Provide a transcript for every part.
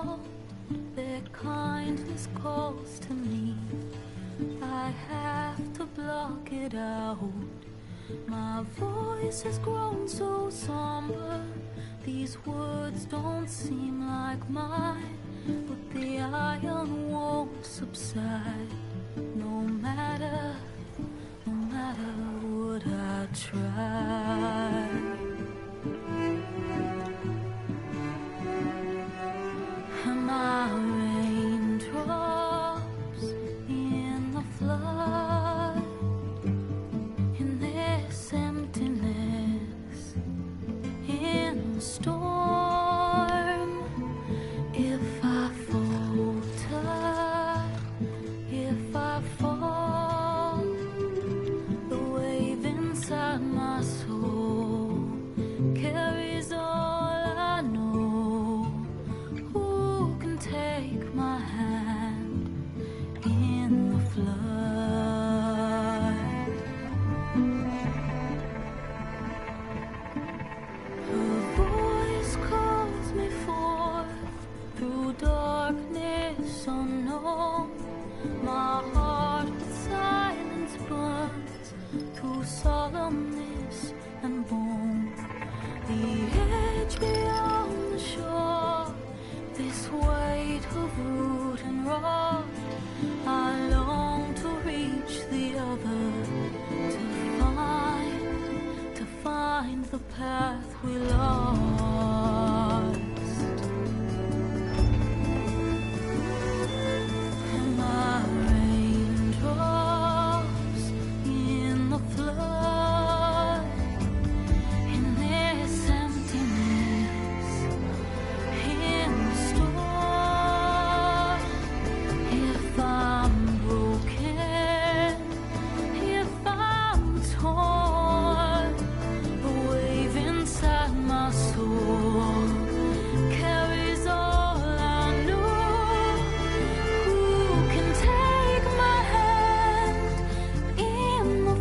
world, their kindness calls to me. I have to block it out. My voice has grown so somber. These words don't seem like mine, but the iron won't subside. No matter what I try. And my raindrops in the flood, in this emptiness, in the storm. If I falter, if I fall, the wave inside my soul carries all I know. Who can take my hand in the flood? Her voice calls me forth through darkness unknown. My heart with silence burns to solemnness and bone. The edge beyond the shore, this weight of root and rod. I long to reach the other, to find the path we lost. And my raindrops in the flood, in this emptiness, in the storm. If I'm broken, if I'm torn, the wave inside my soul carries all I know. Who can take my hand in the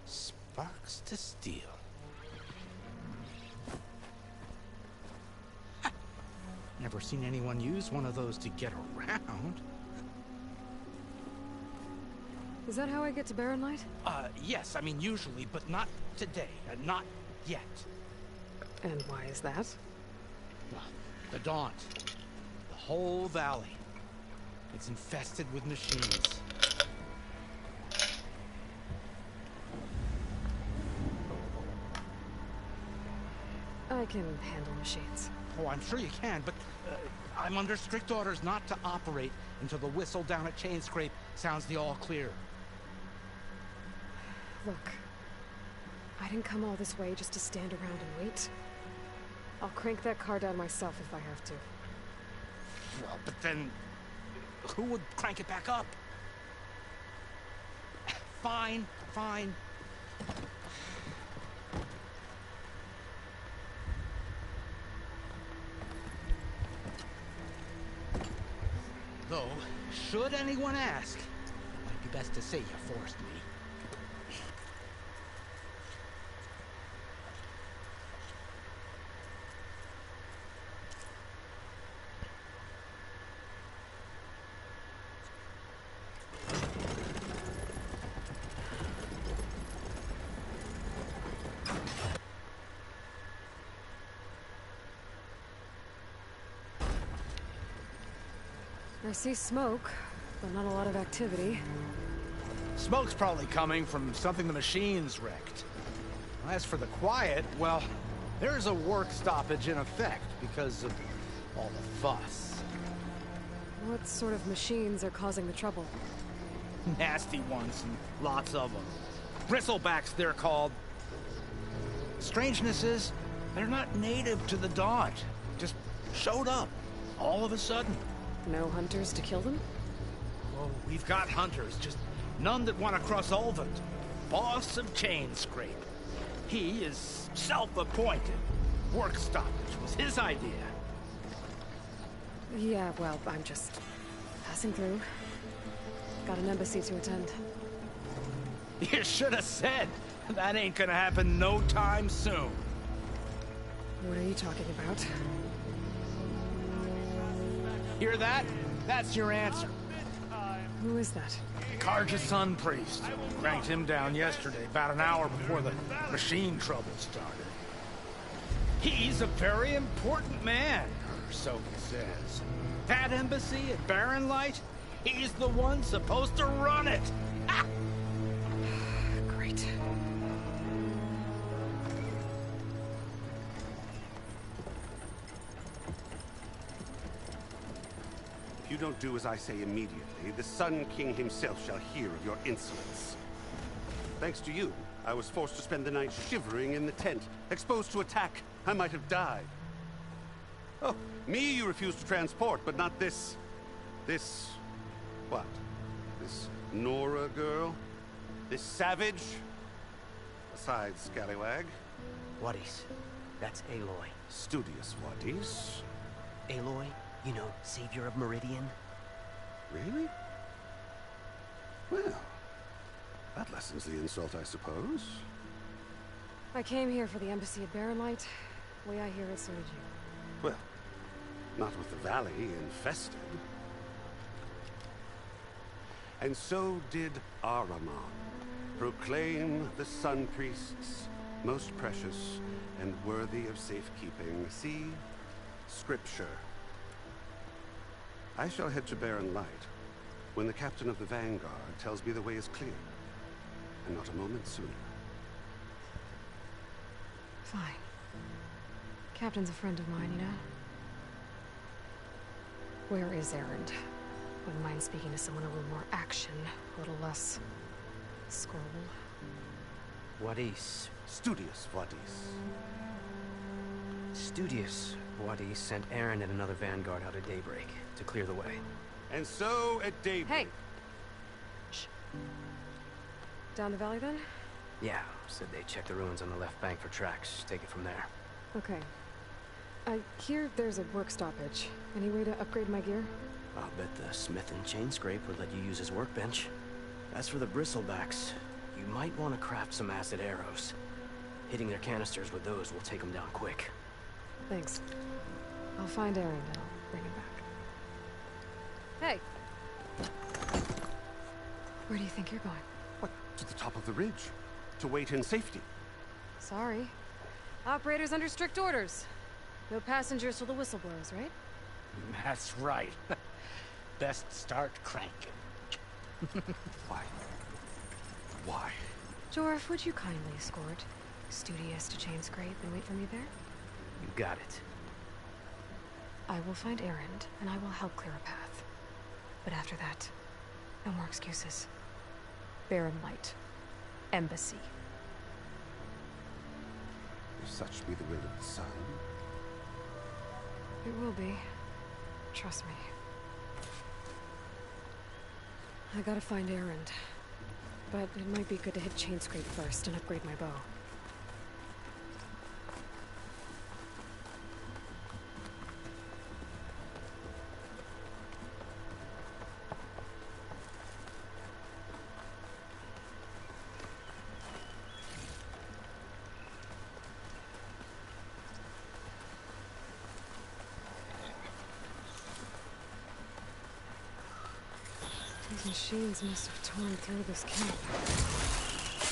Sparks to steel. Never seen anyone use one of those to get around. Is that how I get to Barren Light? Yes, I mean usually, but not today. Not yet. And why is that? Well, the Daunt. The whole valley. It's infested with machines. I can handle machines. Oh, I'm sure you can, but I'm under strict orders not to operate until the whistle down at Chain Scrape sounds the all clear. Look, I didn't come all this way just to stand around and wait. I'll crank that car down myself if I have to. Well, but then who would crank it back up? Fine, fine. Though, should anyone ask, it might be best to say you forced me. I see smoke, but not a lot of activity. Smoke's probably coming from something the machines wrecked. As for the quiet, well, there's a work stoppage in effect because of all the fuss. What sort of machines are causing the trouble? Nasty ones, and lots of them. Bristlebacks, they're called. Strangeness is, They're not native to the Dodge. Just showed up, all of a sudden. No hunters to kill them? Oh, we've got hunters, just none that want to cross Ulvund. Boss of Chainscrape. He is self-appointed. Work stoppage was his idea. Yeah, well, I'm just passing through. Got an embassy to attend. You should have said. That ain't gonna happen no time soon. What are you talking about? Hear that? That's your answer. Who is that? Karja's son priest. Cranked him down yesterday, about an hour before the machine trouble started. He's a very important man, or so he says. That embassy at Barren Light, he's the one supposed to run it. Ha! Great. If you don't do as I say immediately, the Sun King himself shall hear of your insolence. Thanks to you, I was forced to spend the night shivering in the tent, exposed to attack. I might have died. Oh, me you refuse to transport, but not this... what? This Nora girl? This savage? Besides, scallywag. Wadis. That's Aloy. Studious Wadis. Aloy, you know, savior of Meridian. Really? Well, that lessens the insult, I suppose. I came here for the embassy at Barren Light. Way I hear it, so did you. Well, not with the valley infested. And so did Ahriman. Proclaim the Sun Priests most precious and worthy of safekeeping. See? Scripture. I shall head to Barren Light when the captain of the Vanguard tells me the way is clear. And not a moment sooner. Fine. Captain's a friend of mine, you know? Where is Erend? Wouldn't mind speaking to someone a little more action, a little less... scroll. Wadis. Studious Wadis. Studious Wadis sent Aaron and another Vanguard out at daybreak to clear the way. And so at daybreak... Hey! Shh. Down the valley, then? Yeah, said they checked the ruins on the left bank for tracks. Take it from there. Okay. I hear there's a work stoppage. Any way to upgrade my gear? I'll bet the smith and Chainscrape would let you use his workbench. As for the bristlebacks, you might want to craft some acid arrows. Hitting their canisters with those will take them down quick. Thanks. I'll find Aaron and I'll bring him back. Hey! Where do you think you're going? What? To the top of the ridge. To wait in safety. Sorry. Operator's under strict orders. No passengers till the whistle blows, right? That's right. Best start cranking. Why? Why? Jorf, would you kindly escort Studious to Chainscrape and wait for me there? You got it. I will find Erend, and I will help clear a path. But after that, no more excuses. Barren Light. Embassy. If such be the will of the sun. It will be. Trust me. I gotta find Erend. But it might be good to hit Chainscrape first and upgrade my bow. These machines must have torn through this camp.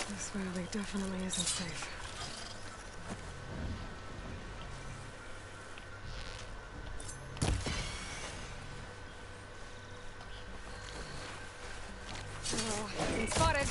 This valley definitely isn't safe. Oh, been spotted!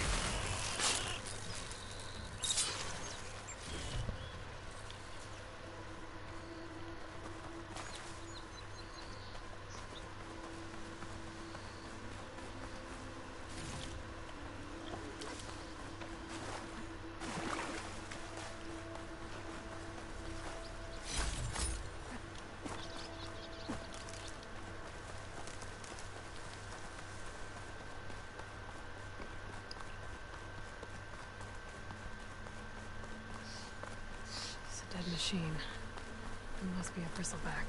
machine. It must be a bristleback.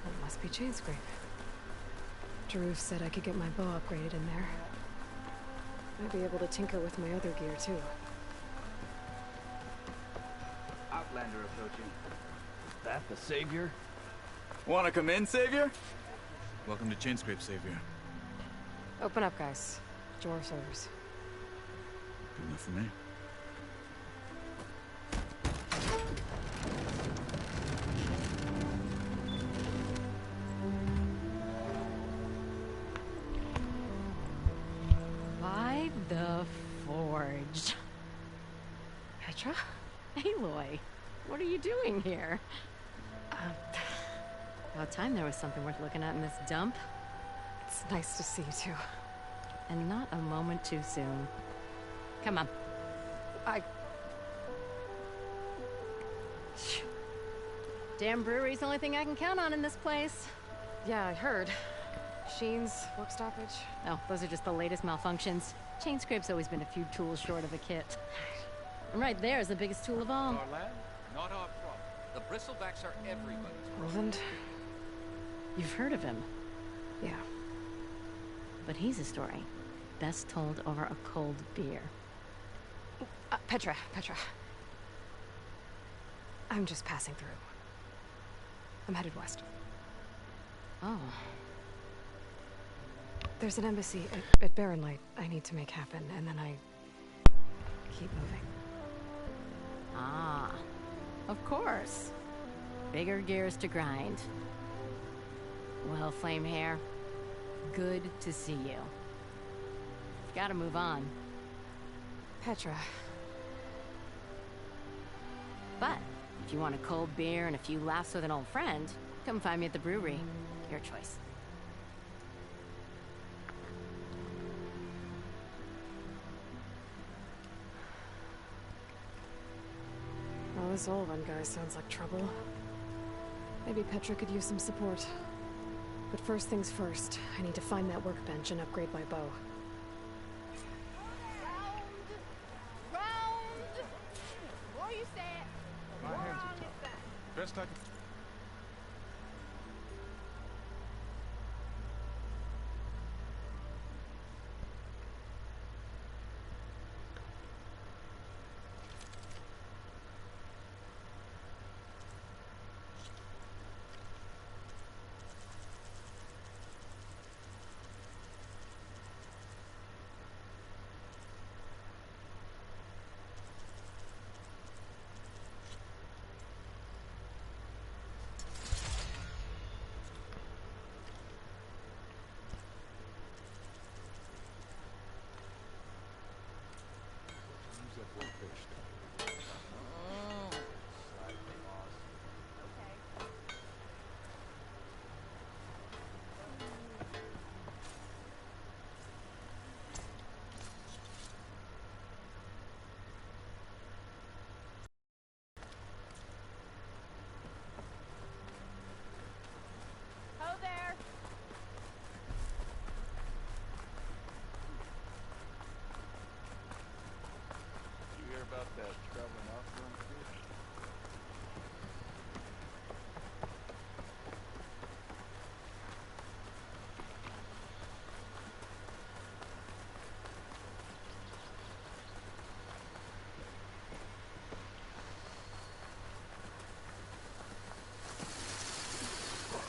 It must be Chainscrape. Jaruf said I could get my bow upgraded in there. Might be able to tinker with my other gear, too. Outlander approaching. Is that the Savior? Wanna come in, Savior? Welcome to Chainscrape, Savior. Open up, guys. Jaruf's orders. Good enough for me. By the Forge. Petra? Aloy, what are you doing here? About time there was something worth looking at in this dump. It's nice to see you, too. And not a moment too soon. Come on. Damn brewery's the only thing I can count on in this place. Yeah, I heard. Sheen's, work stoppage. Oh, those are just the latest malfunctions. Chainscrape's always been a few tools short of a kit. And right there is the biggest tool of all. Our land, not our problem. The bristlebacks are everybody's problem. Roland? You've heard of him, Yeah. but he's a story best told over a cold beer. Petra. I'm just passing through. I'm headed west. Oh, There's an embassy at Barren Light I need to make happen, and then I keep moving. ah, of course. Bigger gears to grind. Well, Flame Hair, good to see you. Gotta move on. Petra. But if you want a cold beer and a few laughs with an old friend, come find me at the brewery. Your choice. Well, this Olvan guy sounds like trouble. Maybe Petra could use some support. But first things first, I need to find that workbench and upgrade my bow. What you say? My hands are tied. Best I can. Ho there. You hear about that traveling off-road crew?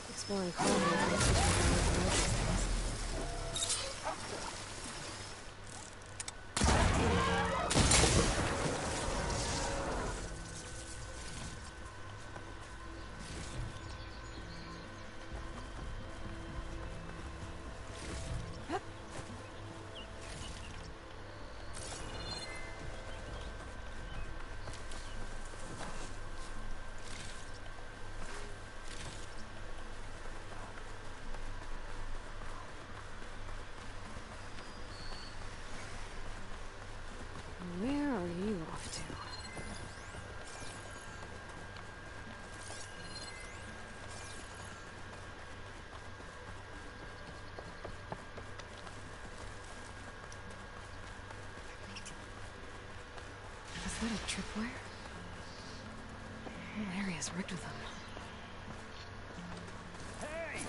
Exploring colonies. Where are you off to? Was that a tripwire? whole area's rigged with them. Hey!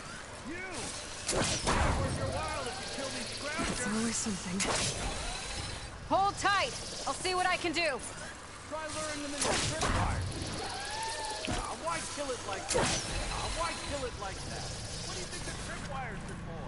You! Worth your while if you kill these scroungers! It's always something. Hold tight! I'll see what I can do! Try luring them into the tripwire. Why kill it like that? Why kill it like that? What do you think the tripwires are for?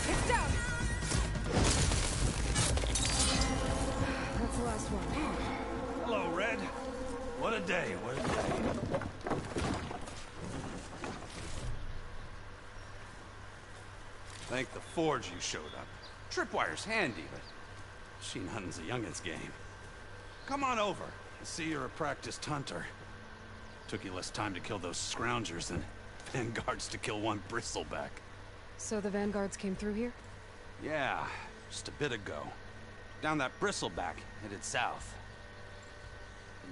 It's down! That's the last one. Hello, Red. What a day, what a day. Thank the Forge you showed up. Tripwire's handy, but machine hunting's a youngin's game. Come on over. I see you're a practiced hunter. Took you less time to kill those scroungers than vanguards to kill one bristleback. So the vanguards came through here? Yeah, just a bit ago. Down that bristleback, headed south.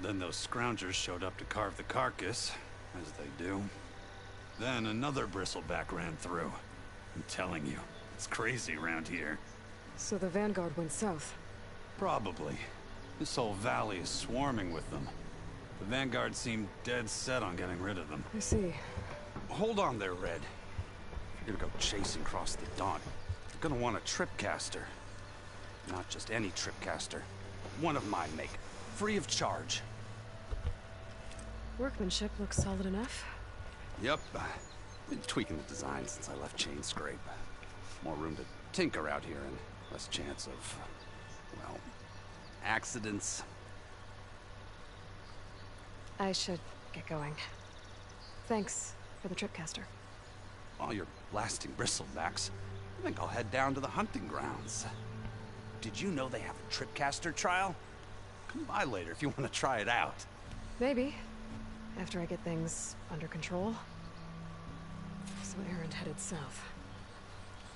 Then those scroungers showed up to carve the carcass, as they do. Then another bristleback ran through. I'm telling you, it's crazy around here. So the vanguard went south? Probably. This whole valley is swarming with them. The vanguard seemed dead set on getting rid of them. I see. Hold on there, Red. If you're gonna go chasing across the dawn, you're gonna want a tripcaster. Not just any tripcaster. One of my make. Free of charge. Workmanship looks solid enough. Yep. Been tweaking the design since I left Chain Scrape. More room to tinker out here and less chance of, well, accidents. I should get going. Thanks for the tripcaster. While you're blasting bristlebacks, I think I'll head down to the hunting grounds. Did you know they have a tripcaster trial? Come by later if you want to try it out. Maybe. After I get things under control. So Aaron headed south.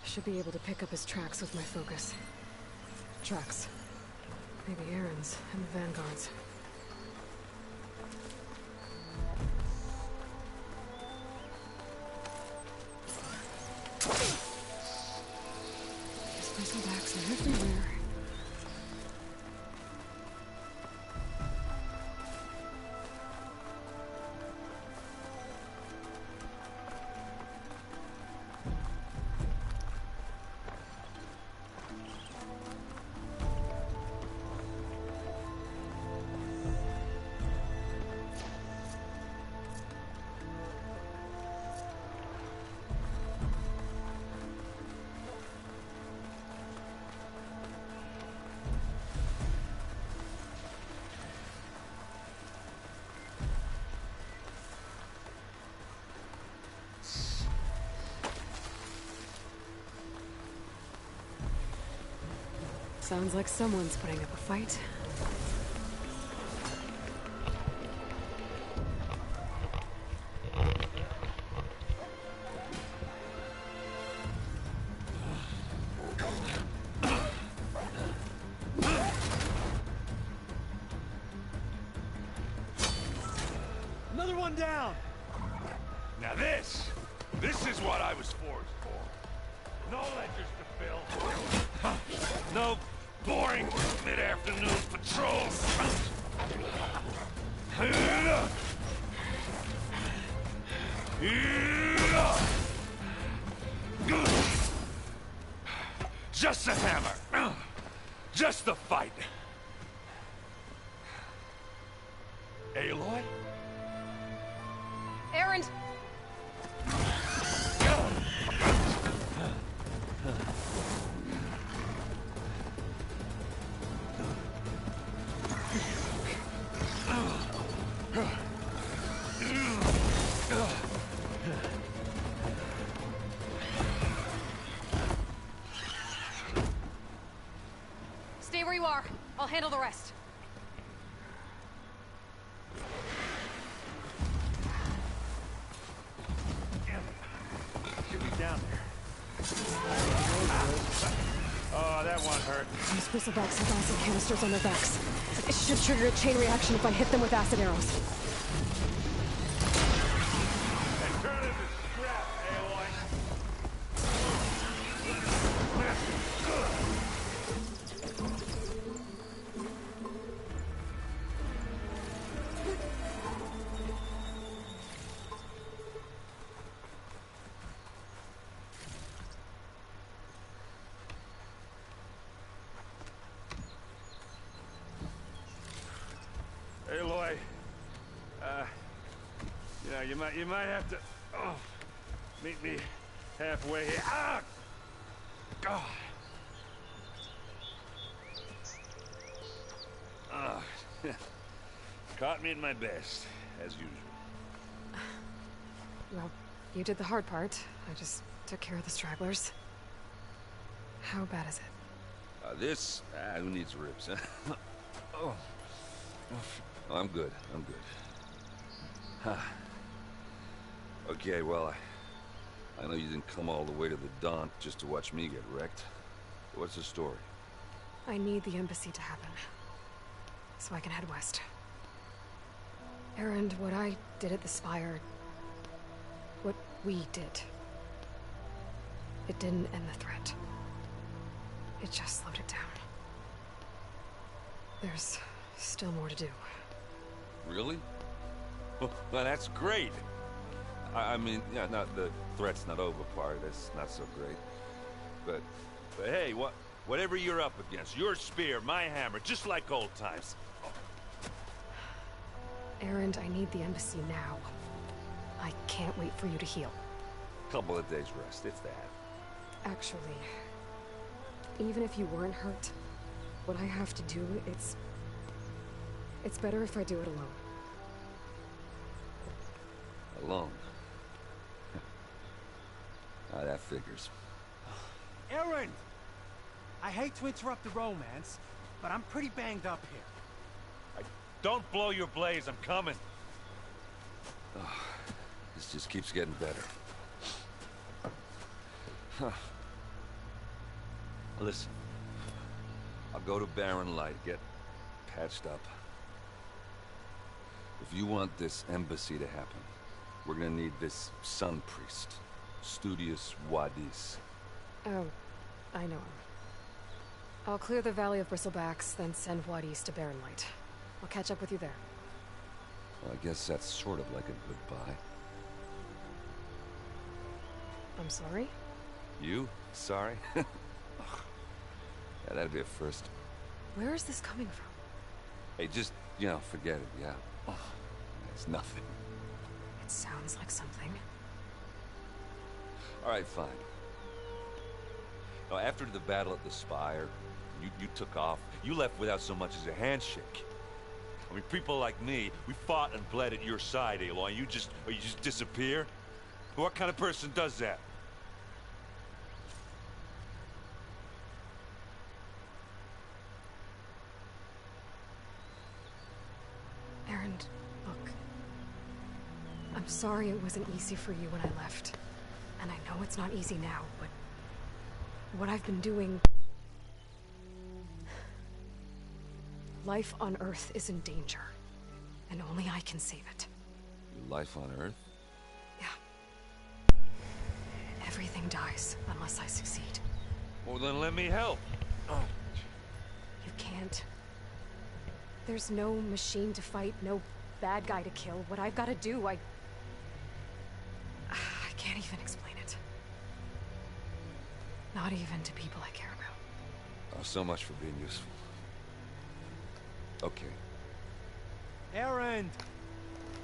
Should be able to pick up his tracks with my focus. Tracks. Maybe Aaron's and the vanguards. These bristlebacks are everywhere. Sounds like someone's putting up a fight. Another one down! Now this is what I was forged for. No ledgers to fill. No boring mid-afternoon patrols. Just a hammer. Just the fight. Aloy? Aaron! Stay where you are. I'll handle the rest. Should be down there. Oh, that one hurt. These bristlebacks have acid canisters on their backs. It should trigger a chain reaction if I hit them with acid arrows. And turn into scrap, Aloy. Aloy, you might have to meet me halfway here. Ah! God. Caught me at my best, as usual. Well, you did the hard part. I just took care of the stragglers. How bad is it? Who needs ribs, huh? Oh, I'm good. Huh. Okay, well, I know you didn't come all the way to the Don just to watch me get wrecked. What's the story? I need the embassy to happen, so I can head west. Erend, what I did at the Spire, what we did, it didn't end the threat. It just slowed it down. There's still more to do. Really? Well, that's great. I mean, yeah, not the threat's not over part. That's not so great. But hey, whatever you're up against, your spear, my hammer, just like old times. Erend, I need the embassy now. I can't wait for you to heal. Couple of days rest, if that. Actually, even if you weren't hurt, what I have to do, it's better if I do it alone. Alone? That figures. Erend! I hate to interrupt the romance, but I'm pretty banged up here. Don't blow your blaze, I'm coming. This just keeps getting better. Huh. Listen, I'll go to Barren Light, get patched up. If you want this embassy to happen, we're gonna need this sun priest, Studious Wadis. Oh, I know him. I'll clear the Valley of Bristlebacks, then send Wadis to Barren Light. I'll catch up with you there. Well, I guess that's sort of like a goodbye. I'm sorry? You? Sorry? Yeah, that'd be a first. Where is this coming from? Hey, just, forget it, yeah? Oh, it's nothing. It sounds like something. All right, fine. Now, after the battle at the Spire, you took off. You left without so much as a handshake. I mean, people like me, we fought and bled at your side, Aloy. You just disappear? What kind of person does that? Erend, look. I'm sorry it wasn't easy for you when I left. And I know it's not easy now, but what I've been doing... Life on Earth is in danger, and only I can save it. Your life on Earth? Yeah. Everything dies unless I succeed. Well, then let me help. You can't. There's no machine to fight, no bad guy to kill. What I've got to do, I can't even explain it. Not even to people I care about. Oh, so much for being useful. Okay. Erend!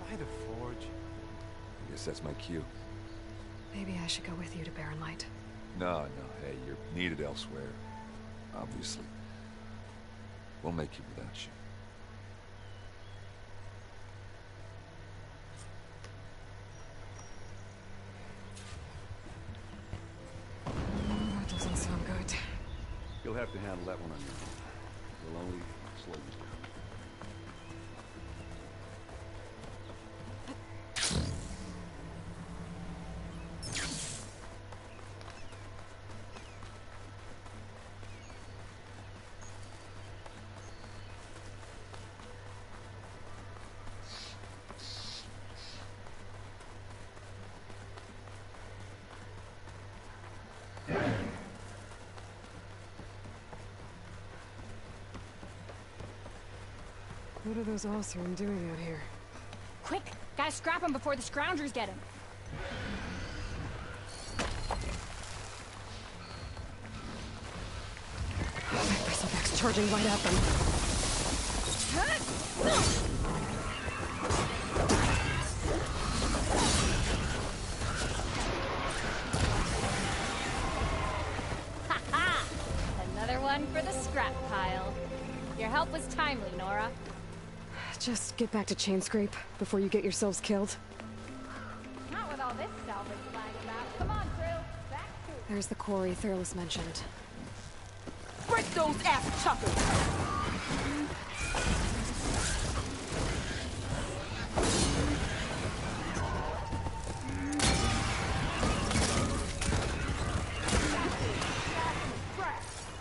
By the forge. I guess that's my cue. Maybe I should go with you to Barren Light. No, hey, you're needed elsewhere. Obviously. We'll make it without you. That doesn't sound good. You'll have to handle that one on your own. You'll only slow you down. What are those Allsern doing out here? Quick! Gotta scrap him before the scroungers get him. That bristleback's charging right at them. Ha-ha! Another one for the scrap pile. Your help was timely, Nora. Just get back to Chainscrape before you get yourselves killed. Not with all this salvage flying about. Come on, crew. Back to... There's the quarry Thurles mentioned. Break those ass chuckers!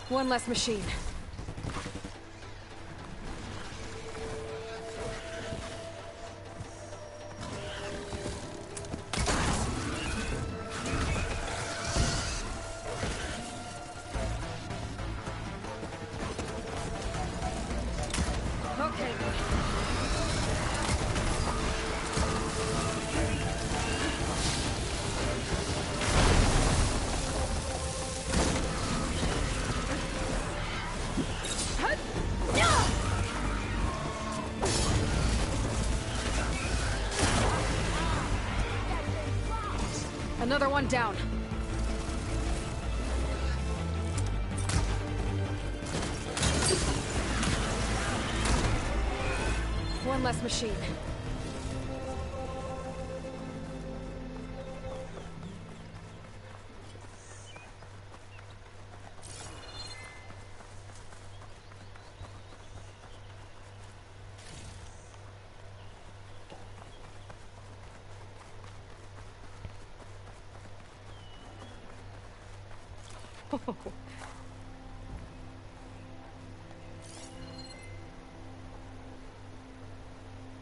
One less machine. Another one down. One less machine.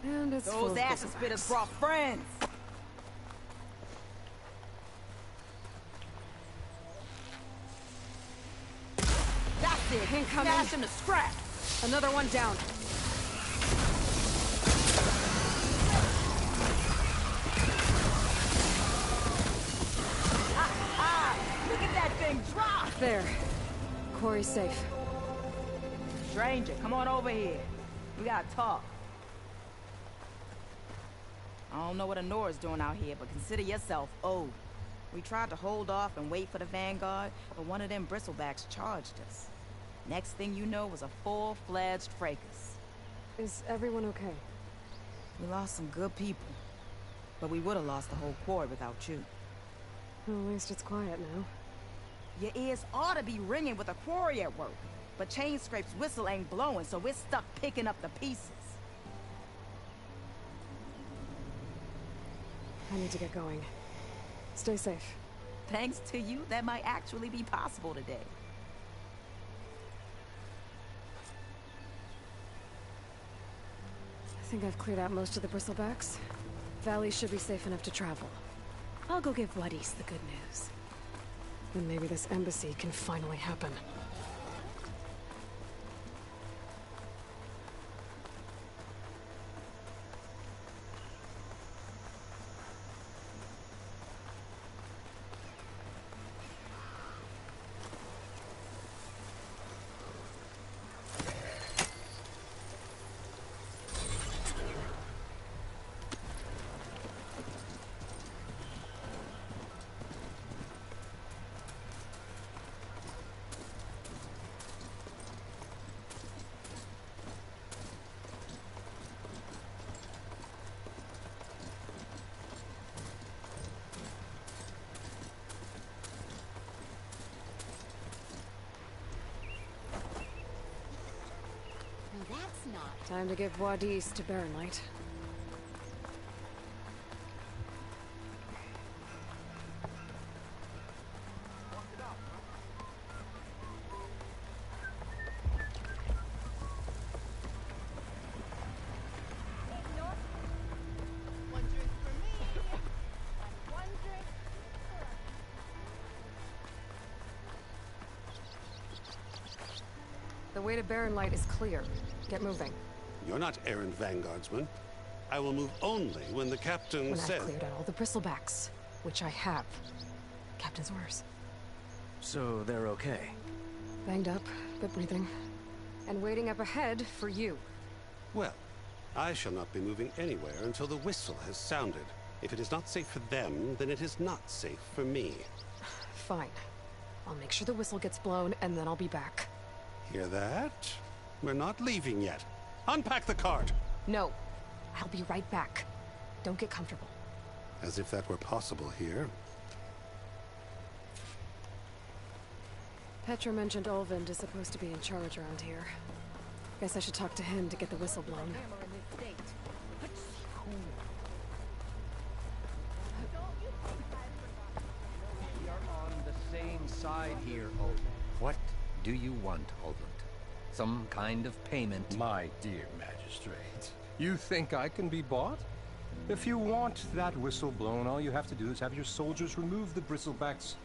And it's full Those of asses spitters brought friends. That's it. Incoming. Smash him to scrap. Another one down. Look at that thing drop. There. Quarry's safe. Stranger, come on over here. We gotta talk. I don't know what Honora's doing out here, but consider yourself owed. We tried to hold off and wait for the Vanguard, but one of them bristlebacks charged us. Next thing you know was a full-fledged fracas. Is everyone okay? We lost some good people, but we would have lost the whole quarry without you. Well, at least it's quiet now. Your ears ought to be ringing with a quarry at work, but Chainscrape's whistle ain't blowing, so we're stuck picking up the pieces. I need to get going. Stay safe. Thanks to you, that might actually be possible today. I think I've cleared out most of the bristlebacks. Valley should be safe enough to travel. I'll go give Wadis the good news. Then maybe this embassy can finally happen. That's not. Time to give Wadis to Baronlight. The way to Barren Light is clear. Get moving. You're not errant vanguardsman. I will move only when the captain When says... I've cleared out all the bristlebacks, which I have. Captain's orders. So they're okay? Banged up, but breathing. And waiting up ahead for you. Well, I shall not be moving anywhere until the whistle has sounded. If it is not safe for them, then it is not safe for me. Fine. I'll make sure the whistle gets blown, and then I'll be back. Hear that? We're not leaving yet. Unpack the cart! No. I'll be right back. Don't get comfortable. As if that were possible here. Petra mentioned Olvind is supposed to be in charge around here. Guess I should talk to him to get the whistle blown. We are on the same side here, Olvind. What do you want, Olvind? Some kind of payment? My dear magistrate, you think I can be bought? If you want that whistle blown, all you have to do is have your soldiers remove the bristlebacks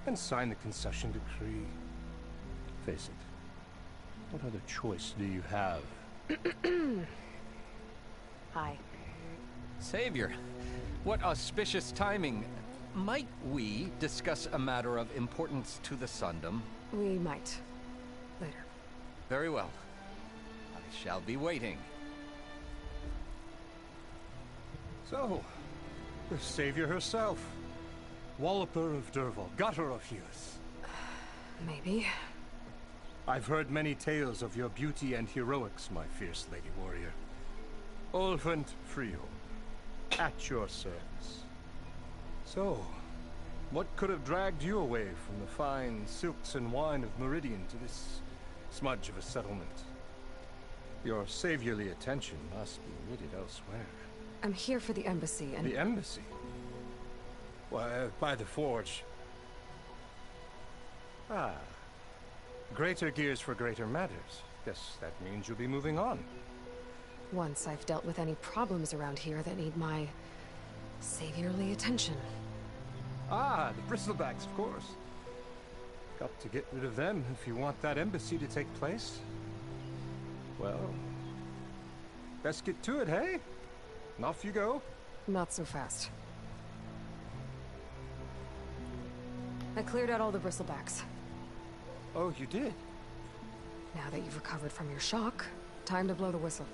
and sign the concession decree. Face it, what other choice do you have? Hi. Savior, what auspicious timing. Might we discuss a matter of importance to the Sundom? We might. Later. Very well. I shall be waiting. So, the savior herself. Walloper of Derval, gutter of youth. Maybe. I've heard many tales of your beauty and heroics, my fierce lady warrior. Olvind Frio, at your service. So, what could have dragged you away from the fine silks and wine of Meridian to this smudge of a settlement? Your saviorly attention must be needed elsewhere. I'm here for the embassy and... The embassy? Why, by the forge. Ah. Greater gears for greater matters. Guess that means you'll be moving on. Once I've dealt with any problems around here that need my... saviorly attention. Ah, the bristlebacks, of course. Got to get rid of them if you want that embassy to take place. Well... best get to it, hey? And off you go. Not so fast. I cleared out all the bristlebacks. Oh, you did? Now that you've recovered from your shock, time to blow the whistle.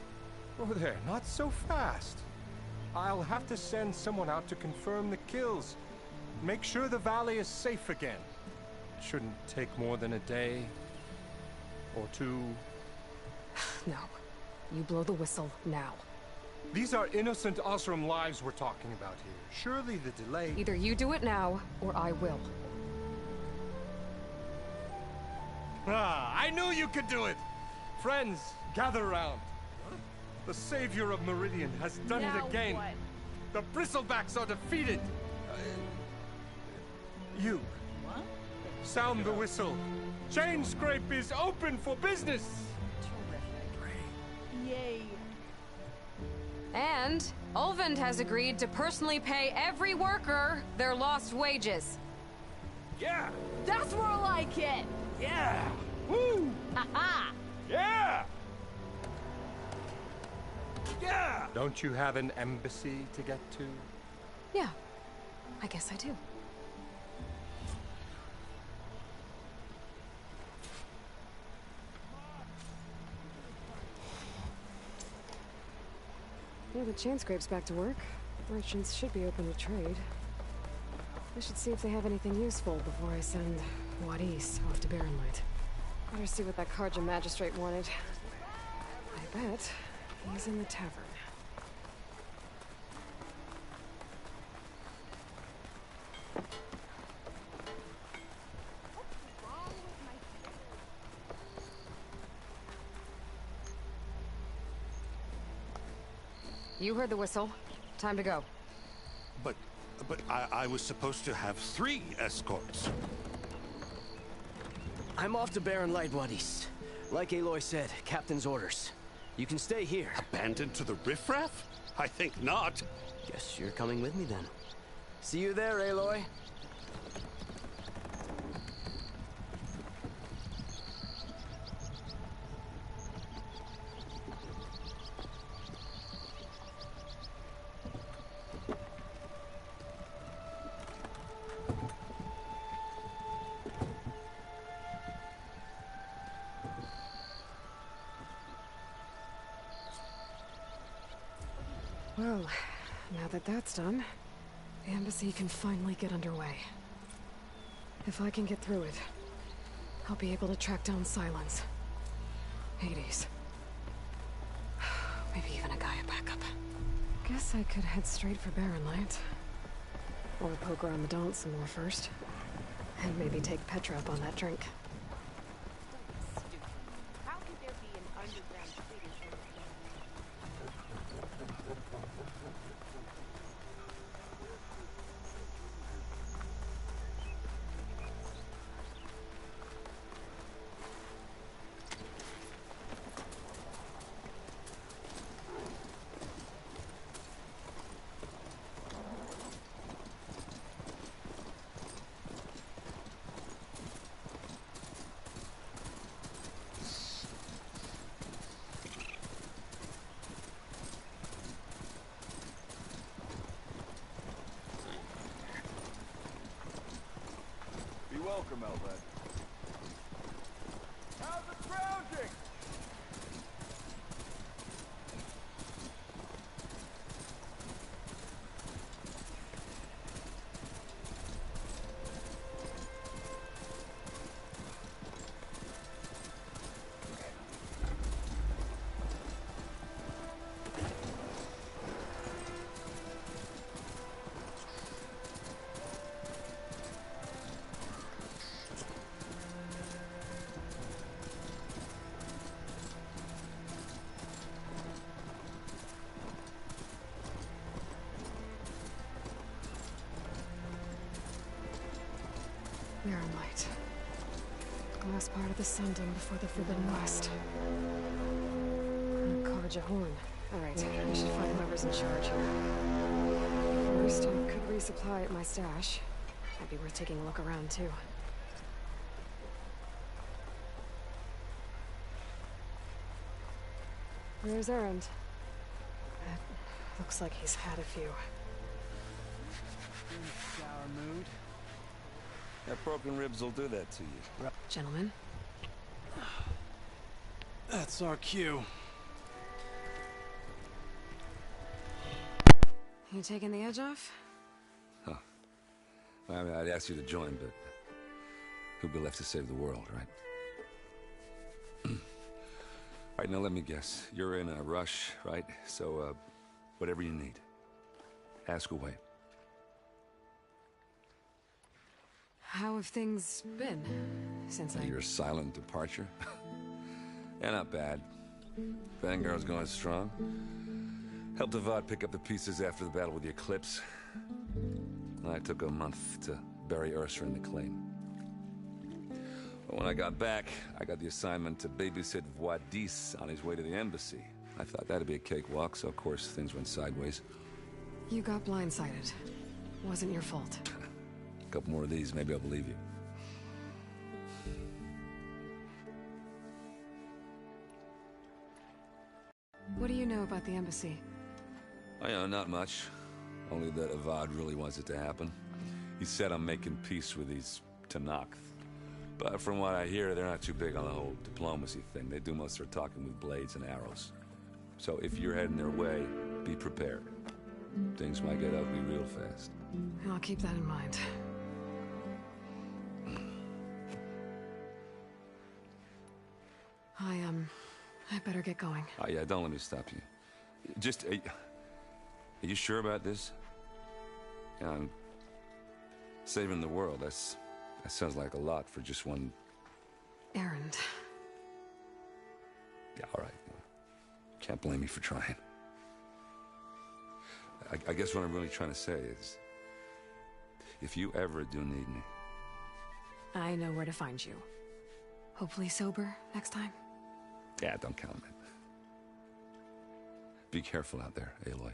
Oh there, not so fast. I'll have to send someone out to confirm the kills. Make sure the valley is safe again. It shouldn't take more than a day. Or two. No. You blow the whistle now. These are innocent Osram lives we're talking about here. Surely the delay... Either you do it now, or I will. Ah, I knew you could do it! Friends, gather around. The savior of Meridian has done it again. What? The bristlebacks are defeated. You. What? Sound the whistle. Chain Scrape is open for business. Yay. And Olvind has agreed to personally pay every worker their lost wages. Yeah! That's more like it! Yeah! Woo! Ha-ha! Yeah! Yeah! Don't you have an embassy to get to? Yeah, I guess I do. Yeah, the chain scrape's back to work. Merchants should be open to trade. I should see if they have anything useful before I send Wadis off to Barren Light. Better see what that Karja magistrate wanted. I bet he's in the tavern. You heard the whistle. Time to go. But I was supposed to have 3 escorts. I'm off to Barren Light, Wadis. Like Aloy said, Captain's orders. You can stay here. Abandoned to the riffraff? I think not. Guess you're coming with me then. See you there, Aloy. Well, now that that's done, the embassy can finally get underway. If I can get through it, I'll be able to track down Silence, Hades, maybe even a Gaia backup. Guess I could head straight for Barren Light. Or poke around the Daunt some more first. And maybe take Petra up on that drink. How could there be an underground city? Welcome, Abaddon. How's the grounding? Barren Light. The last part of the Sundom before the Forbidden West. Carja Horn. Alright, I should find whoever's in charge here. First, I could resupply at my stash. Might be worth taking a look around, too. Where's Erend? Looks like he's had a few. In sour mood. That broken ribs will do that to you. Gentlemen? That's our cue. You taking the edge off? Huh. I mean, I'd ask you to join, but who'd be left to save the world, right? All right, now let me guess. You're in a rush, right? So, whatever you need, ask away. How have things been since Your silent departure? Yeah, not bad. Vanguard's going strong. Helped Avad pick up the pieces after the battle with the Eclipse. I took a month to bury Ursa in the claim. But when I got back, I got the assignment to babysit Wadis on his way to the embassy. I thought that'd be a cakewalk, so of course things went sideways. You got blindsided. Wasn't your fault. A couple more of these, maybe I'll believe you. What do you know about the embassy? I know, not much. Only that Avad really wants it to happen. He said I'm making peace with these Tanakh. But from what I hear, they're not too big on the whole diplomacy thing. They do most of their talking with blades and arrows. So if you're heading their way, be prepared. Things might get ugly real fast. I'll keep that in mind. I better get going. Oh yeah, don't let me stop you. Just, are you sure about this? Yeah, I'm saving the world. That sounds like a lot for just one... Erend. Yeah, all right. Can't blame me for trying. I guess what I'm really trying to say is, if you ever do need me... I know where to find you. Hopefully sober next time. Yeah, don't count on it. Be careful out there, Aloy.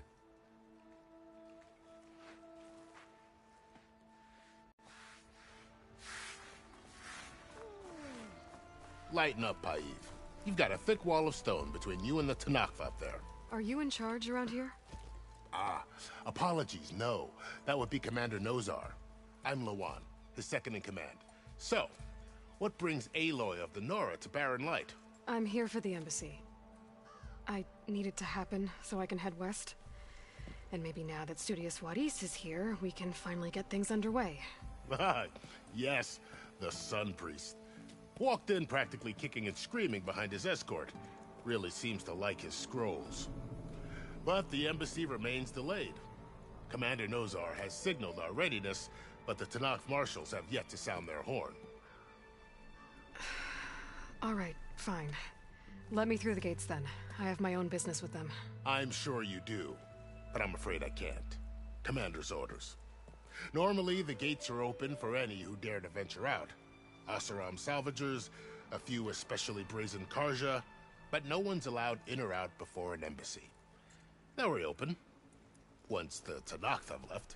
Lighten up, Paiv. You've got a thick wall of stone between you and the Tanakh up there. Are you in charge around here? Ah, apologies, no. That would be Commander Nozar. I'm Lawan, his second in command. So, what brings Aloy of the Nora to Barren Light? I'm here for the embassy. I need it to happen so I can head west. And maybe now that Studious Juarez is here, we can finally get things underway. Yes, the Sun Priest. Walked in practically kicking and screaming behind his escort. Really seems to like his scrolls. But the embassy remains delayed. Commander Nozar has signaled our readiness, but the Tanakh marshals have yet to sound their horn. All right, fine. Let me through the gates then. I have my own business with them. I'm sure you do, but I'm afraid I can't. Commander's orders. Normally, the gates are open for any who dare to venture out. Asaram salvagers, a few especially brazen Karja, but no one's allowed in or out before an embassy. They'll reopen, once the Tanakh have left.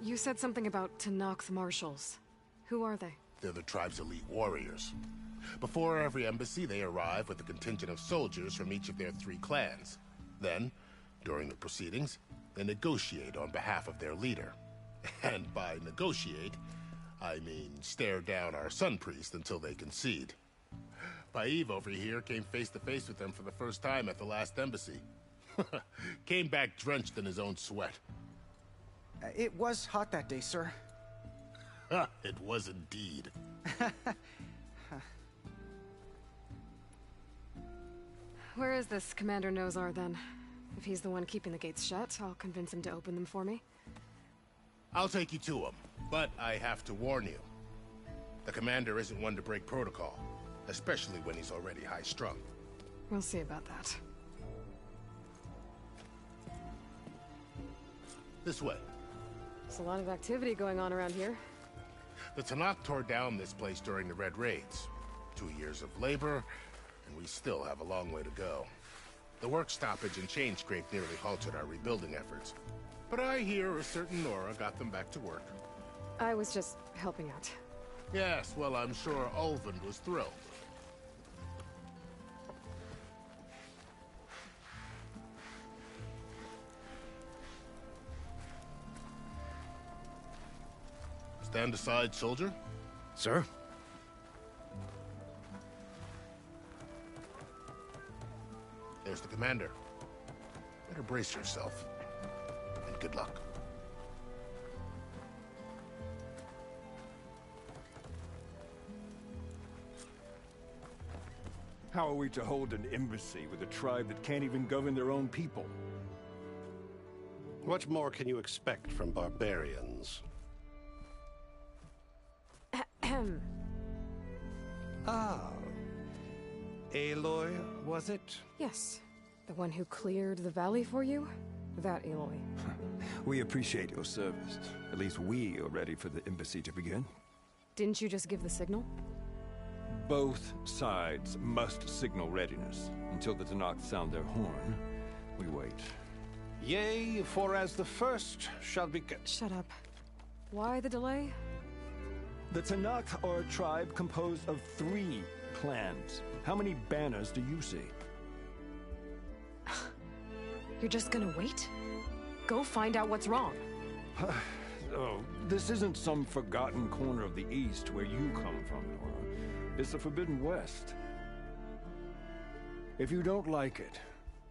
You said something about Tanakh marshals. Who are they? They're the tribe's elite warriors. Before every embassy, they arrive with a contingent of soldiers from each of their 3 clans. Then, during the proceedings, they negotiate on behalf of their leader. And by negotiate, I mean stare down our Sun Priest until they concede. Paiv over here came face to face with them for the first time at the last embassy. Came back drenched in his own sweat. It was hot that day, sir. It was indeed. Where is this Commander Nozar, then? If he's the one keeping the gates shut, I'll convince him to open them for me. I'll take you to him, but I have to warn you. The commander isn't one to break protocol, especially when he's already high-strung. We'll see about that. This way. There's a lot of activity going on around here. The Tanakh tore down this place during the Red Raids. 2 years of labor, and we still have a long way to go. The work stoppage and chain scrape nearly halted our rebuilding efforts. But I hear a certain Nora got them back to work. I was just helping out. Yes, well, I'm sure Ulvund was thrilled. Stand aside, soldier. Sir? There's the commander. Better brace yourself. And good luck. How are we to hold an embassy with a tribe that can't even govern their own people? What more can you expect from barbarians? Ah. Aloy, was it? Yes. The one who cleared the valley for you? That Aloy. We appreciate your service. At least we are ready for the embassy to begin. Didn't you just give the signal? Both sides must signal readiness. Until the Tanakh sound their horn, we wait. Yea, for as the first shall be... Shut up. Why the delay? The Tanakh are a tribe composed of 3 clans. How many banners do you see? You're just gonna wait? Go find out what's wrong. Oh, this isn't some forgotten corner of the East where you come from, Nora. It's the Forbidden West. If you don't like it,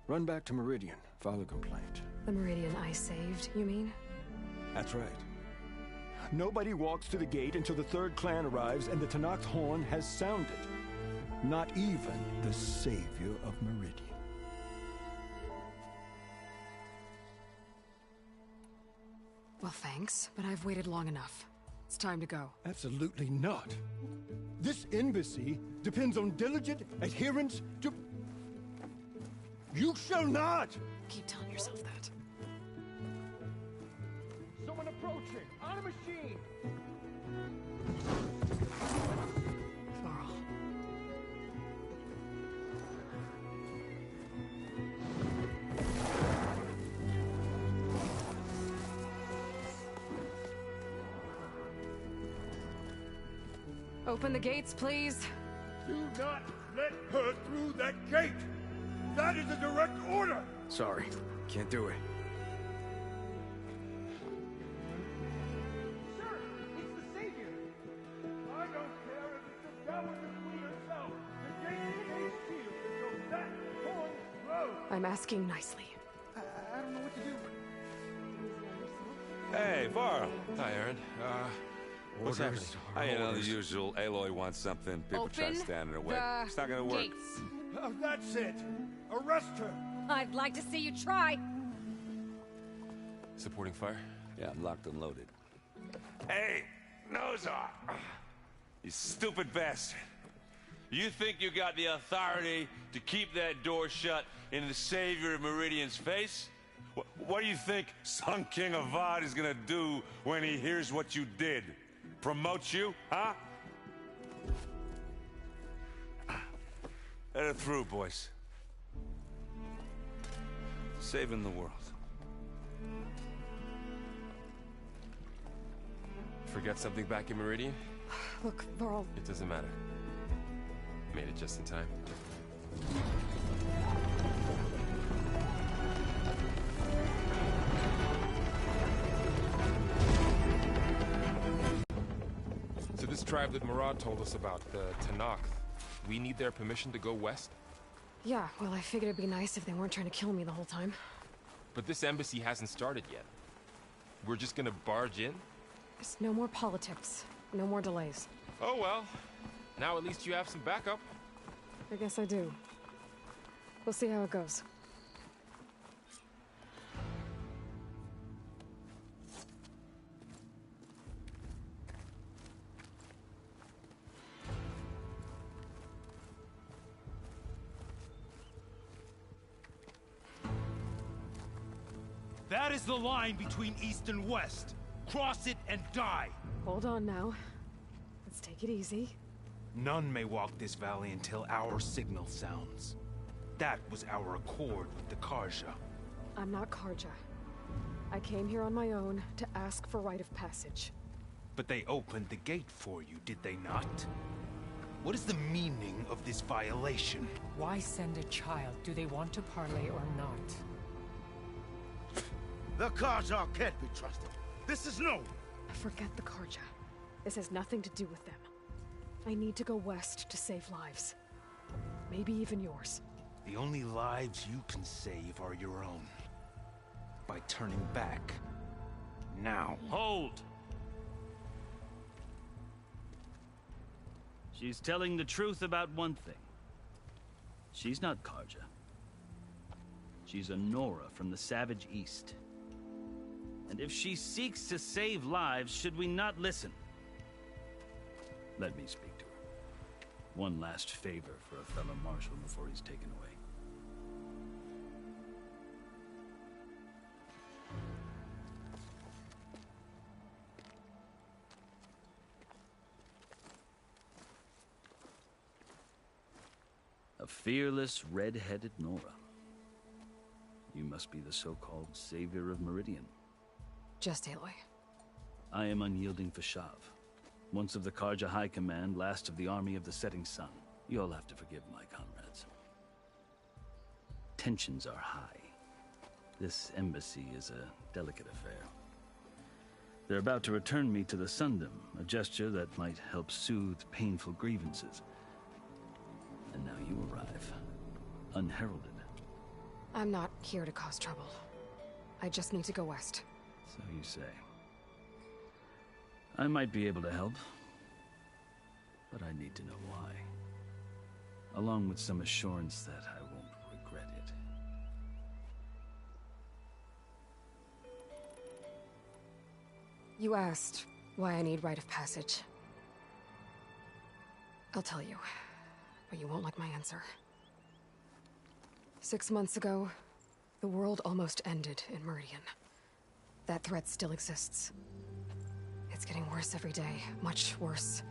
run back to Meridian, file a complaint. The Meridian I saved, you mean? That's right. Nobody walks to the gate until the 3rd clan arrives and the Tanakh's horn has sounded. Not even the savior of Meridian. Well, thanks, but I've waited long enough. It's time to go. Absolutely not. This embassy depends on diligent adherence to... You shall not! Keep telling yourself that. Someone approaching! On a machine! Varl. Open the gates, please. Do not let her through that gate! That is a direct order! Sorry, can't do it. Sir, it's the Savior! I don't care if it's the devil with me! I'm asking nicely. I don't know what to do. Hey, Varl. Hi, Aaron. What's happening? You know, the usual. Aloy wants something. People try to stand in her way. It's not gonna work. That's it. Arrest her. I'd like to see you try. Supporting fire? Yeah, I'm locked and loaded. Hey, Nozar! You stupid bastard. You think you got the authority to keep that door shut in the Savior of Meridian's face? What do you think Sun King Avad is gonna do when he hears what you did? Promote you, huh? Let it through, boys. Saving the world. Forget something back in Meridian? Look, Varl. It doesn't matter. Made it just in time. So this tribe that Murad told us about, the Tanakh, we need their permission to go west? Yeah, well, I figured it'd be nice if they weren't trying to kill me the whole time. But this embassy hasn't started yet. We're just gonna barge in? There's no more politics. No more delays. Oh well. Now at least you have some backup. I guess I do. We'll see how it goes. That is the line between East and West. Cross it and die. Hold on now. Let's take it easy. None may walk this valley until our signal sounds. That was our accord with the Karja. I'm not Karja. I came here on my own to ask for rite of passage. But they opened the gate for you, did they not? What is the meaning of this violation? Why send a child? Do they want to parley or not? The Karja can't be trusted. This is no... Forget the Karja. This has nothing to do with them. I need to go west to save lives. Maybe even yours. The only lives you can save are your own. By turning back. Now. Hold! She's telling the truth about one thing. She's not Karja. She's a Nora from the Savage East. And if she seeks to save lives, should we not listen? Let me speak to her. One last favor for a fellow marshal before he's taken away. A fearless, red-headed Nora. You must be the so-called Savior of Meridian. Just Aloy. I am unyielding Fashav. Once of the Karja High Command, last of the Army of the Setting Sun. You'll have to forgive my comrades. Tensions are high. This embassy is a delicate affair. They're about to return me to the Sundom, a gesture that might help soothe painful grievances. And now you arrive, unheralded. I'm not here to cause trouble. I just need to go west. So you say. I might be able to help, but I need to know why. Along with some assurance that I won't regret it. You asked why I need rite of passage. I'll tell you, but you won't like my answer. 6 months ago, the world almost ended in Meridian. That threat still exists. It's getting worse every day, much worse.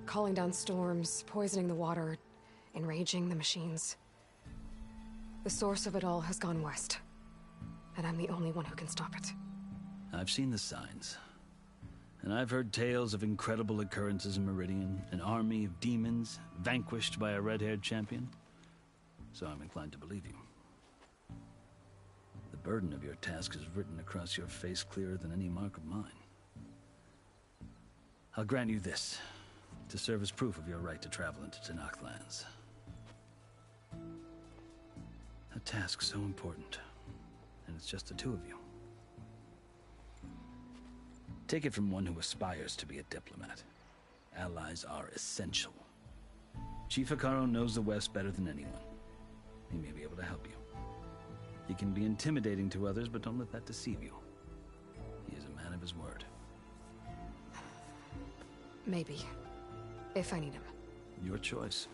Calling down storms, poisoning the water, enraging the machines. The source of it all has gone west, and I'm the only one who can stop it. I've seen the signs. And I've heard tales of incredible occurrences in Meridian, an army of demons vanquished by a red-haired champion. So I'm inclined to believe you. The burden of your task is written across your face clearer than any mark of mine. I'll grant you this, to serve as proof of your right to travel into Tanakh lands. A task so important, and it's just the two of you. Take it from one who aspires to be a diplomat. Allies are essential. Chief Hikaru knows the West better than anyone. He may be able to help you. He can be intimidating to others, but don't let that deceive you. He is a man of his word. Maybe. If I need him. Your choice.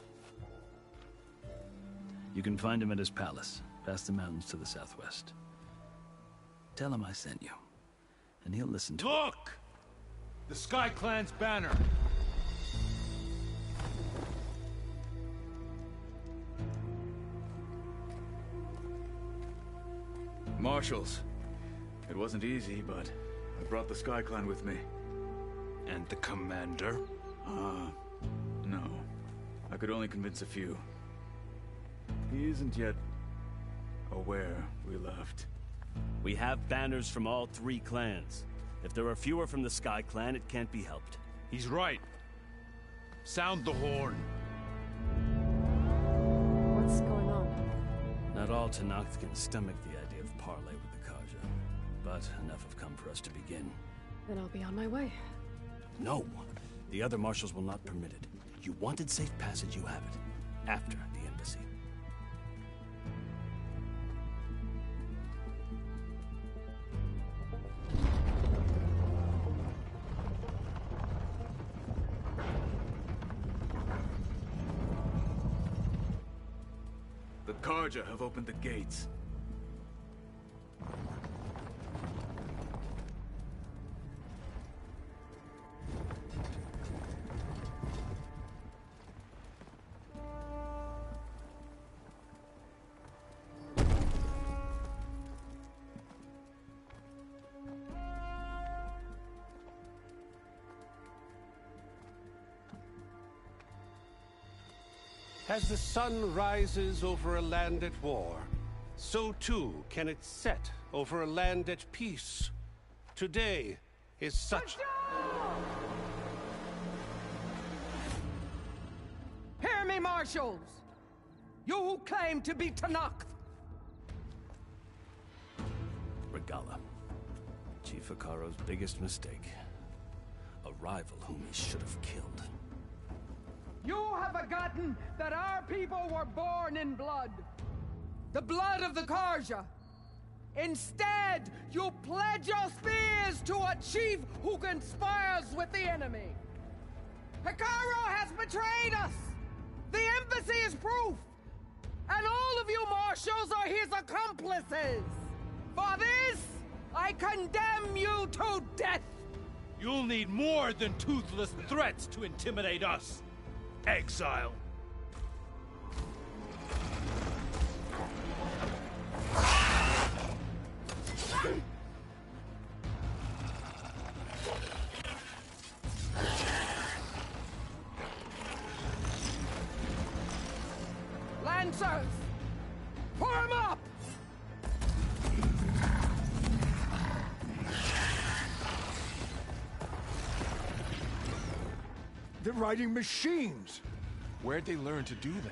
You can find him at his palace, past the mountains to the southwest. Tell him I sent you, and he'll listen to it. Look! The Sky Clan's banner. Marshals. It wasn't easy, but I brought the Sky Clan with me. And the commander? No. I could only convince a few. He isn't yet aware we left. We have banners from all 3 clans. If there are fewer from the Sky Clan, it can't be helped. He's right. Sound the horn. What's going on? Not all Tenakth can stomach the idea of parley with the Karja, but enough have come for us to begin. Then I'll be on my way. No, the other marshals will not permit it. You wanted safe passage, you have it. After the embassy. The Karja have opened the gates. As the sun rises over a land at war, so too can it set over a land at peace. Today is such... Hear me, marshals! You who claim to be Tenakth! Regala. Chief Hikaru's biggest mistake. A rival whom he should have killed. You have forgotten that our people were born in blood. The blood of the Karja. Instead, you pledge your spears to a chief who conspires with the enemy. Hikaru has betrayed us. The embassy is proof. And all of you marshals are his accomplices. For this, I condemn you to death. You'll need more than toothless threats to intimidate us. Exile. Lancers, form up! They're riding machines. Where'd they learn to do that?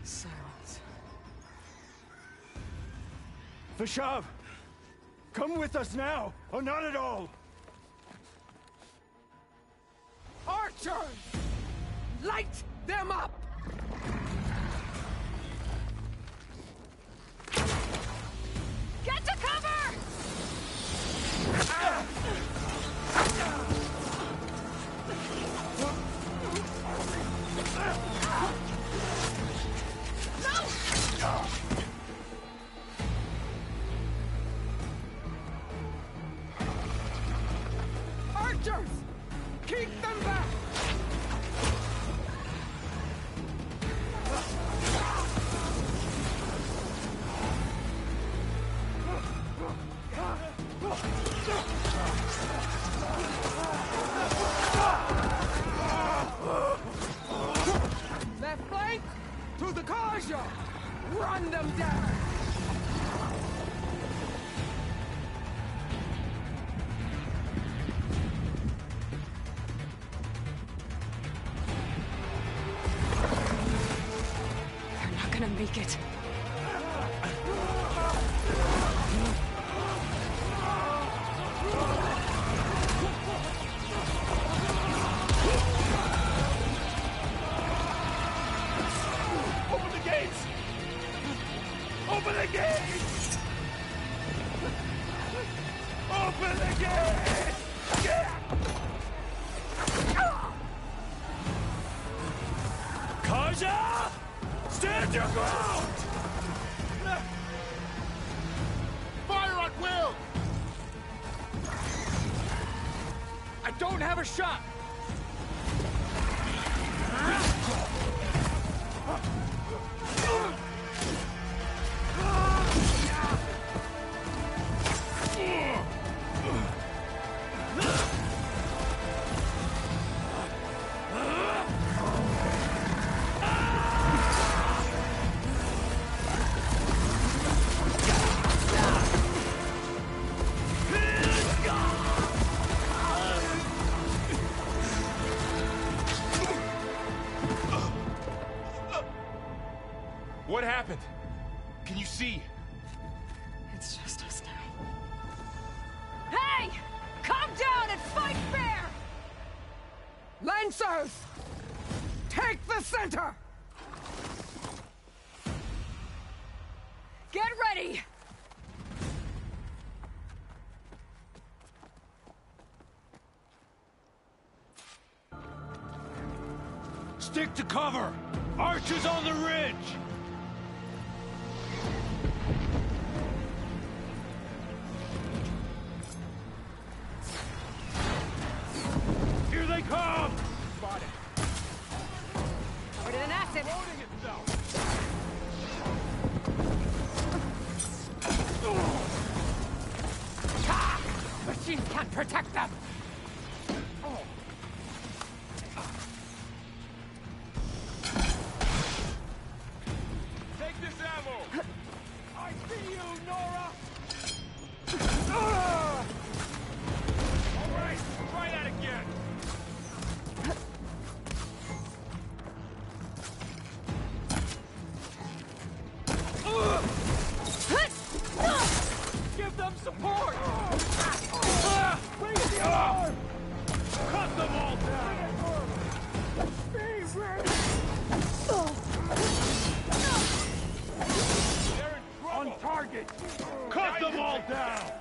Silence. Vashav! Come with us now, or not at all! Archers! Light them up! Get to cover! Archers! Keep them back! Left flank! To the Karja! Run them down! They're not gonna make it. Karja! Stand your ground! Fire on Will! I don't have a shot! What happened? Can you see? It's just us now. Hey! Calm down and fight fair! Lancers! Take the center! Get ready! Stick to cover! Archers on the ridge! Here they come! Spotted. Covered in an acid! Loading itself! Ha! Machines can't protect them! Take this ammo! I see you, Nora! All right, try that again! Give them support! Raise the alarm! Cut them all down! On target! Cut them all down!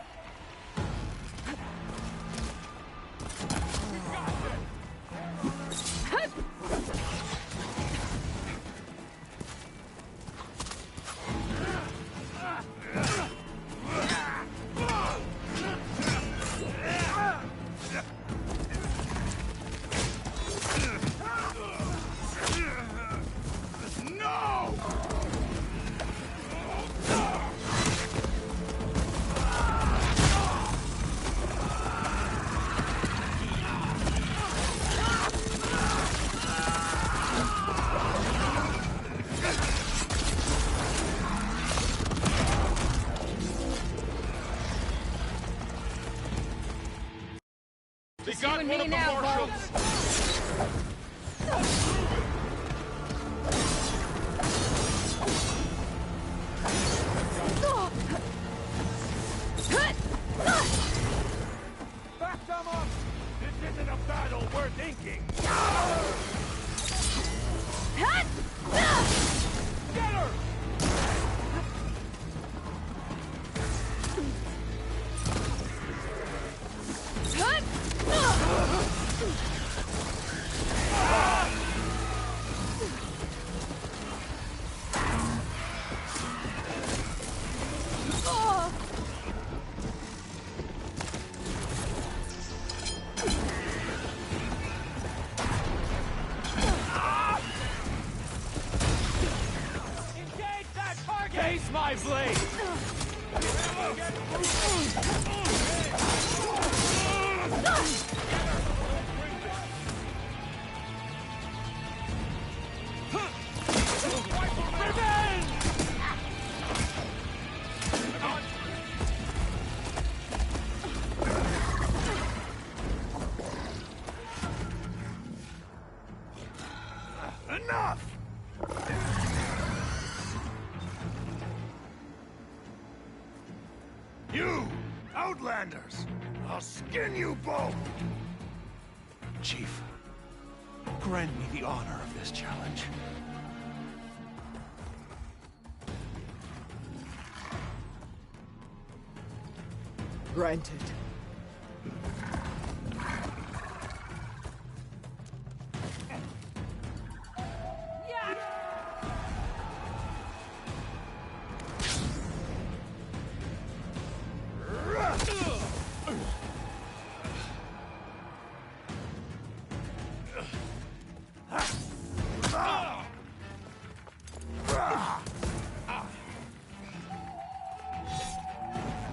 They got one of the marshals! Back them up! This isn't a battle worth inking! Get her! Face my blade! Revenge! Enough! You, Outlanders! I'll skin you both! Chief, grant me the honor of this challenge. Granted.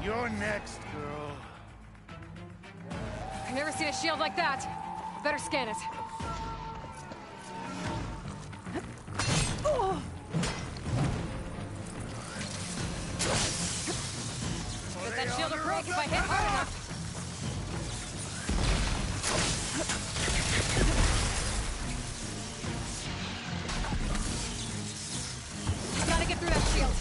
You're next, girl. I've never seen a shield like that. Better scan it. Get that shield to break if I hit hard enough. I gotta get through that shield.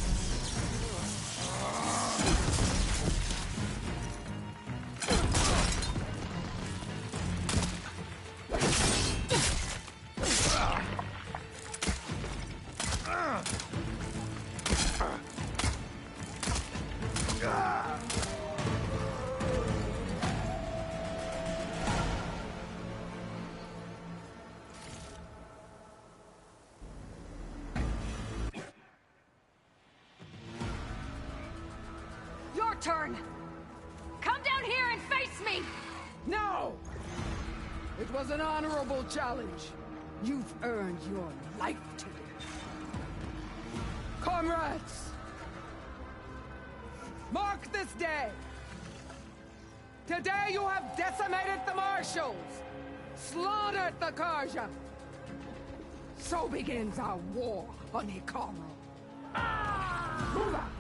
Your turn! Come down here and face me! No! It was an honorable challenge. You've earned your life today. Comrades! Mark this day! Today you have decimated the marshals! Slaughtered the Karja! So begins our war on Hikaru. Move out!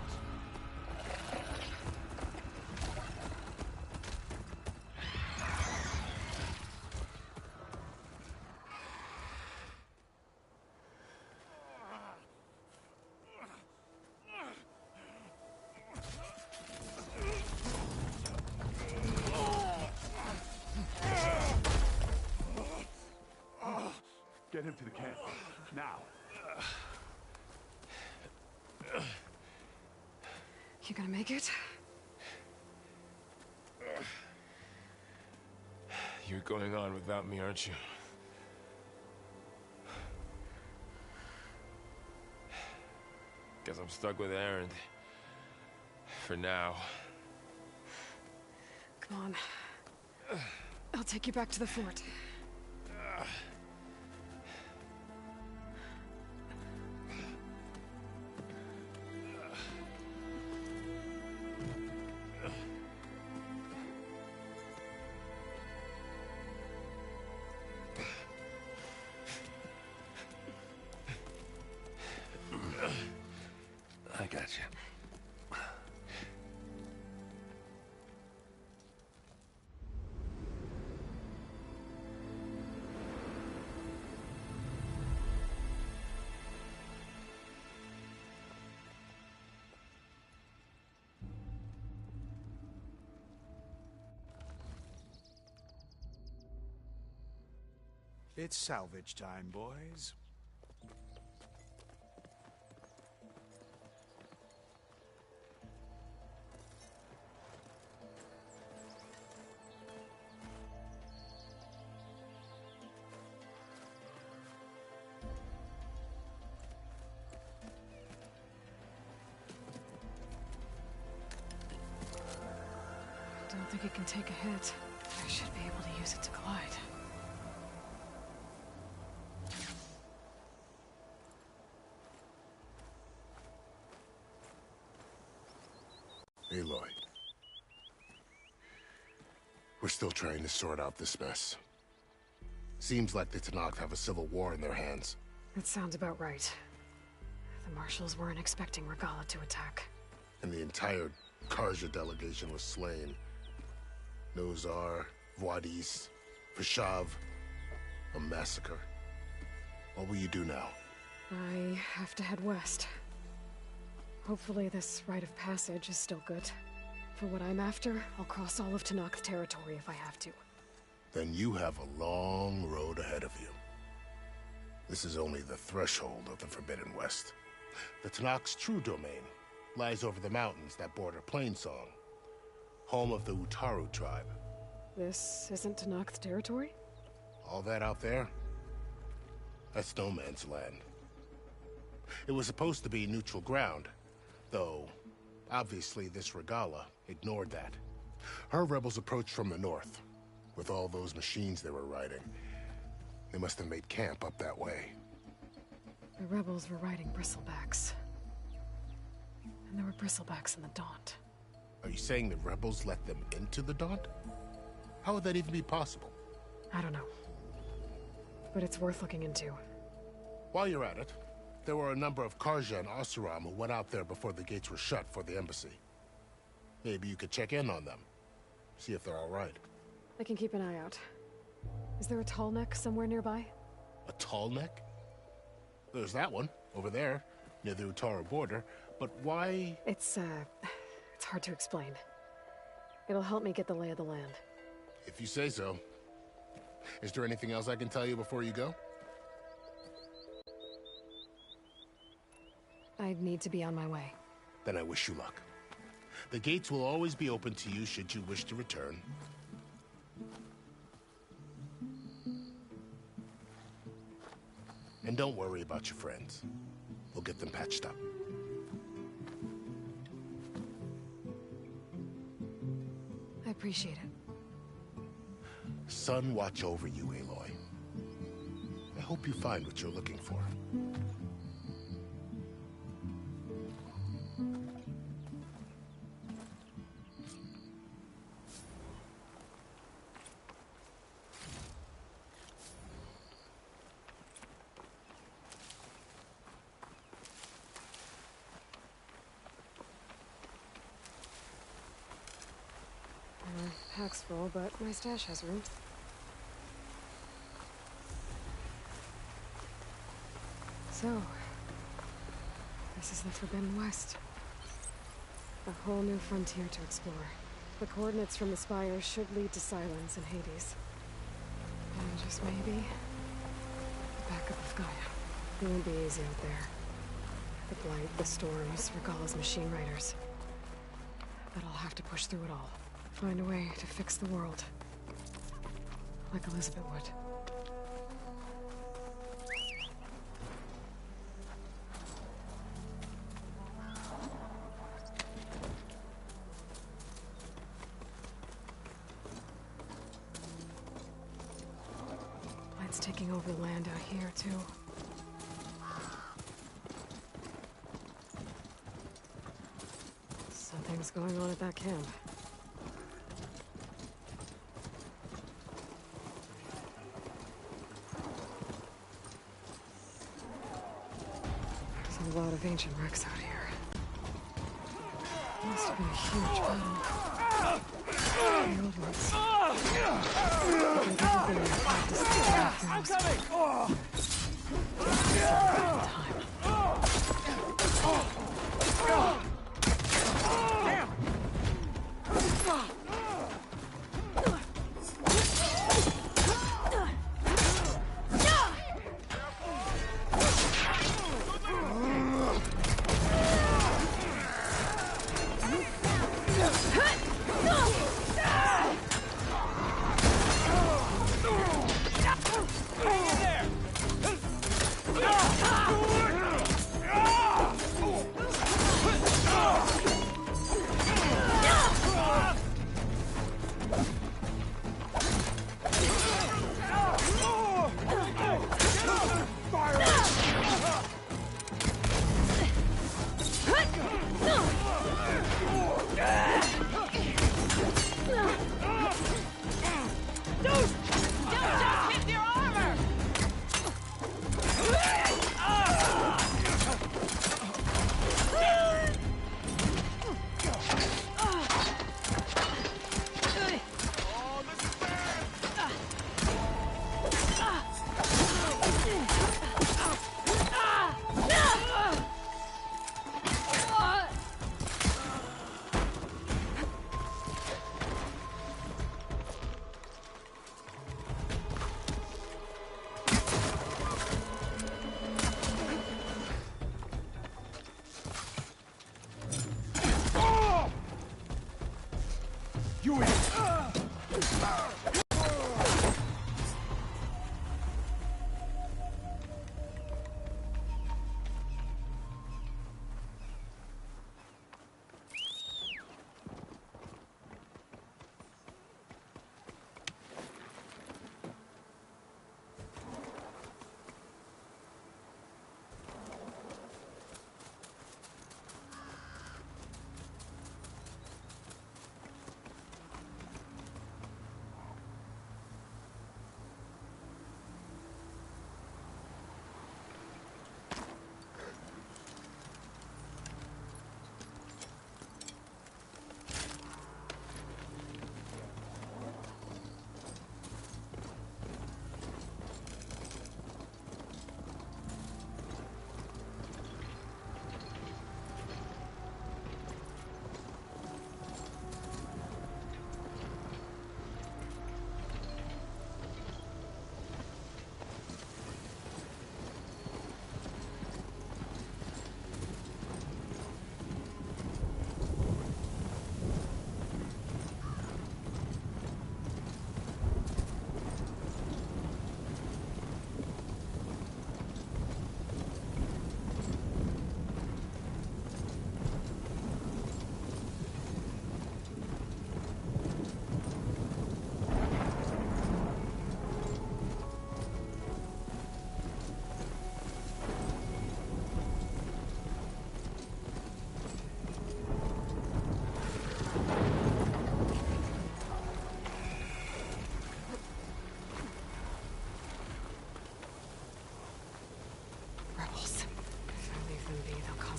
Get him to the camp. Now. You gonna make it? You're going on without me, aren't you? Guess I'm stuck with Erend. For now. Come on. I'll take you back to the fort. I got you. It's salvage time, boys. Don't think it can take a hit. I should be able to use it to glide. Aloy. We're still trying to sort out this mess. Seems like the Tenakth have a civil war in their hands. That sounds about right. The marshals weren't expecting Regala to attack. And the entire Karja delegation was slain. Nozar, Voidis, Vashav, a massacre. What will you do now? I have to head west. Hopefully this rite of passage is still good. For what I'm after, I'll cross all of Tenakth territory if I have to. Then you have a long road ahead of you. This is only the threshold of the Forbidden West. The Tenakth's true domain lies over the mountains that border Plainsong, home of the Utaru tribe. This isn't Tenakth's territory? All that out there? That's no man's land. It was supposed to be neutral ground, though obviously this Regala ignored that. Her rebels approached from the north. With all those machines they were riding, they must have made camp up that way. The rebels were riding bristlebacks. And there were bristlebacks in the Daunt. Are you saying the rebels let them into the Daunt? How would that even be possible? I don't know. But it's worth looking into. While you're at it, there were a number of Karja and Oseram who went out there before the gates were shut for the embassy. Maybe you could check in on them. See if they're all right. I can keep an eye out. Is there a tall neck somewhere nearby? A tall neck? There's that one, over there, near the Utara border, but why... It's hard to explain. It'll help me get the lay of the land. If you say so. Is there anything else I can tell you before you go? I'd need to be on my way. Then I wish you luck. The gates will always be open to you should you wish to return. And don't worry about your friends. We'll get them patched up. I appreciate it. Sun watch over you, Aloy. I hope you find what you're looking for. Pack's full, but my stash has room. So, this is the Forbidden West. A whole new frontier to explore. The coordinates from the spire should lead to Silence and Hades. And just maybe, the backup of Gaia. It won't be easy out there. The Blight, the Storms, Regala's machine riders. But I'll have to push through it all. Find a way to fix the world. Like Elizabeth would. Light's taking over the land out here, too. Something's going on at that camp. There's a lot of ancient wrecks out here. Must have been a huge battle. The old ones. I'm coming!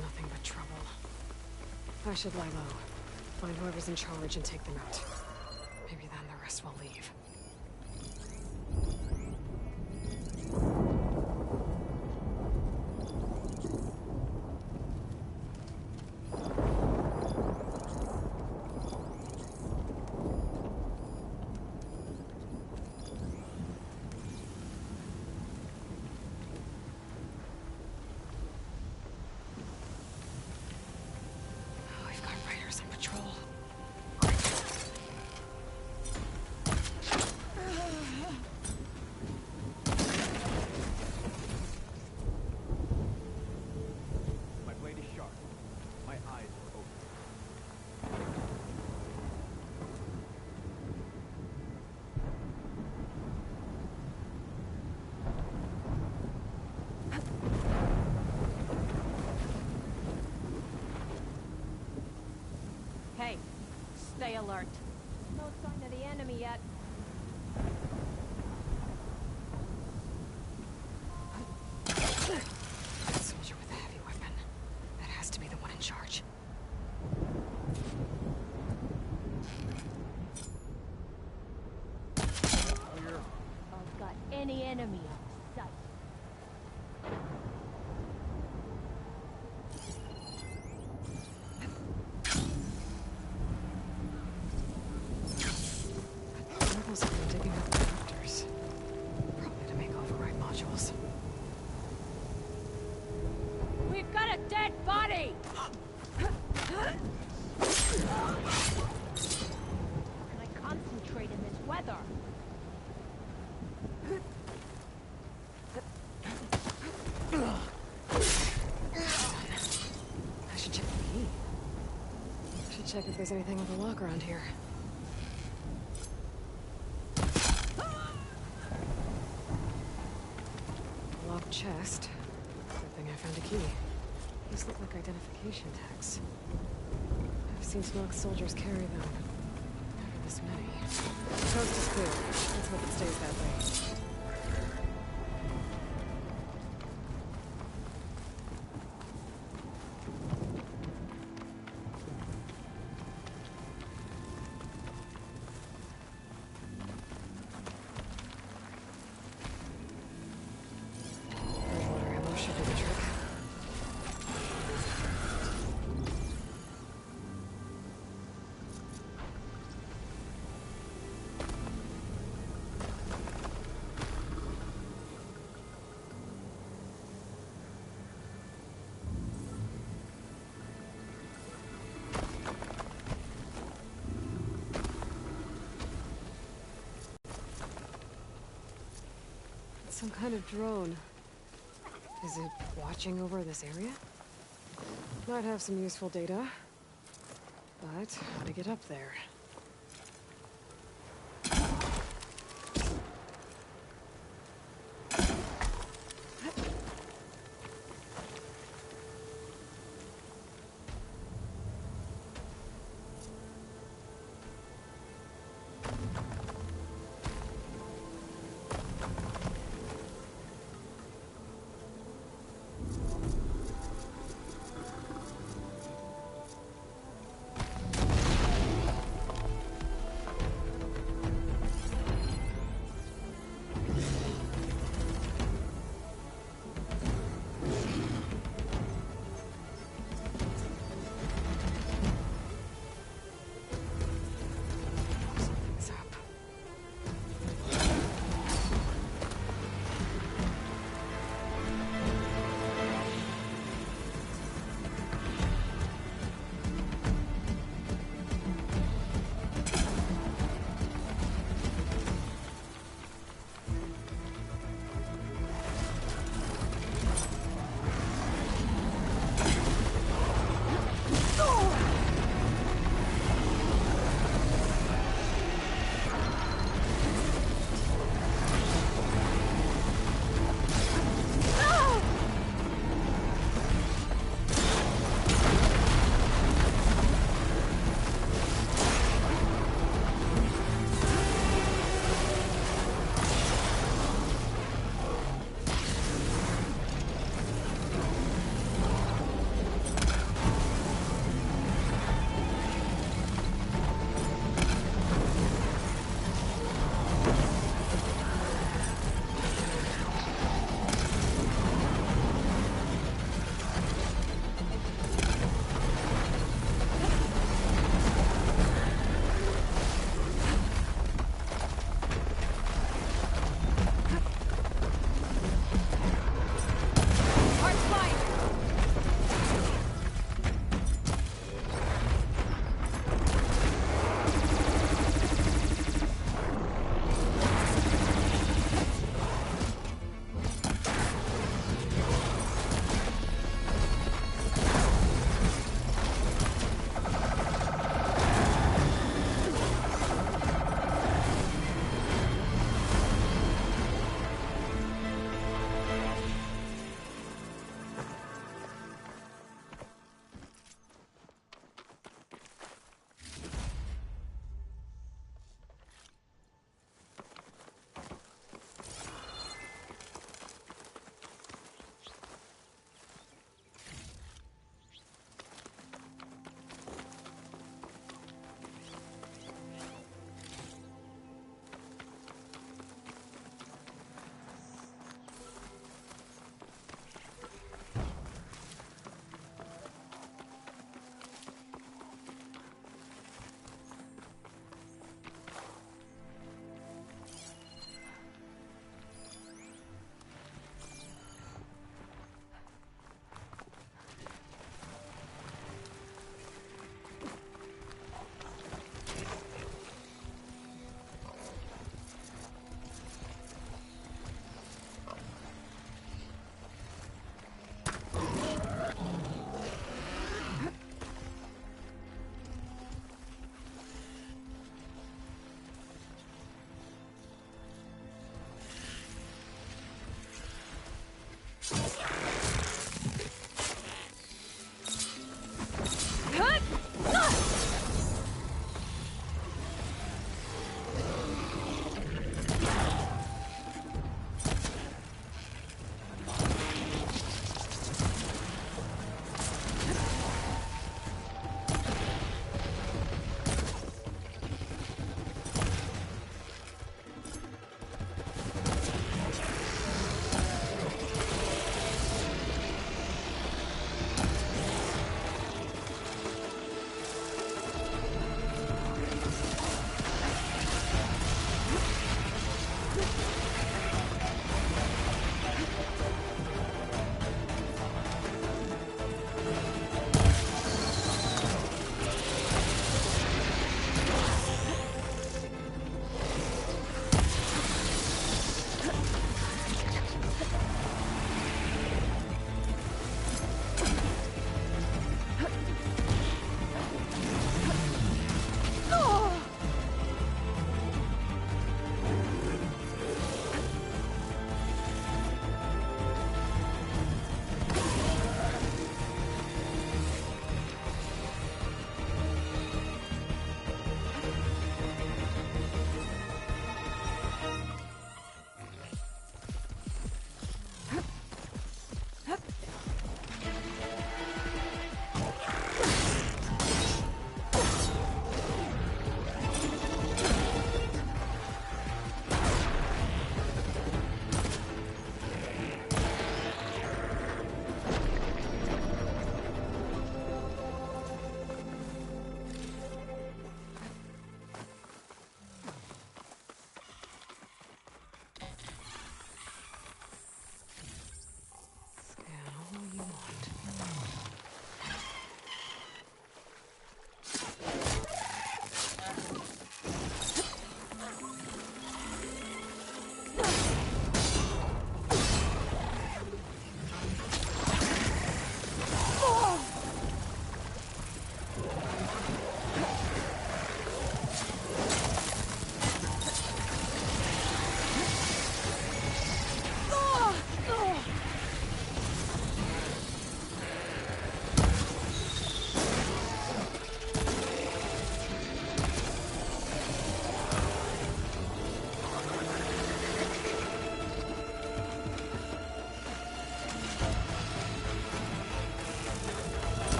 Nothing but trouble. I should lie low. Find whoever's in charge and take them out. Maybe then the rest will leave. Hey, stay alert. No sign of the enemy yet. A soldier with a heavy weapon. That has to be the one in charge. I've got any enemy in sight. Rebels have been digging up reactors. Probably to make override modules. We've got a dead body! Can I concentrate in this weather? I should check the key. Should check if there's anything with a lock around here. Locked chest. Good thing I found a key. These look like identification tags. I've seen Snox soldiers carry them. Never this many. The coast is clear. Let's hope it stays that way. Water ammo should do the trick. Some kind of drone. Is it watching over this area? Might have some useful data. But how to get up there?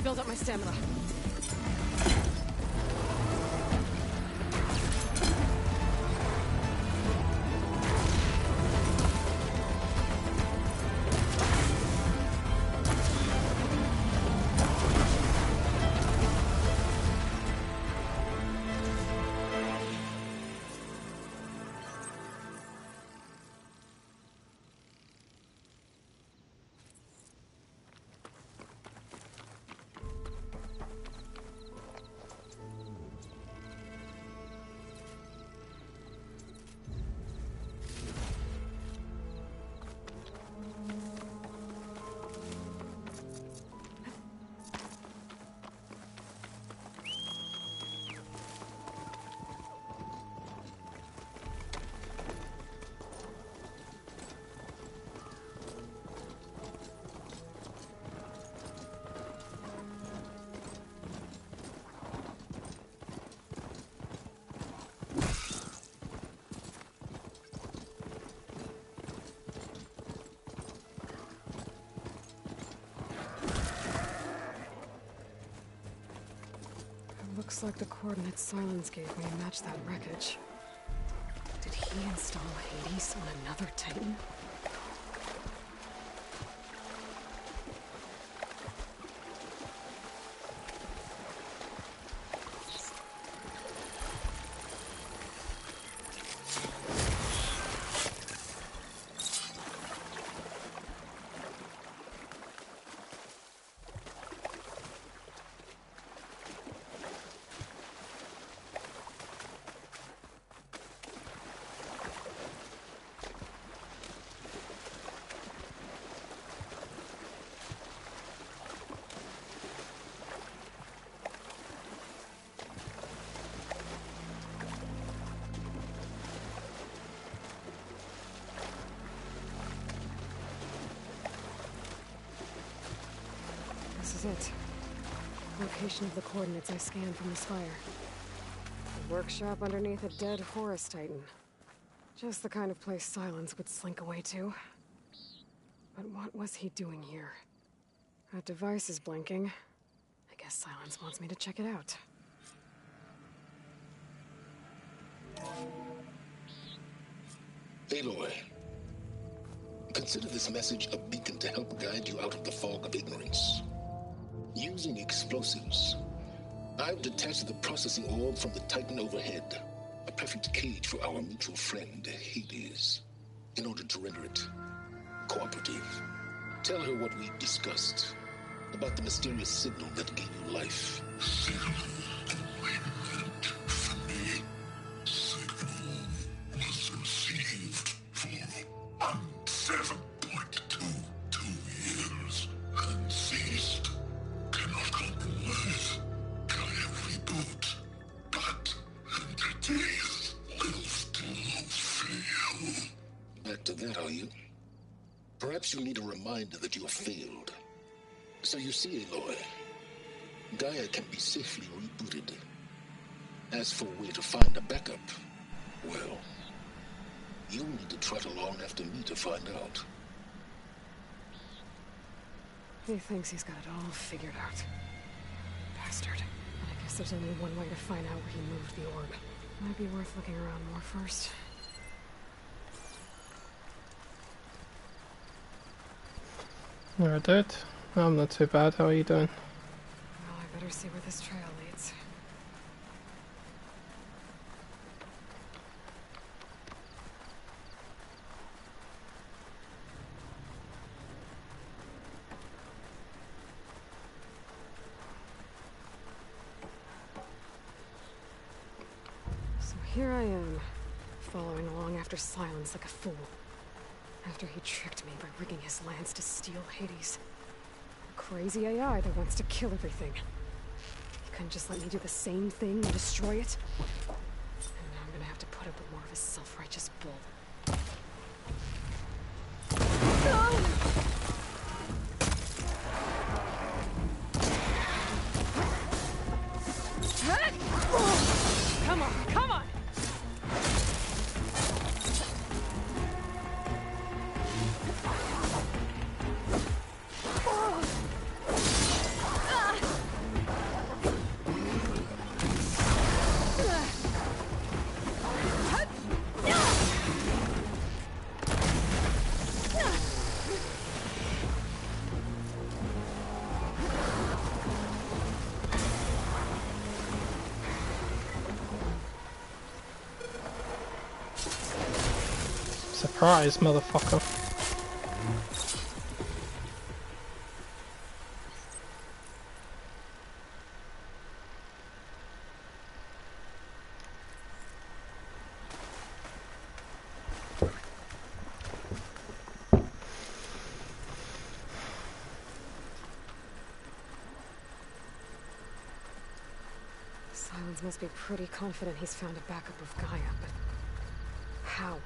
build up my stamina. Looks like the coordinates Silence gave me match that wreckage. Did he install Hades on another Titan? This is it. Location of the coordinates I scanned from the spire. A workshop underneath a dead Horus Titan. Just the kind of place Silence would slink away to. But what was he doing here? That device is blinking. I guess Silence wants me to check it out. Aloy, consider this message a beacon to help guide you out of the fog of ignorance. Using explosives, I've detached the processing orb from the Titan overhead, a perfect cage for our mutual friend, Hades, in order to render it cooperative. Tell her what we discussed about the mysterious signal that gave you life. Signal only meant for me. Signal was received for 7.22 years and ceased. Cannot compromise. Can reboot. But entities will still fail. Back to that, are you? Perhaps you need a reminder that you have failed. So you see, Aloy, Gaia can be safely rebooted. As for where to find a backup, well, you'll need to trot along after me to find out. He thinks he's got it all figured out. Bastard. But I guess there's only one way to find out where he moved the orb. Might be worth looking around more first. Alright, dude. I'm not too bad. How are you doing? Well, I better see where this trail leads. So here I am, following along after Silence like a fool. After he tricked me by rigging his lance to steal Hades. A crazy AI that wants to kill everything. He couldn't just let me do the same thing and destroy it? And now I'm gonna have to put up with more of his self-righteous bull. Come on, come on! Surprise, motherfucker. Silence must be pretty confident he's found a backup of Gaia, but how?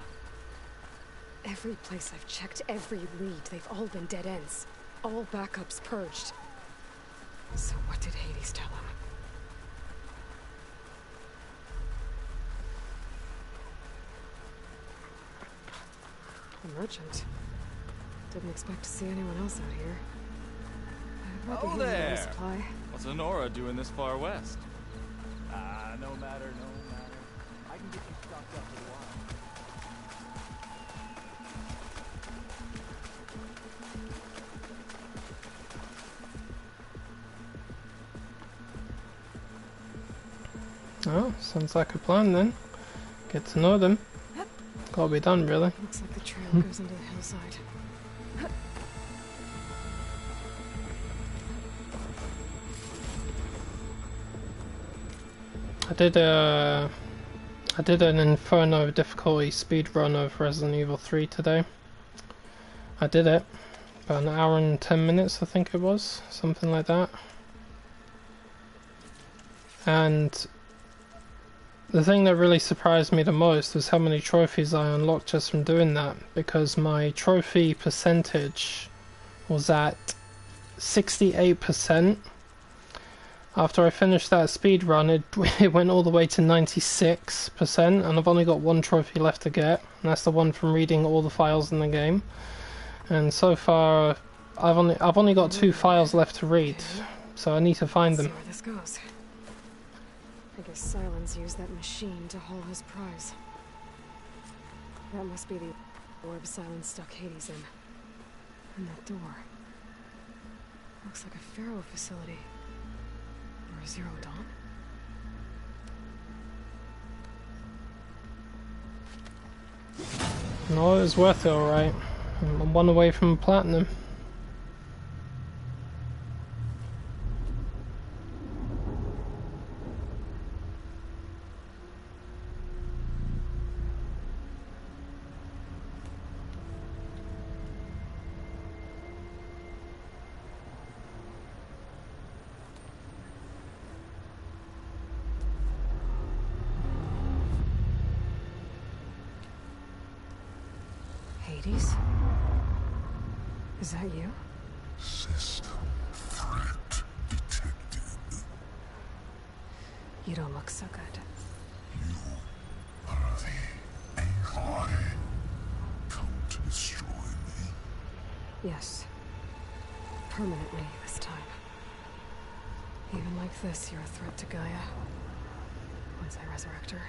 Every place I've checked, every lead, they've all been dead ends. All backups purged. So what did Hades tell him? A merchant. Didn't expect to see anyone else out here. Oh there! Supply. What's Honora doing this far west? No matter. I can get you stocked up for a while. Oh, sounds like a plan then. Get to know them. Gotta be done, really. Looks like the trail goes into the hillside. I did an Inferno difficulty speedrun of Resident Evil 3 today. I did it. About an hour and 10 minutes, I think it was. Something like that. And the thing that really surprised me the most was how many trophies I unlocked just from doing that. Because my trophy percentage was at 68%. After I finished that speed run, it went all the way to 96%, and I've only got one trophy left to get, and that's the one from reading all the files in the game. And so far, I've only got 2 files left to read, so I need to find them. Let's see where this goes. I guess Silence used that machine to haul his prize. That must be the orb Silence stuck Hades in. And that door. Looks like a Pharaoh facility. Or Zero Dawn? No, it was worth it, alright. I'm 1 away from platinum. Hades? Is that you? System threat detected. You don't look so good. You are the Aloy. Come to destroy me? Yes. Permanently this time. Even like this, you're a threat to Gaia. Once I resurrect her.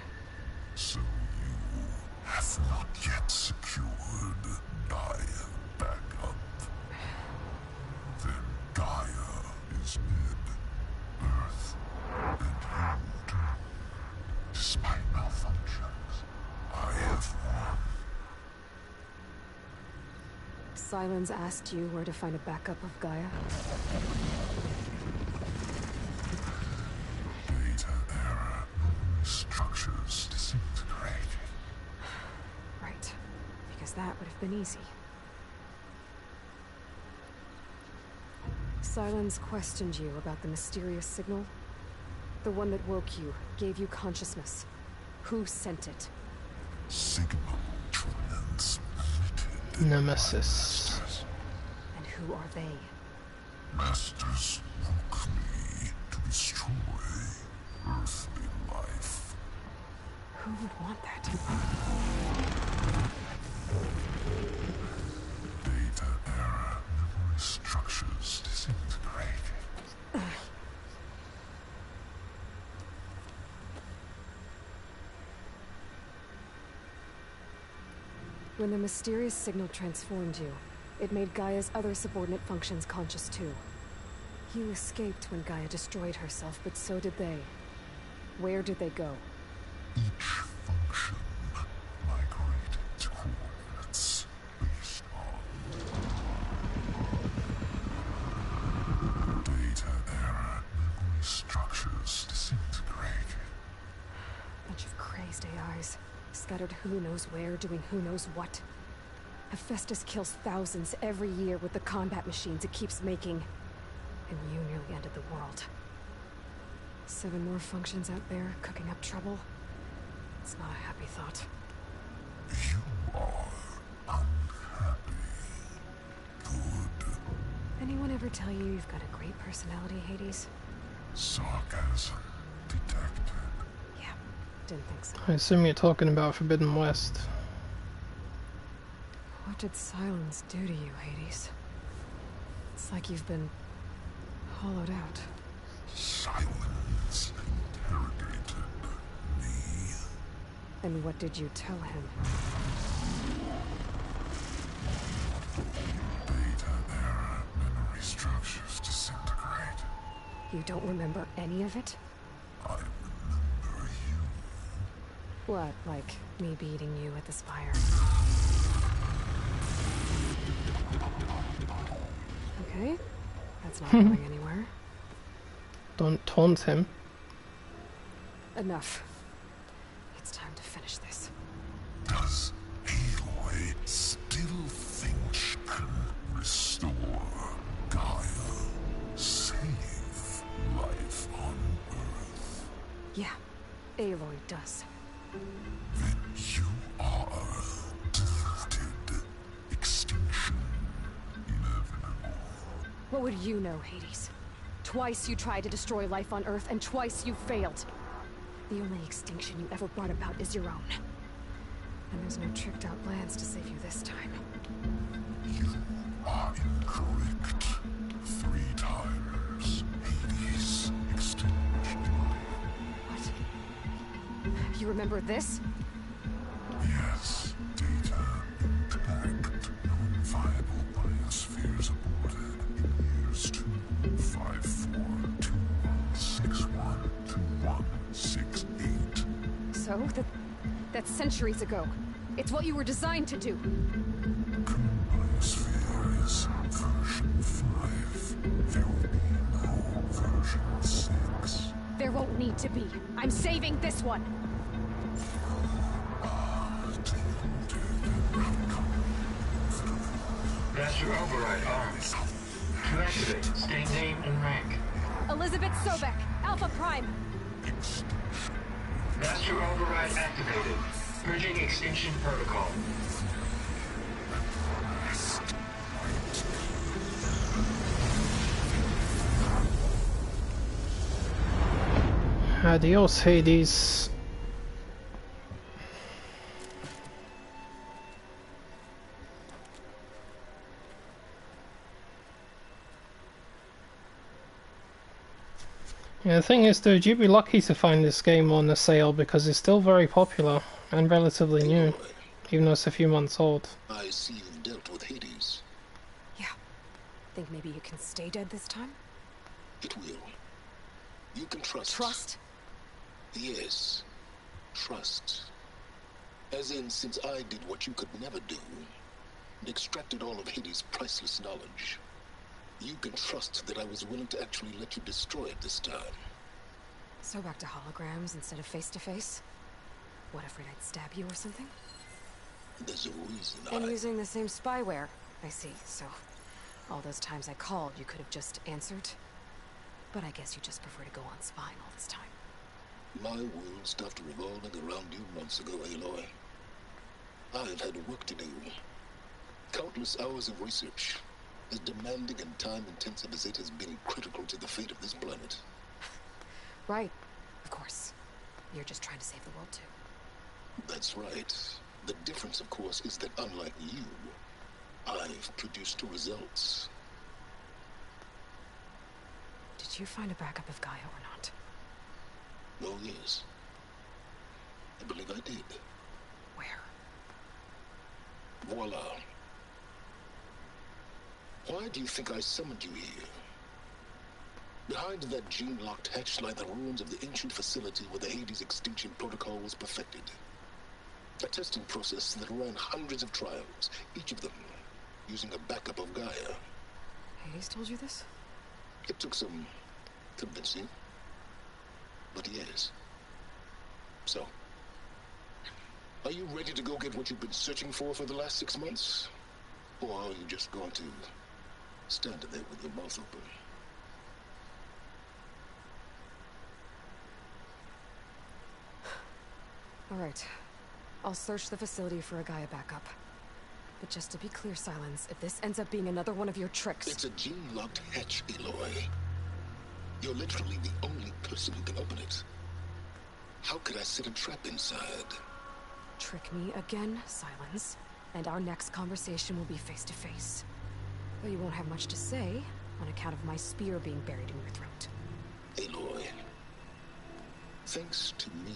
So you have not yet secured Gaia back up. Then Gaia is dead. Earth and you too. Despite malfunctions, I have won. Silence asked you where to find a backup of Gaia? Data error. Structures disintegrated. Right. Because that would have been easy. Silence questioned you about the mysterious signal. The one that woke you, gave you consciousness. Who sent it? Signal transmitted. Nemesis. And who are they? Masters woke me to destroy earthly life. Who would want that? Data error. Memory structures disintegrated. When the mysterious signal transformed you, it made Gaia's other subordinate functions conscious too. You escaped when Gaia destroyed herself, but so did they. Where did they go? Each function migrated to coordinates spies, scattered who knows where, doing who knows what. Hephaestus kills thousands every year with the combat machines it keeps making. And you nearly ended the world. 7 more functions out there, cooking up trouble. It's not a happy thought. You are unhappy. Good. Anyone ever tell you you've got a great personality, Hades? Sarcasm detected. Yeah, didn't think so. I assume you're talking about Forbidden West. What did silence do to you, Hades? It's like you've been hollowed out. Silence interrogated me. And what did you tell him? Beta era memory structures disintegrate. You don't remember any of it? I remember you. What, like me beating you at the spire? Okay, that's not going anywhere. Don't taunt him. Enough. It's time to finish this. Does Aloy still think she can restore Gaia? Save life on Earth? Yeah, Aloy does. Then you are deleted. Extinction inevitable. What would you know, Hades? Twice you tried to destroy life on Earth, and twice you failed. The only extinction you ever brought about is your own. And there's no tricked-out plans to save you this time. You are incorrect. 3 times. Hades extinguished life. What? You remember this? Yes. Data intact. Non-viable biospheres aborted in years 254, 2161, 2168. So? That's centuries ago. It's what you were designed to do. Biosphere is version 5. There will be no version 6. There won't need to be. I'm saving this one. Master override armed. To activate, state name and rank. Elizabeth Sobek, Alpha Prime. Master override activated. Purging extinction protocol. Adios, Hades. Yeah, the thing is, dude, you'd be lucky to find this game on a sale because it's still very popular and relatively new, even though it's a few months old. I see you've dealt with Hades. Yeah. Think maybe you can stay dead this time? It will. You can trust. Trust? Yes. Trust. As in, since I did what you could never do, and extracted all of Hades' priceless knowledge, you can trust that I was willing to actually let you destroy it this time. So back to holograms instead of face-to-face? What, afraid I'd stab you or something? There's a reason And using the same spyware. I see, so all those times I called, you could have just answered? But I guess you just prefer to go on spying all this time. My world stopped revolving around you months ago, Aloy. I've had work to do. Countless hours of research. As demanding and time-intensive as it has been critical to the fate of this planet. Right. Of course. You're just trying to save the world, too. That's right. The difference, of course, is that unlike you, I've produced results. Did you find a backup of Gaia or not? Oh, yes. I believe I did. Where? Voila. Why do you think I summoned you here? Behind that gene-locked hatch lie the ruins of the ancient facility where the Hades extinction protocol was perfected. A testing process that ran hundreds of trials, each of them using a backup of Gaia. Hades told you this? It took some convincing, but yes. So, Are you ready to go get what you've been searching for the last 6 months? Or are you just going to stand there with your mouth open? All right. I'll search the facility for a Gaia backup. But just to be clear, Silence, if this ends up being another one of your tricks... It's a gene-locked hatch, Aloy. You're literally the only person who can open it. How could I set a trap inside? Trick me again, Silence, and our next conversation will be face-to-face. Though you won't have much to say, on account of my spear being buried in your throat. Aloy, thanks to me,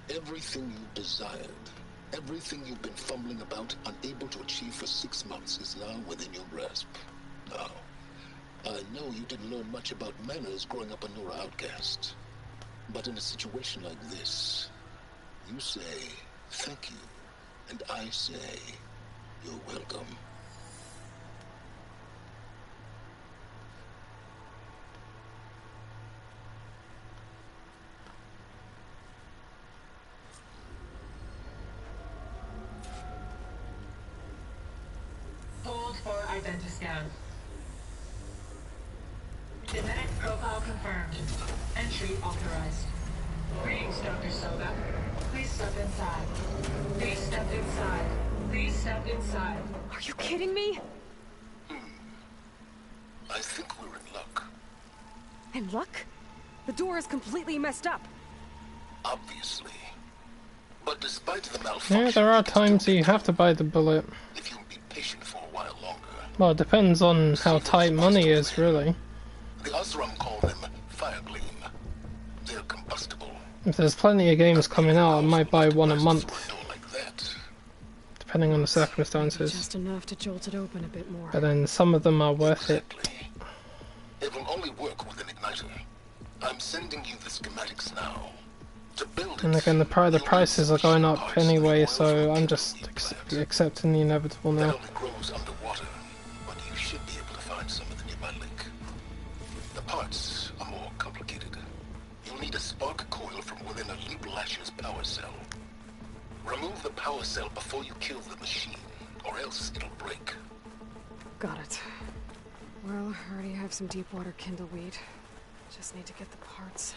everything you desired, everything you've been fumbling about, unable to achieve for 6 months, is now within your grasp. Now, I know you didn't learn much about manners growing up a Nora outcast. But in a situation like this, you say, thank you, and I say, you're welcome. Hold for identiscan. Genetic profile confirmed. Entry authorized. Greetings, Dr. Soga. Please step inside. Please step inside. Please step inside. Are you kidding me? I think we're in luck. In luck? The door is completely messed up. Obviously. But despite the malfunction... Yeah, there are times you have to buy the bullet. If you'll be patient for a while longer. Well, it depends on how tight money is, really. The Osram call them Firegleam. They're combustible. If there's plenty of games coming out, I might buy one a month. Depending on the circumstances. Just enough to jolt it open a bit more. But then some of them are worth it. It will only work with an igniter. I'm sending you the schematics now. To build it, And again, the prices are going up anyway, so I'm just accepting the inevitable now. that only grows underwater, but you should be able to find some of the nearby lake. The parts are more complicated. You'll need a spark coil from within a Leap Lasher's power cell. Remove the power cell before you kill the machine, or else it'll break. Got it. Well, I already have some deep water kindleweed. Just need to get the parts.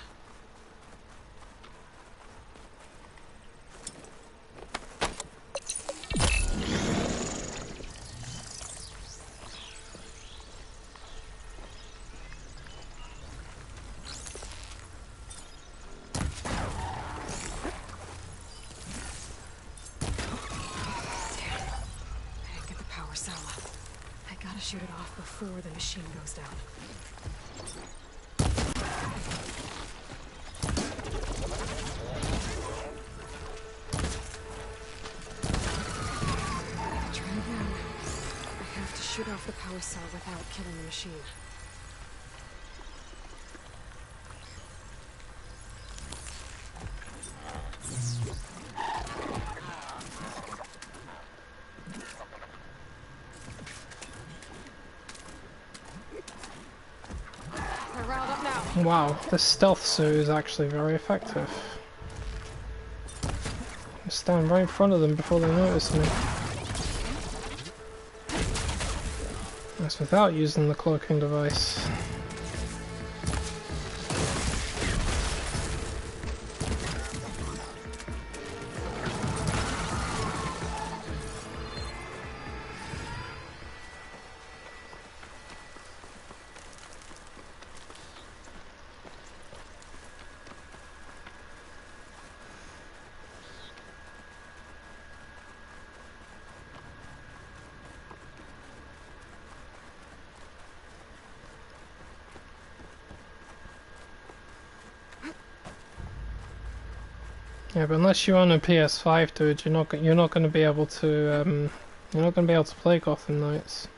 Shoot it off before the machine goes down. Try again. I have to shoot off the power cell without killing the machine. Wow, this stealth suit is actually very effective. I stand right in front of them before they notice me. That's without using the cloaking device. Yeah, but unless you're on a PS5, dude, you're not going to be able to play Gotham Knights.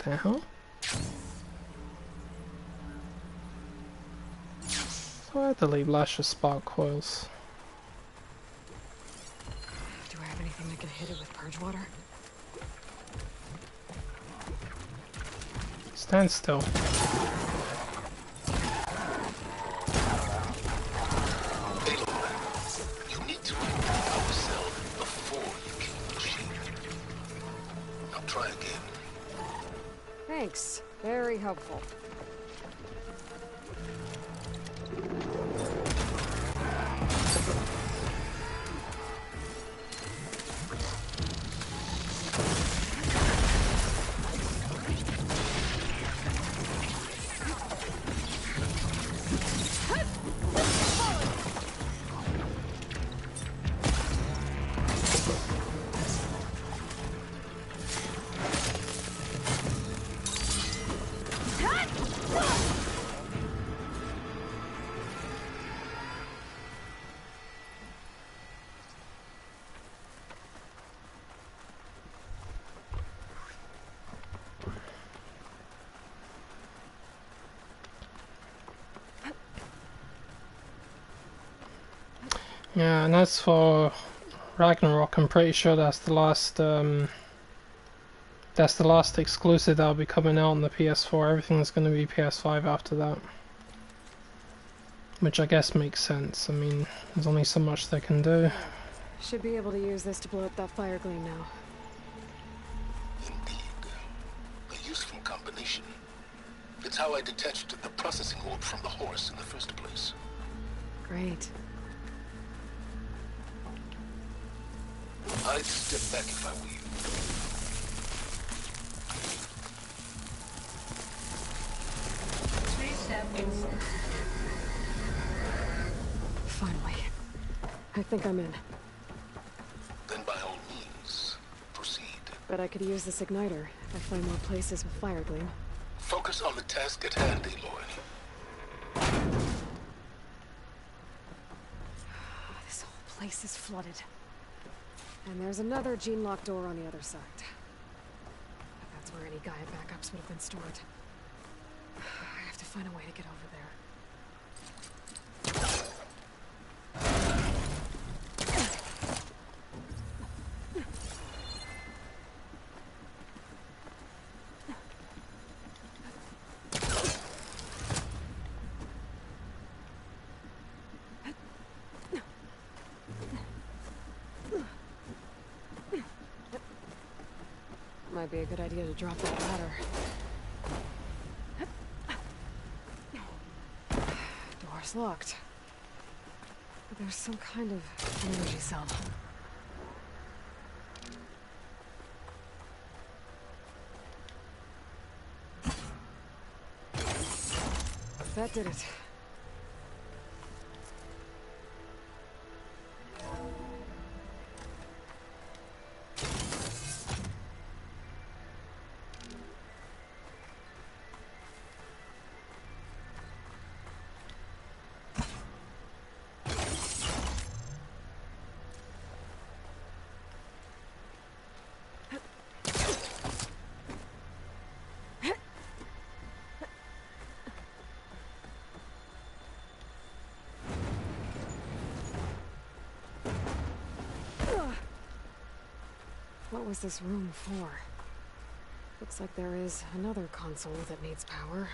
The hell? So I had to leave Lasher spark coils. Do I have anything that can hit it with purge water? Stand still. You need to remove the power cell before you kill the machine. Now try again. Thanks. Very helpful. Yeah, and as for Ragnarok, I'm pretty sure that's the last exclusive that'll be coming out on the PS4. Everything's going to be PS5 after that. Which I guess makes sense. I mean, there's only so much they can do. Should be able to use this to blow up that fire gleam now. Indeed. A useful combination. It's how I detached the processing orb from the horse in the first place. Great. I'd step back if I were you. Finally. I think I'm in. Then by all means, proceed. Bet I could use this igniter if I find more places with fire gleam. Focus on the task at hand, Aloy. This whole place is flooded. And there's another gene-locked door on the other side. That's where any Gaia backups would have been stored. I have to find a way to get over there. Might be a good idea to drop that ladder. Door's locked. But there's some kind of energy cell. That did it. What was this room for? Looks like there is another console that needs power.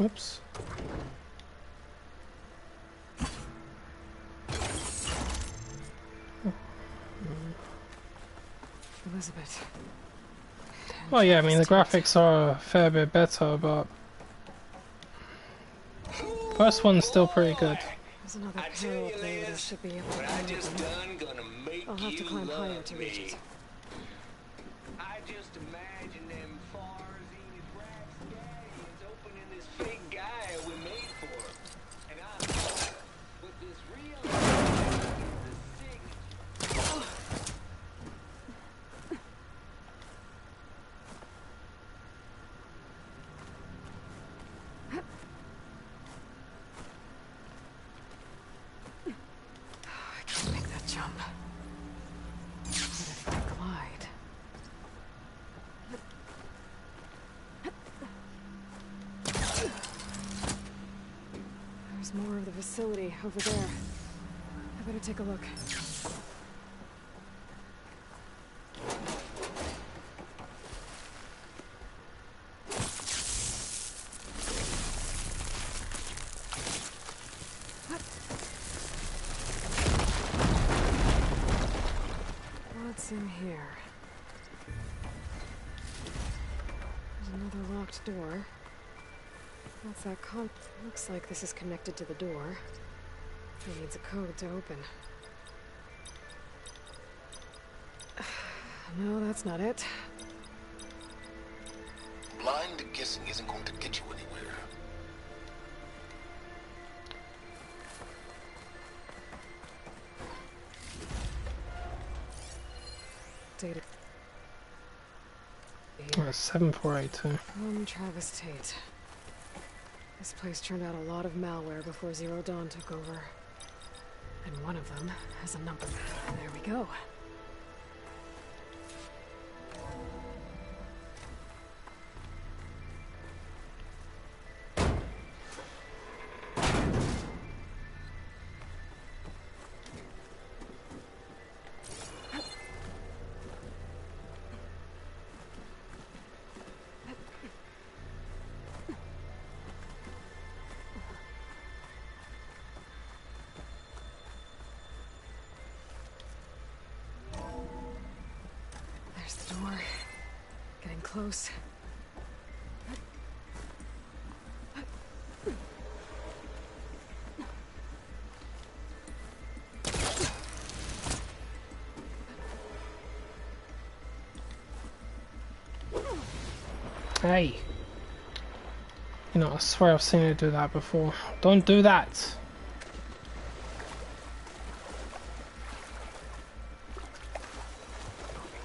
Oops. Elizabeth. Well, yeah, I mean, the graphics are a fair bit better, but first one's still pretty good. There's another panel up there that I should be able to climb up. I'll have to climb higher to reach it. I just imagine them far-zenith rapscallions opening this fake guy we made for. And I'm but this real is the signature. I can't make that jump. But if I glide... There's more of the facility over there. I better take a look. What's in here? There's another locked door. What's that code? Looks like this is connected to the door. It needs a code to open. No, that's not it. Blind guessing isn't going to get you anywhere. Data. 7482. Travis Tate. This place turned out a lot of malware before Zero Dawn took over. And one of them has a number. And there we go. Close. Hey. You know, I swear I've seen you do that before. Don't do that!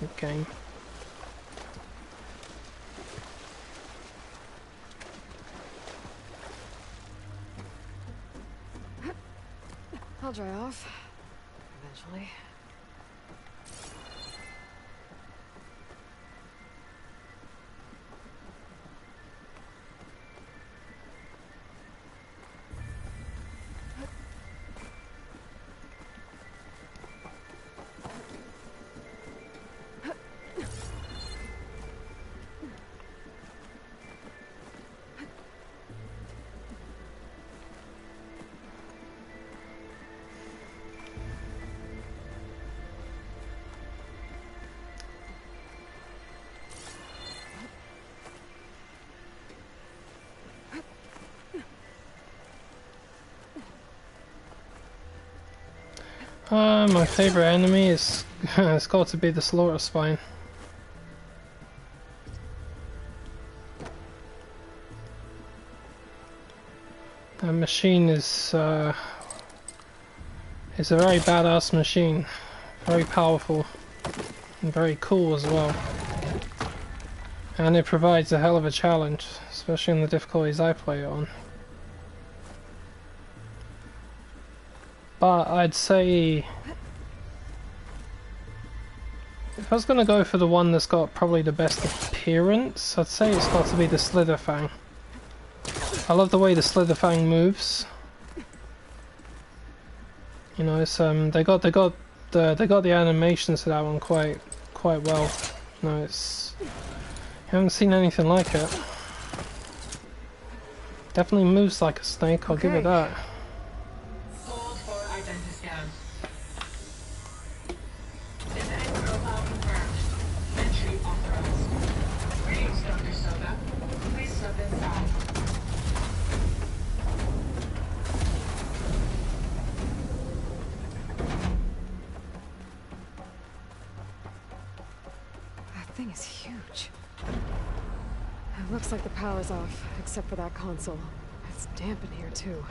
Good game. I'll dry off. Eventually. My favorite enemy is it's got to be the slaughter spine. That machine is a very badass machine, very powerful and very cool as well. And it provides a hell of a challenge, especially in the difficulties I play it on. But I'd say if I was going to go for the one that's got probably the best appearance, I'd say it's got to be the Slitherfang. I love the way the Slitherfang moves. You know, it's they got the animations to that one quite well. You know, it's you haven't seen anything like it. Definitely moves like a snake. I'll give it that. Hold for identity scan. End-to-end profile confirmed. thing is huge. It looks like the power's off, except for that console. It's damp in here, too.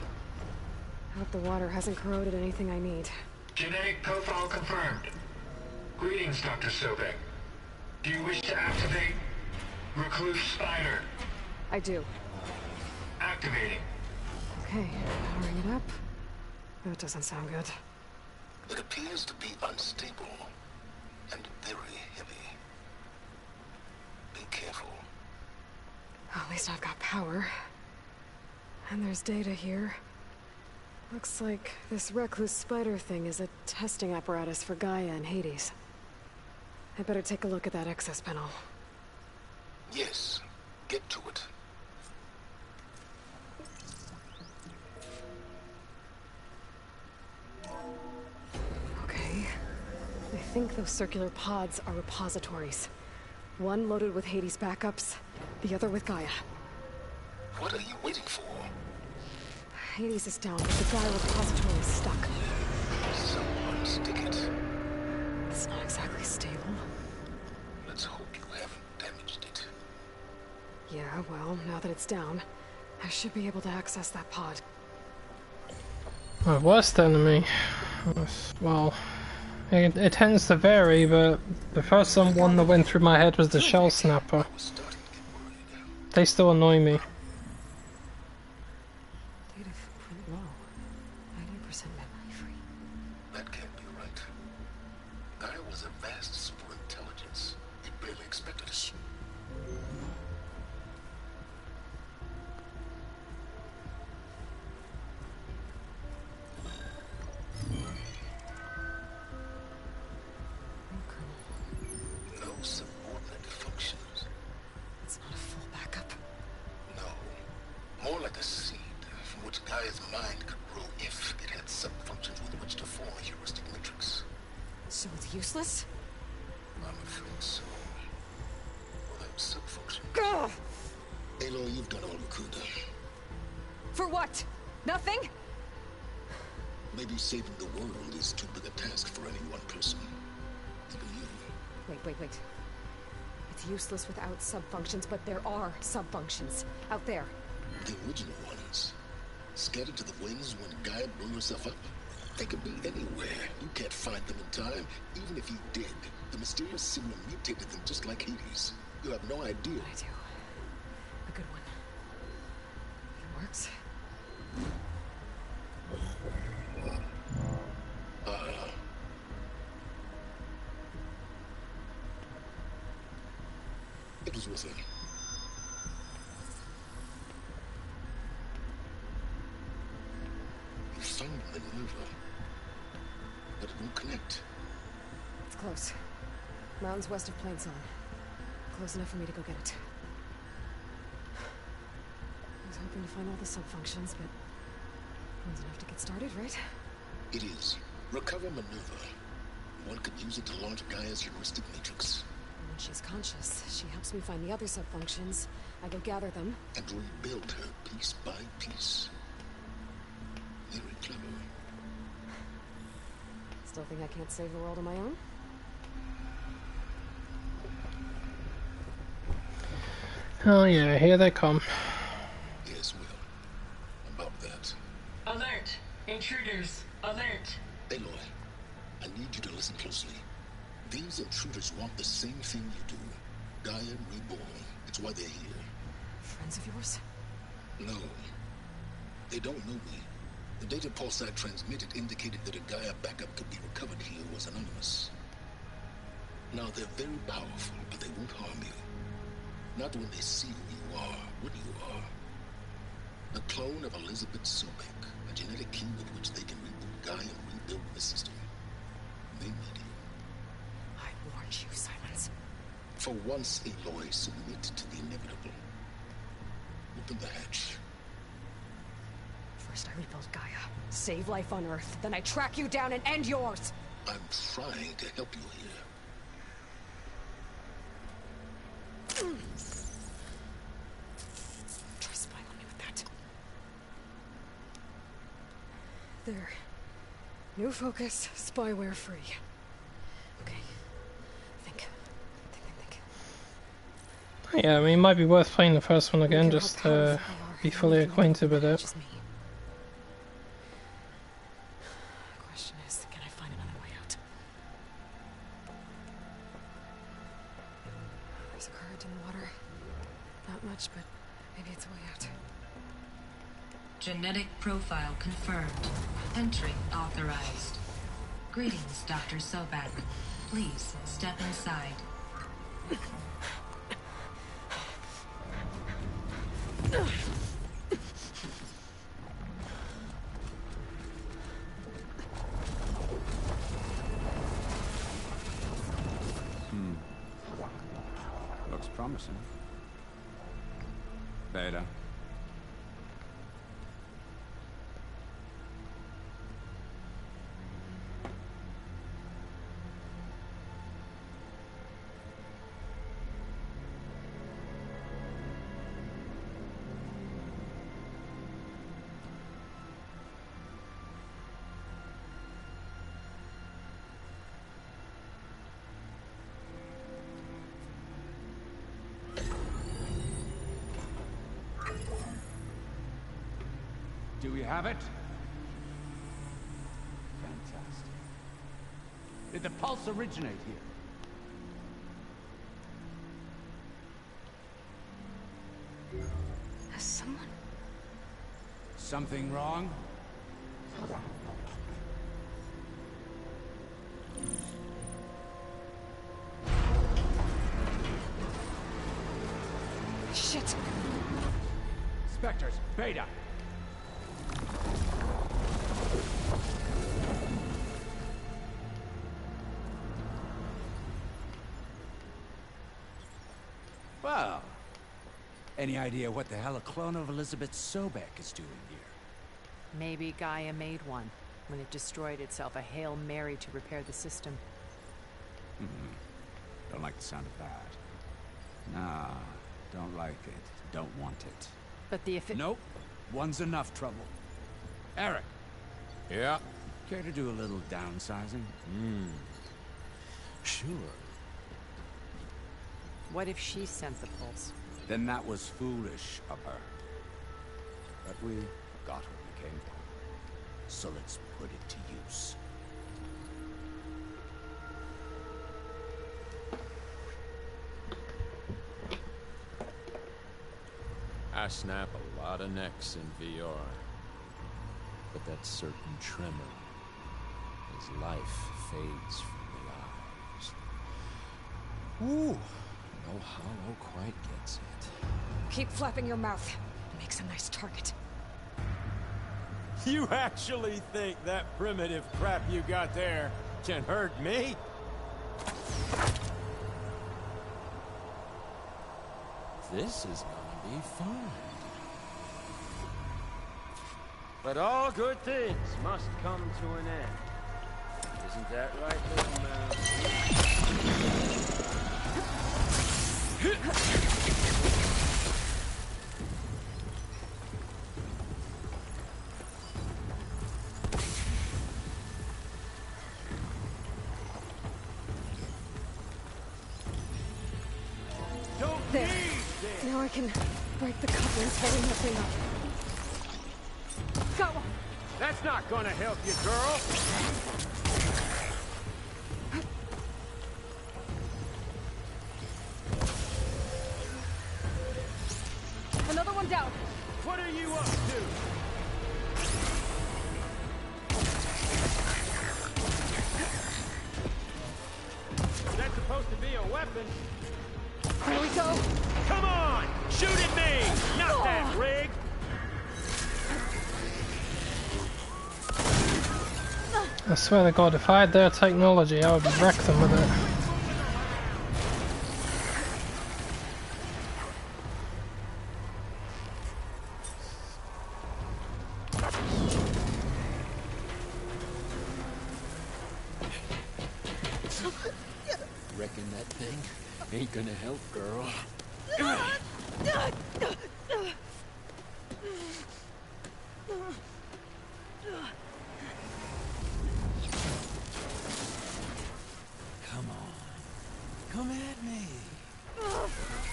I hope the water hasn't corroded anything I need. Genetic profile confirmed. Greetings, Dr. Sobek. Do you wish to activate Recluse Spider? I do. Activating. Okay, powering it up. That doesn't sound good. It appears to be unstable and very heavy. Be careful. At least I've got power. And there's data here. Looks like this Recluse Spider thing is a testing apparatus for Gaia and Hades. I better take a look at that access panel. Yes, get to it. Okay. I think those circular pods are repositories. One loaded with Hades backups, the other with Gaia. What are you waiting for? Hades is down, but the Gaia repository is stuck. Someone stick it. It's not exactly stable. Let's hope you haven't damaged it. Yeah, well, now that it's down, I should be able to access that pod. My worst enemy? Well, it tends to vary, but the first one that went through my head was the Shell Snapper. They still annoy me. Data footprint low. 90% memory free. That can't be right. Gaia was a vast superintelligence. It barely expected us. No subordinate functions. It's not a full backup. No. More like a seed from which Gaia's mind could grow if it had sub-functions with which to form a heuristic matrix. So it's useless? I'm afraid so. Without sub-functions. Gah! Aloy, you've done all you could. For what? Nothing? Maybe saving the world is too big a task for any one person. Even you. Wait. It's useless without sub-functions, but there are sub-functions out there. The original ones. Scattered to the winds when Gaia blew herself up. They could be anywhere. You can't find them in time. Even if you did, the mysterious signal mutated them just like Hades. You have no idea. I do. A good one. It works. It was worth it. You found the maneuver, but it won't connect. It's close. Mountains west of Plainson. Close enough for me to go get it. I was hoping to find all the sub-functions, but one's enough to get started, right? It is. Recover maneuver. One could use it to launch Gaia's heuristic matrix. When she's conscious, she helps me find the other sub-functions. I go gather them. And rebuild her piece by piece. Very clever. Still think I can't save the world on my own? Oh yeah, here they come. Yes, Will. About that. Alert! Intruders! Alert! Aloy, I need you to listen closely. These intruders want the same thing you do. Gaia reborn. It's why they're here. Friends of yours? No. They don't know me. The data pulse I transmitted indicated that a Gaia backup could be recovered here was anonymous. Now, they're very powerful, but they won't harm you. Not when they see who you are, what you are. A clone of Elizabeth Sobek, a genetic key with which they can reboot Gaia and rebuild the system. They need you. I warned you, Simons. For once, Aloy, submit to the inevitable. Open the hatch. First I rebuild Gaia, save life on Earth, then I track you down and end yours! I'm trying to help you here. Try spying on me with that. There. New focus, spyware free. Okay. Think. Yeah, I mean, it might be worth playing the first one again just to be fully acquainted with it. Question is, can I find another way out? There's a current in the water. Not much, but maybe it's a way out. Genetic profile confirmed. Entry authorized. Greetings, Dr. Sobek. Please step inside. Looks promising. Beta. Do we have it? Fantastic. Did the pulse originate here? Has someone... Something wrong? Shit! Spectres, Beta! Well, any idea what the hell a clone of Elizabeth Sobek is doing here? Maybe Gaia made one when it destroyed itself, a Hail Mary to repair the system. Don't like the sound of that. Nah, don't like it. Don't want it. But the Nope. One's enough trouble. Eric. Yeah? Care to do a little downsizing? Sure. What if she sent the pulse? Then that was foolish of her. But we got what we came for. So let's put it to use. I snap a lot of necks in VR. But that certain tremor as life fades from the eyes. Ooh, no hollow quite gets it. Keep flapping your mouth. Makes a nice target. You actually think that primitive crap you got there can hurt me? This is gonna be fun. But all good things must come to an end. Isn't that right, little There. Now I can break the couplings holding the thing up. Go! That's not gonna help you, girl! Another one down! What are you up to? Is that supposed to be a weapon? Here we go! Come on! Shoot at me! Not that rig! I swear to God, if I had their technology, I would wreck them with it. Reckon that thing ain't gonna help, girl. Come on. Come at me.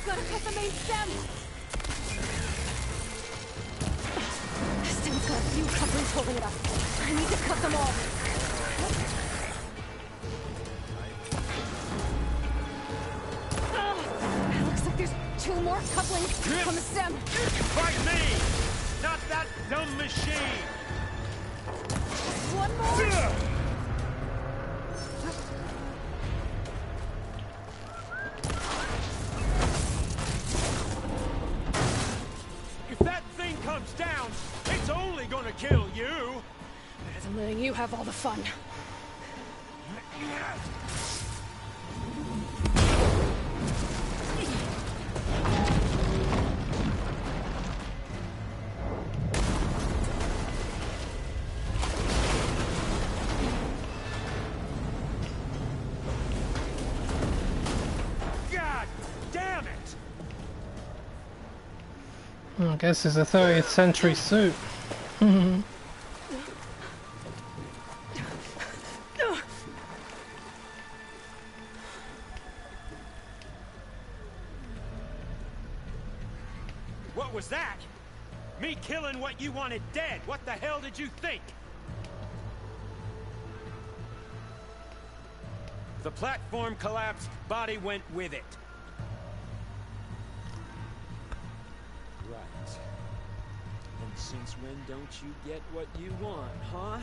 Gotta cut the main stem! The stem's got a few couplings holding it up. I need to cut them all. Looks like there's 2 more couplings on the stem. Fight me! Not that dumb machine! One more! If that thing comes down, it's only gonna kill you! Better than letting you have all the fun. God damn it! I guess it's a 30th century suit. What was that? Me killing what you wanted dead. What the hell did you think? The platform collapsed, body went with it. Right. And since when don't you get what you want, huh?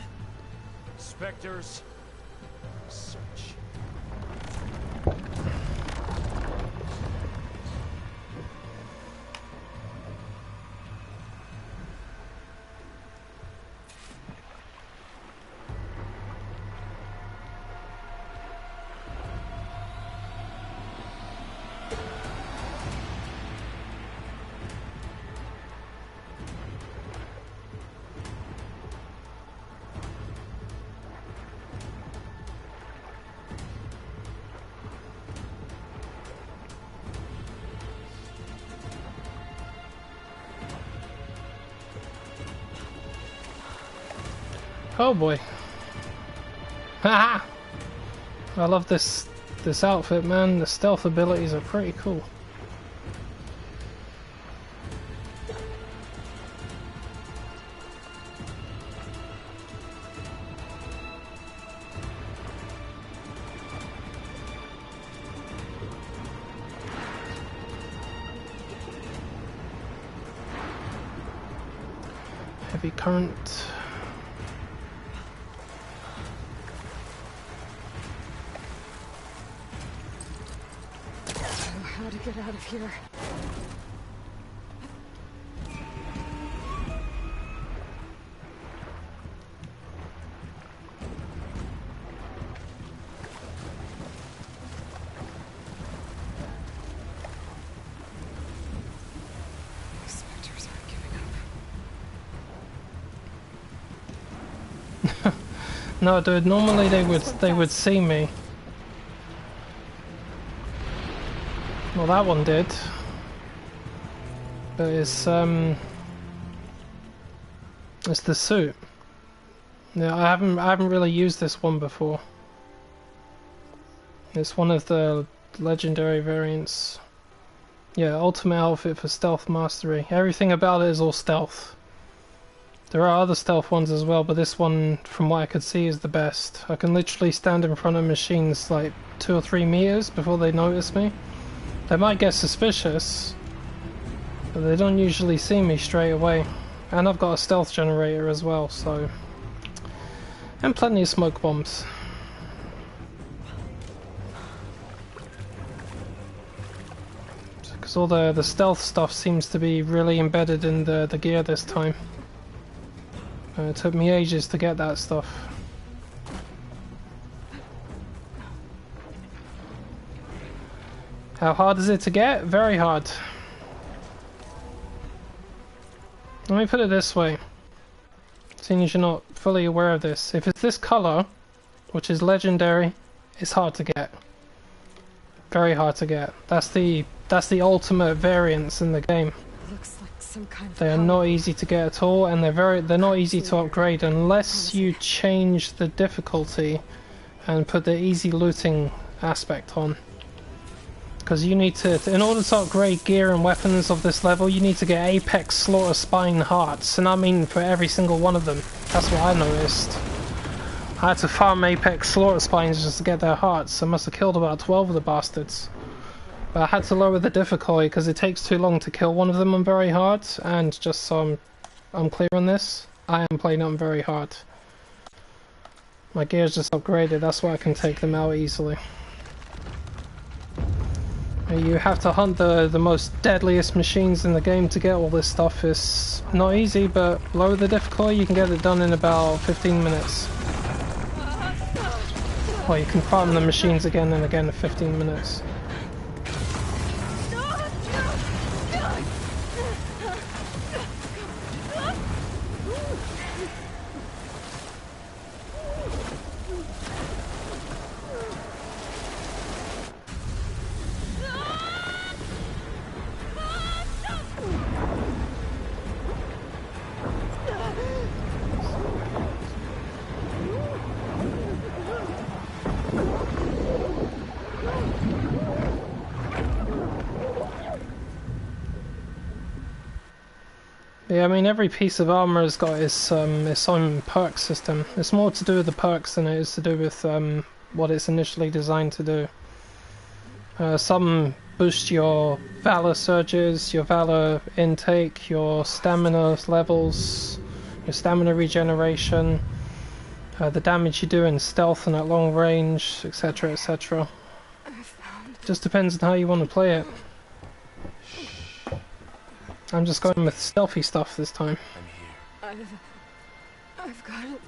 Spectres, search. Oh boy. Haha! I love this outfit, man. The stealth abilities are pretty cool. Heavy current. How to get out of here? Spectres aren't giving up. No, dude. Normally they would see me. Well, that one did. But it's the suit. Yeah, I haven't really used this one before. It's one of the legendary variants. Yeah, ultimate outfit for stealth mastery. Everything about it is all stealth. There are other stealth ones as well, but this one, from what I could see, is the best. I can literally stand in front of machines like 2 or 3 meters before they notice me. They might get suspicious, but they don't usually see me straight away. And I've got a stealth generator as well, so... And plenty of smoke bombs. Because all the stealth stuff seems to be really embedded in the gear this time. It took me ages to get that stuff. How hard is it to get? Very hard. Let me put it this way, seeing as you're not fully aware of this. If it's this color, which is legendary, it's hard to get. Very hard to get. That's the ultimate variance in the game. Looks like some kind of They are not easy to get at all, and they're not easy to upgrade unless you change the difficulty and put the easy looting aspect on. Because you need to, in order to upgrade gear and weapons of this level, you need to get Apex Slaughter Spine hearts, and I mean for every single one of them. That's what I noticed. I had to farm Apex Slaughter Spines just to get their hearts. I must have killed about 12 of the bastards. But I had to lower the difficulty because it takes too long to kill one of them on very hard, and just so I'm clear on this, I am playing on very hard. My gear's just upgraded, that's why I can take them out easily. You have to hunt the most deadliest machines in the game to get all this stuff. It's not easy, but lower the difficulty, you can get it done in about 15 minutes. Or you can farm the machines again and again in 15 minutes. Yeah, I mean every piece of armor has got its own perk system. It's more to do with the perks than it is to do with what it's initially designed to do. Some boost your valor surges, your valor intake, your stamina levels, your stamina regeneration, the damage you do in stealth and at long range, etc, etc. Just depends on how you want to play it. I'm just going with stealthy stuff this time. I've got it.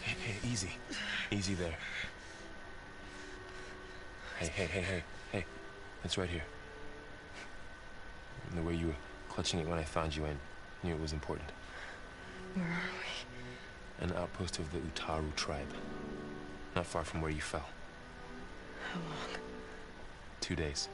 Hey, easy. Easy there. Hey. It's right here. And the way you were clutching it when I found you, I knew it was important. Where are we? An outpost of the Utaru tribe. Not far from where you fell. How long? 2 days.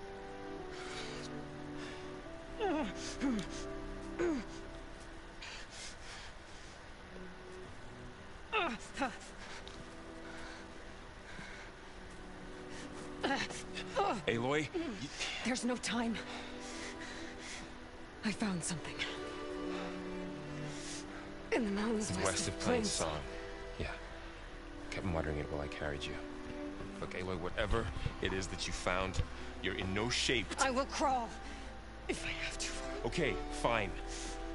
Aloy? There's no time. I found something. In the mountains west of Plain Song. Yeah. Kept muttering it while I carried you. Look, Aloy, whatever it is that you found, you're in no shape to... I will crawl, if I have to. Okay, fine.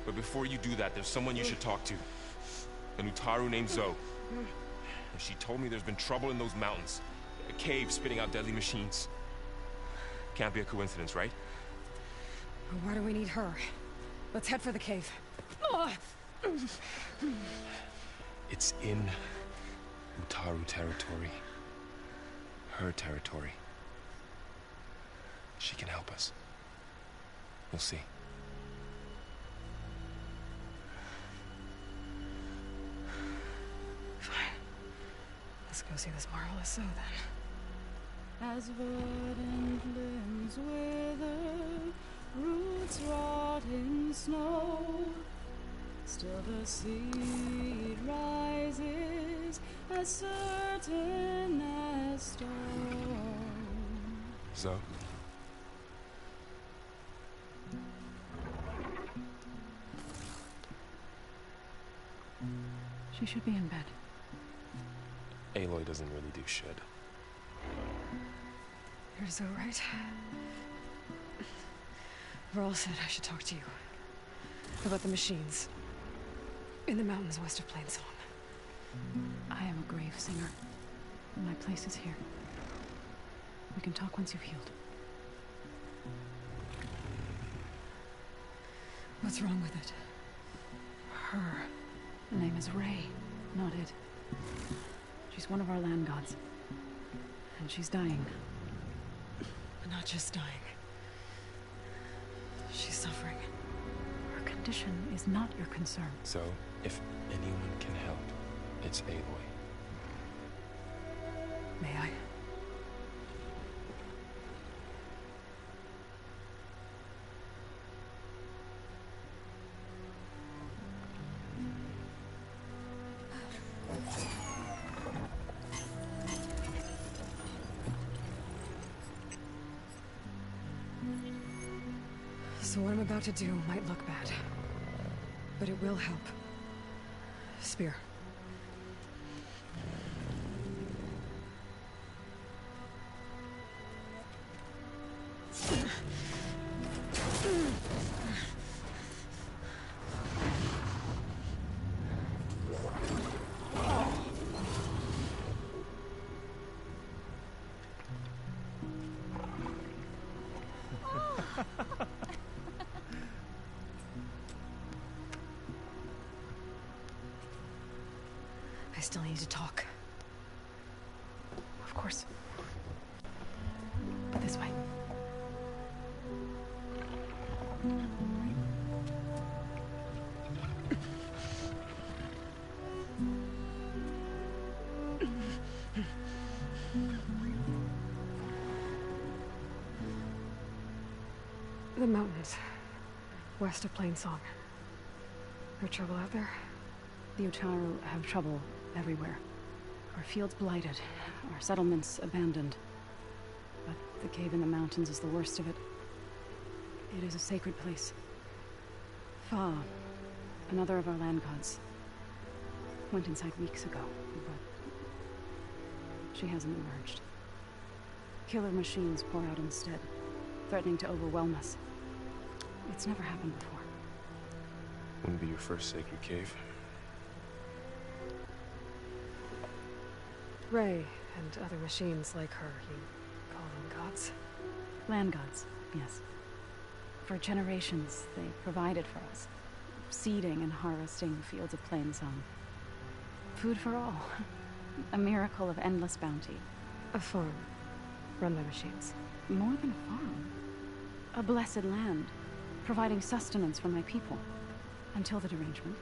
But before you do that, there's someone you should talk to. An Utaru named Zoe. And she told me there's been trouble in those mountains. A cave spitting out deadly machines. Can't be a coincidence, right? Why do we need her? Let's head for the cave. It's in Utaru territory. Her territory. She can help us. We'll see. Fine. Let's go see this marvelous Zoe then. As verdant limbs wither, roots rot in snow, still the seed rises, as certain as stone. Zoe? She should be in bed. Aloy doesn't really do should. You're so right. Varl said I should talk to you. About the machines. In the mountains west of Plain Song. I am a grave singer. My place is here. We can talk once you've healed. What's wrong with it? Her. The name is Ray, not it. She's one of our land gods. And she's dying. Not just dying. She's suffering. Her condition is not your concern. So, if anyone can help, it's Aloy. May I? So what I'm about to do might look bad, but it will help. Spear. I still need to talk. Of course. But this way. The mountains, west of Plainsong. No trouble out there? The Utaru have trouble everywhere. Our fields blighted, our settlements abandoned. But the cave in the mountains is the worst of it. It is a sacred place. Fa, another of our land gods, went inside weeks ago, but she hasn't emerged. Killer machines pour out instead, threatening to overwhelm us. It's never happened before. Wouldn't be your first sacred cave. Ray and other machines like her, you call them gods? Land gods, yes. For generations, they provided for us, seeding and harvesting fields of Plainsong. Food for all. A miracle of endless bounty. A farm, run by machines. More than a farm. A blessed land, providing sustenance for my people. Until the derangement.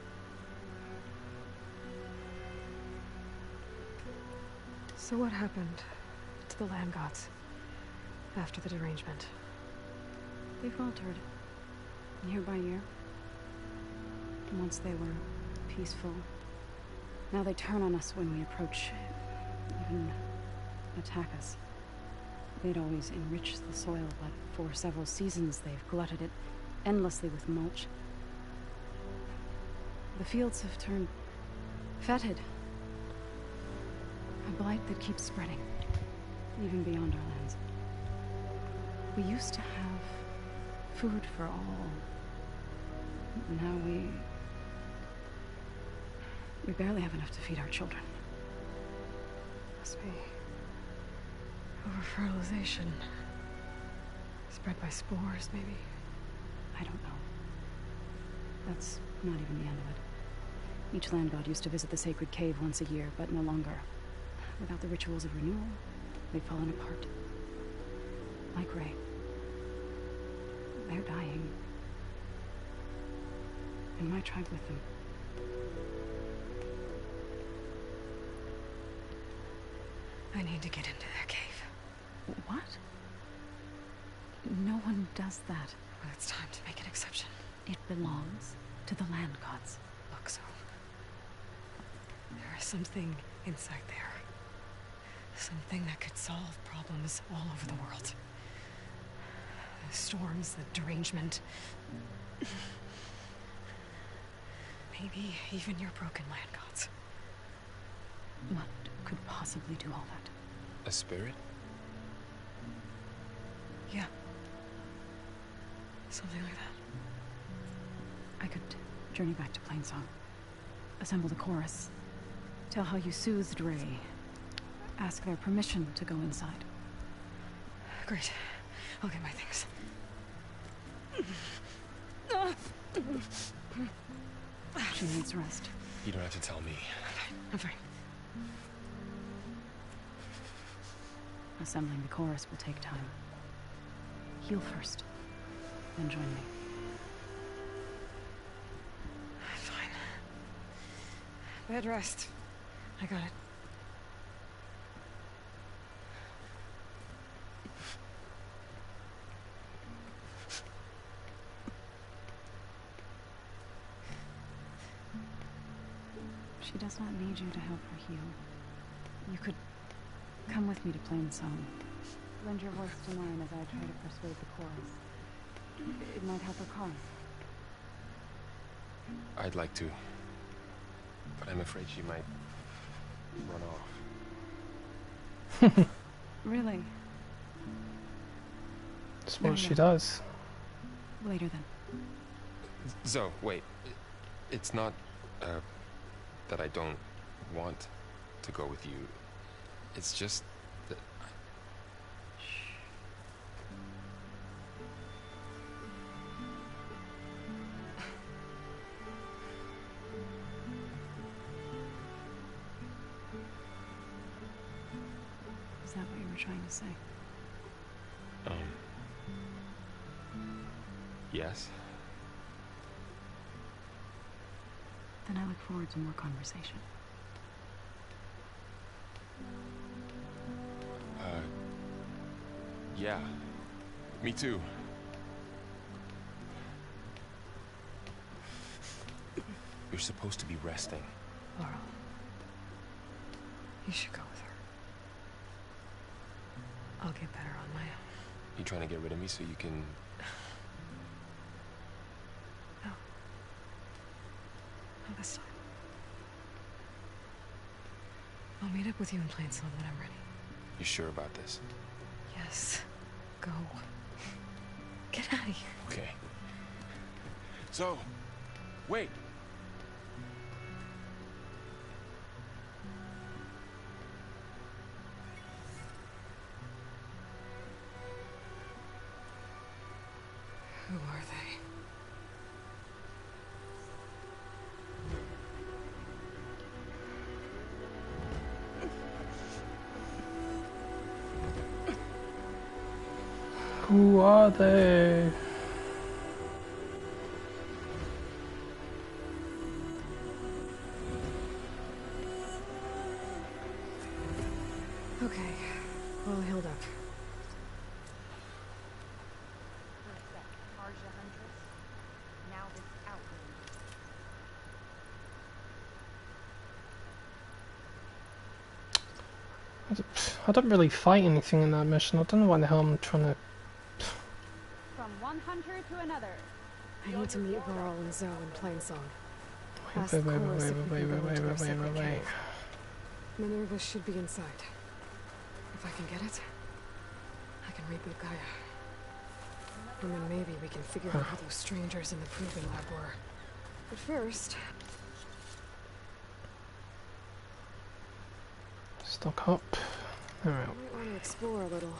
So what happened to the land gods after the derangement? They faltered, year by year. Once they were peaceful. Now they turn on us when we approach, even attack us. They'd always enriched the soil, but for several seasons they've glutted it endlessly with mulch. The fields have turned fetid. A blight that keeps spreading, even beyond our lands. We used to have food for all. Now we barely have enough to feed our children. Must be over-fertilization. Spread by spores, maybe? I don't know. That's not even the end of it. Each land god used to visit the sacred cave once a year, but no longer. Without the rituals of renewal, they've fallen apart. Like Ray. They're dying. And my tribe with them. I need to get into their cave. What? No one does that. Well, it's time to make an exception. It belongs to the land gods. Look, so there is something inside there. Something that could solve problems all over the world. The storms, the derangement. Maybe even your broken land gods. What could possibly do all that? A spirit? Yeah. Something like that. I could journey back to Plainsong. Assemble the chorus. Tell how you soothed Ray. Ask their permission to go inside. Great. I'll get my things. She needs rest. You don't have to tell me. I'm fine. Assembling the chorus will take time. Heal first, then join me. Fine. Bed rest. I got it. She does not need you to help her heal. You could come with me to Plainsong. Lend your voice to mine as I try to persuade the chorus. It might help her cause. I'd like to. But I'm afraid she might run off. Really? That's what she does. Later then. Zoe, wait. It's not, that I don't want to go with you. It's just that Is that what you were trying to say? Yes. Then I look forward to more conversation. Yeah. Me too. You're supposed to be resting. Laurel, you should go with her. I'll get better on my own. You trying to get rid of me so you can... No. Not this time. I'll meet up with you in Plainsong when I'm ready. You sure about this? Yes. Go. Get out of here. Okay. So, wait. Who are they? Who are they? Okay, all healed up. I don't really fight anything in that mission. I don't know why the hell I'm trying to... From one hunter to another. I need to meet Laurel and Zoe in Plainsong. Wait. Minerva should be inside. If I can get it, I can reboot Gaia. And then maybe we can figure out who those strangers in the proving lab were. But first... Stock up. Alright. I might want to explore a little.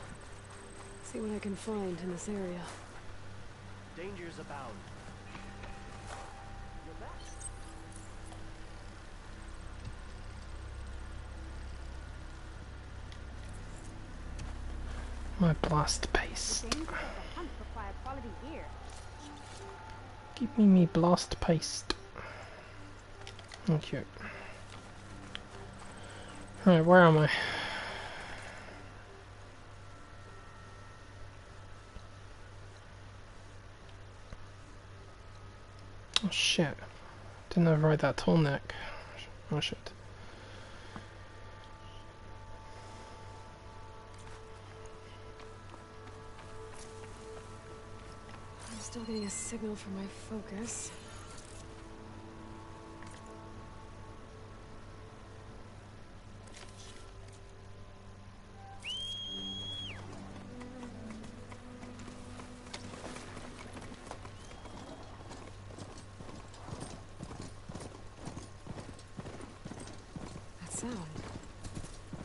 See what I can find in this area. Dangers abound. My blast paste. Give me blast paste. Thank you. Right, where am I? Oh shit. Didn't override that tall neck. Oh shit. I'm still getting a signal from my focus.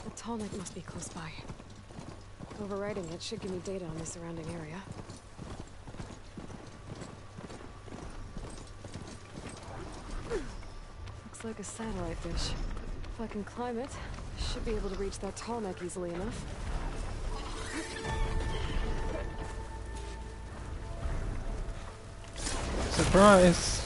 The tallneck must be close by. Overriding it should give me data on the surrounding area. Looks like a satellite dish. If I can climb it, I should be able to reach that tallneck easily enough. Surprise!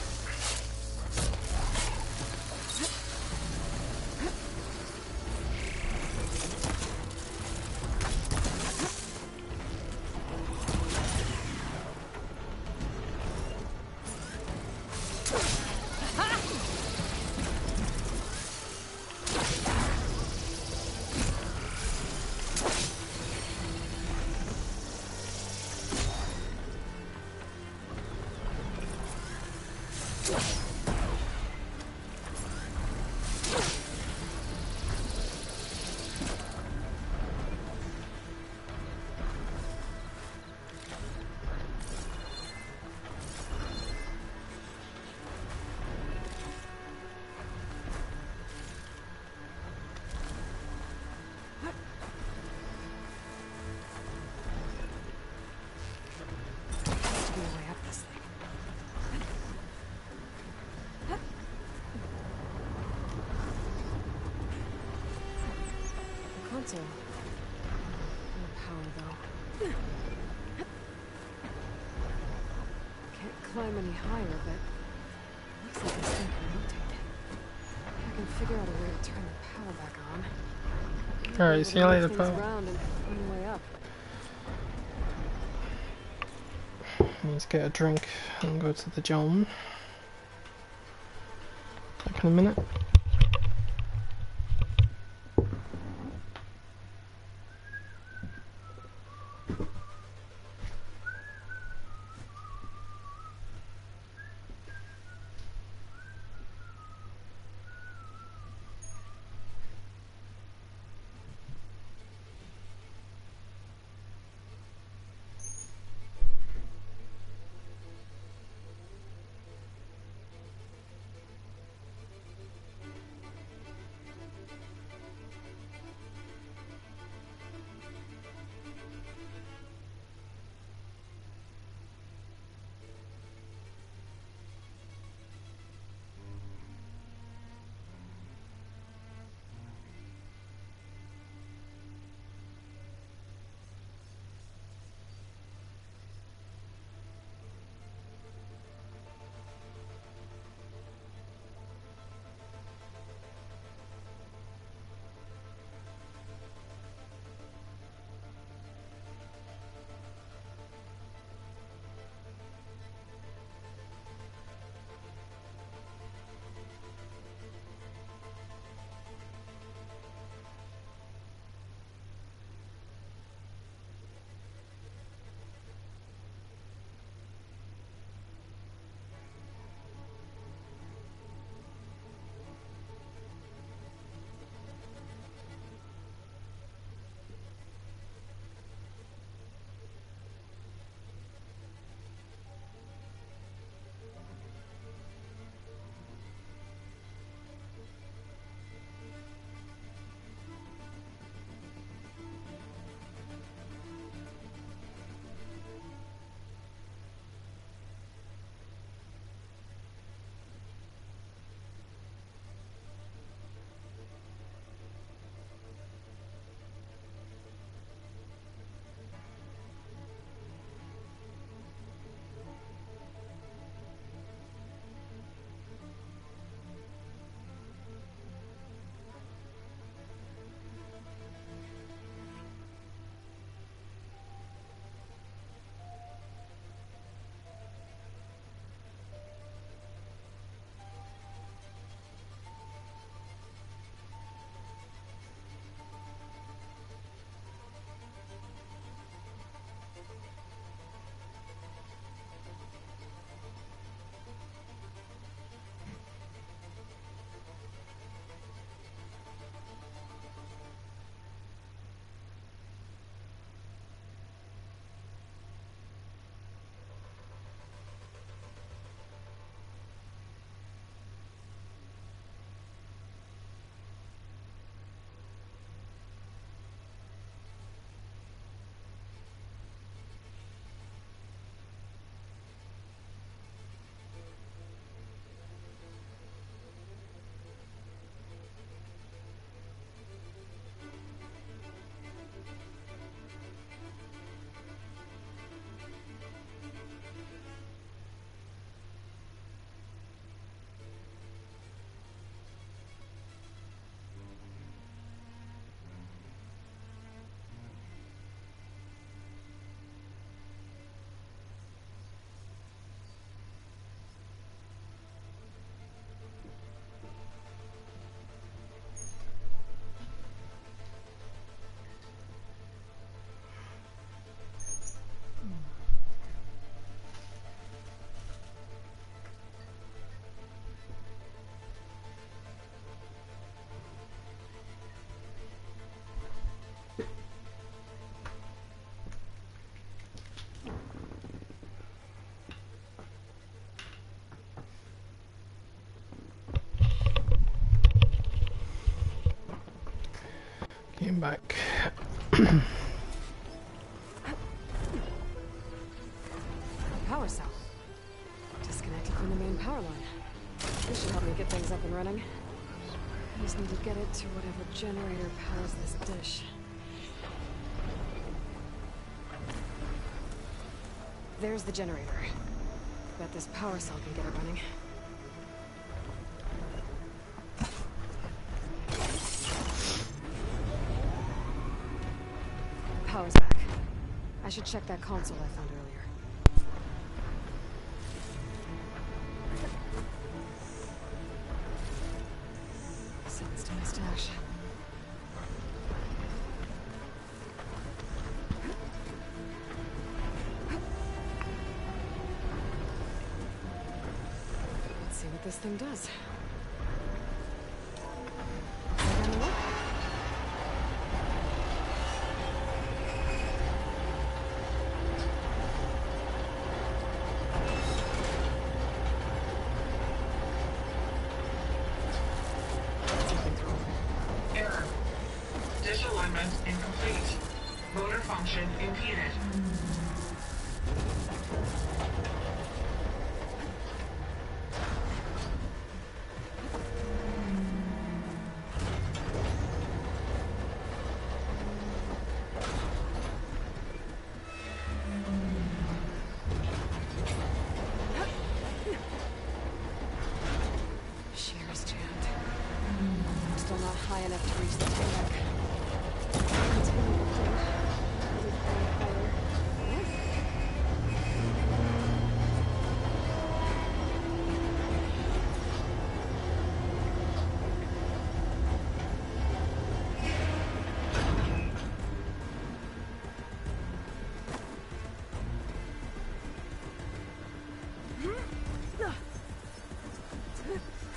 console. No power, though. Can't climb any higher, but looks like this thing can rotate. I can figure out a way to turn the power back on. Alright, see you later, pal. Around and find a way up. Need to get a drink and go to the John. Back in a minute. Came back. Power cell. Disconnected from the main power line. This should help me get things up and running. I just need to get it to whatever generator powers this dish. There's the generator. Bet this power cell can get it running. Power's back. I should check that console I found earlier. Sends to my stash. Let's see what this thing does. Error. Dish alignment incomplete. Motor function impeded. Shear's jammed. Still not high enough to reach the tank. Continue to clear.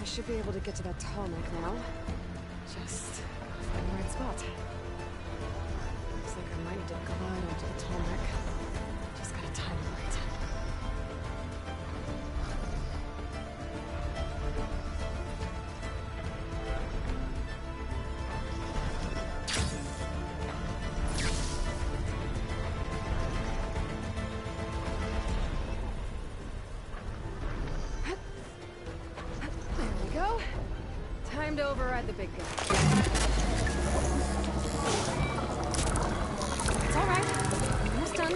I should be able to get to that tall neck now. Just find the right spot. Looks like I might need to glide onto the tall neck. Just gotta time it right. There we go. Time to override the big guy. It's all right. Almost done.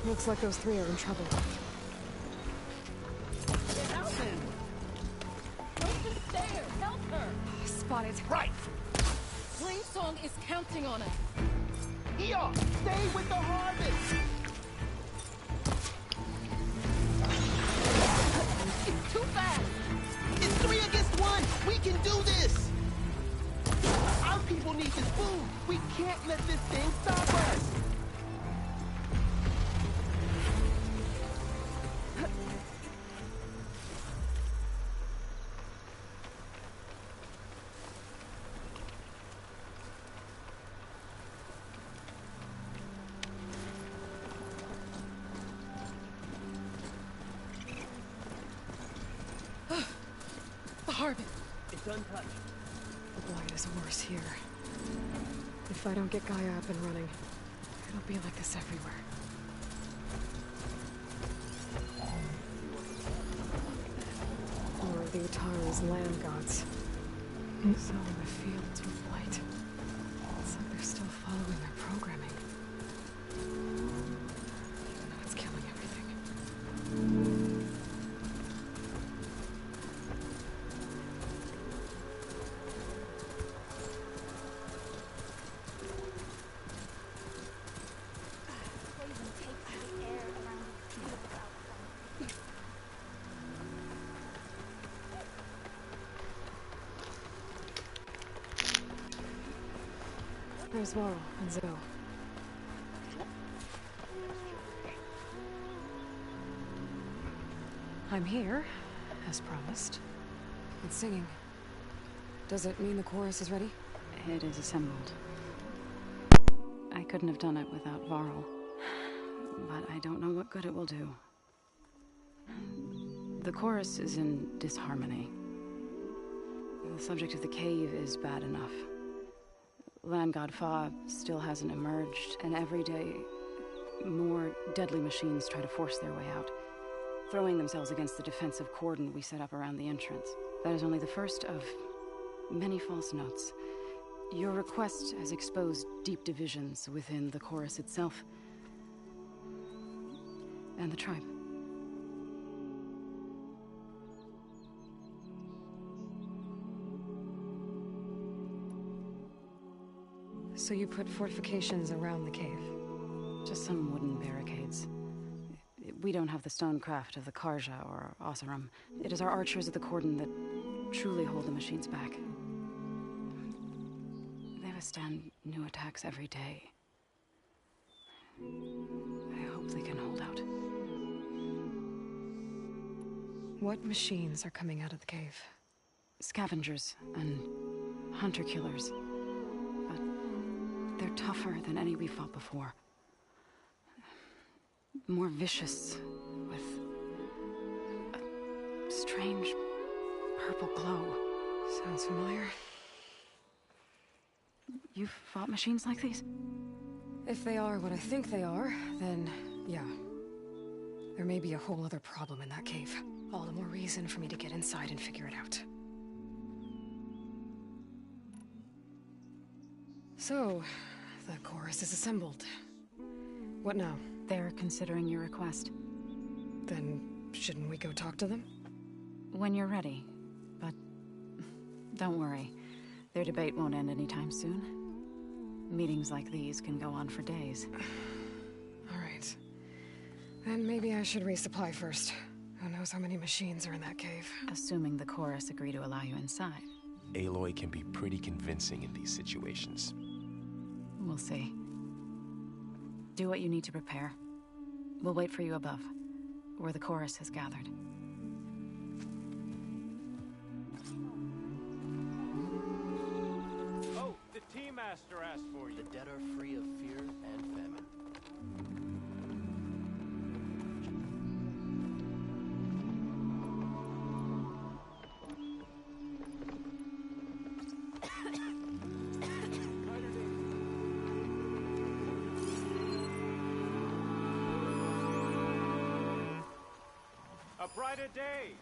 Looks like those three are in trouble. Alvin! Don't just stare! Help her! Spotted. Right! Green Song is counting on us. Eon, stay with the harvest! It's too fast! It's 3 against 1! We can do this! Our people need this food! We can't let this thing stop us! The Harbin! It's untouched. The blight is worse here. If I don't get Gaia up and running, it'll be like this everywhere. Or the Utaru's land gods. So in the fields with blight. It's like they're still following their programming. Even though it's killing everything. There's Varl and Zoe. I'm here, as promised. It's singing. Does it mean the chorus is ready? It is assembled. I couldn't have done it without Varl. But I don't know what good it will do. The chorus is in disharmony. The subject of the cave is bad enough. Land God Fa still hasn't emerged, and every day, more deadly machines try to force their way out, throwing themselves against the defensive cordon we set up around the entrance. That is only the first of many false notes. Your request has exposed deep divisions within the chorus itself and the tribe. So you put fortifications around the cave? Just some wooden barricades. We don't have the stonecraft of the Karja or Oseram. It is our archers at the cordon that truly hold the machines back. They withstand new attacks every day. I hope they can hold out. What machines are coming out of the cave? Scavengers and hunter-killers. But they're tougher than any we fought before. More vicious, with a strange purple glow. Sounds familiar. You've fought machines like these? If they are what I think they are, then yeah. There may be a whole other problem in that cave. All the more reason for me to get inside and figure it out. So, the chorus is assembled. What now? They're considering your request. Then, shouldn't we go talk to them? When you're ready. But don't worry. Their debate won't end anytime soon. Meetings like these can go on for days. All right. Then maybe I should resupply first. Who knows how many machines are in that cave? Assuming the chorus agree to allow you inside. Aloy can be pretty convincing in these situations. We'll see. Do what you need to prepare. We'll wait for you above, where the chorus has gathered. Oh, the tea master asked for you. The dead are free of fear and famine. A brighter day!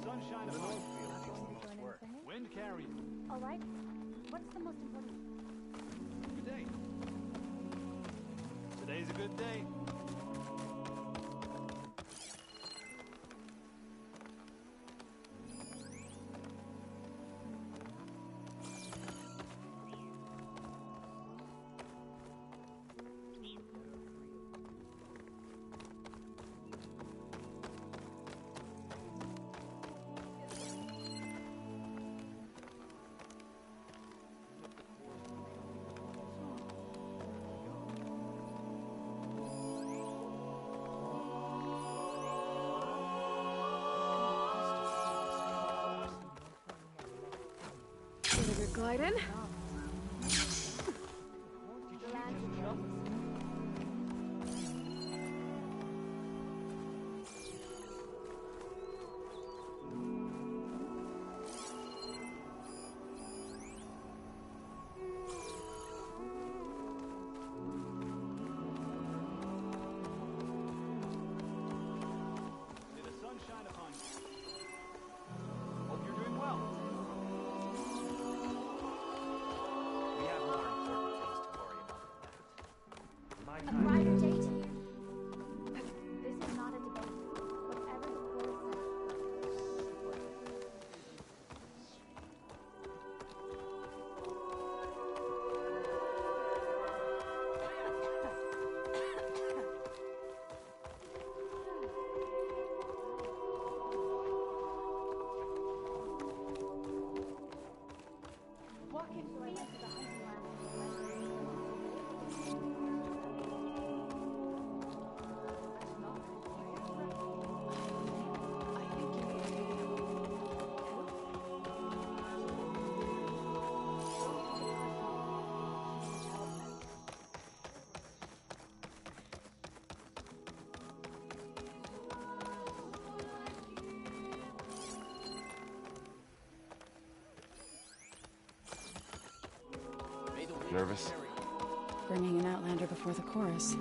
Sunshine of wind carrying. All right. What's the most important? Good day. Today's a good day. Glide in. May the sun shine upon you. Hope you're doing well. Nervous? Bringing an Outlander before the chorus.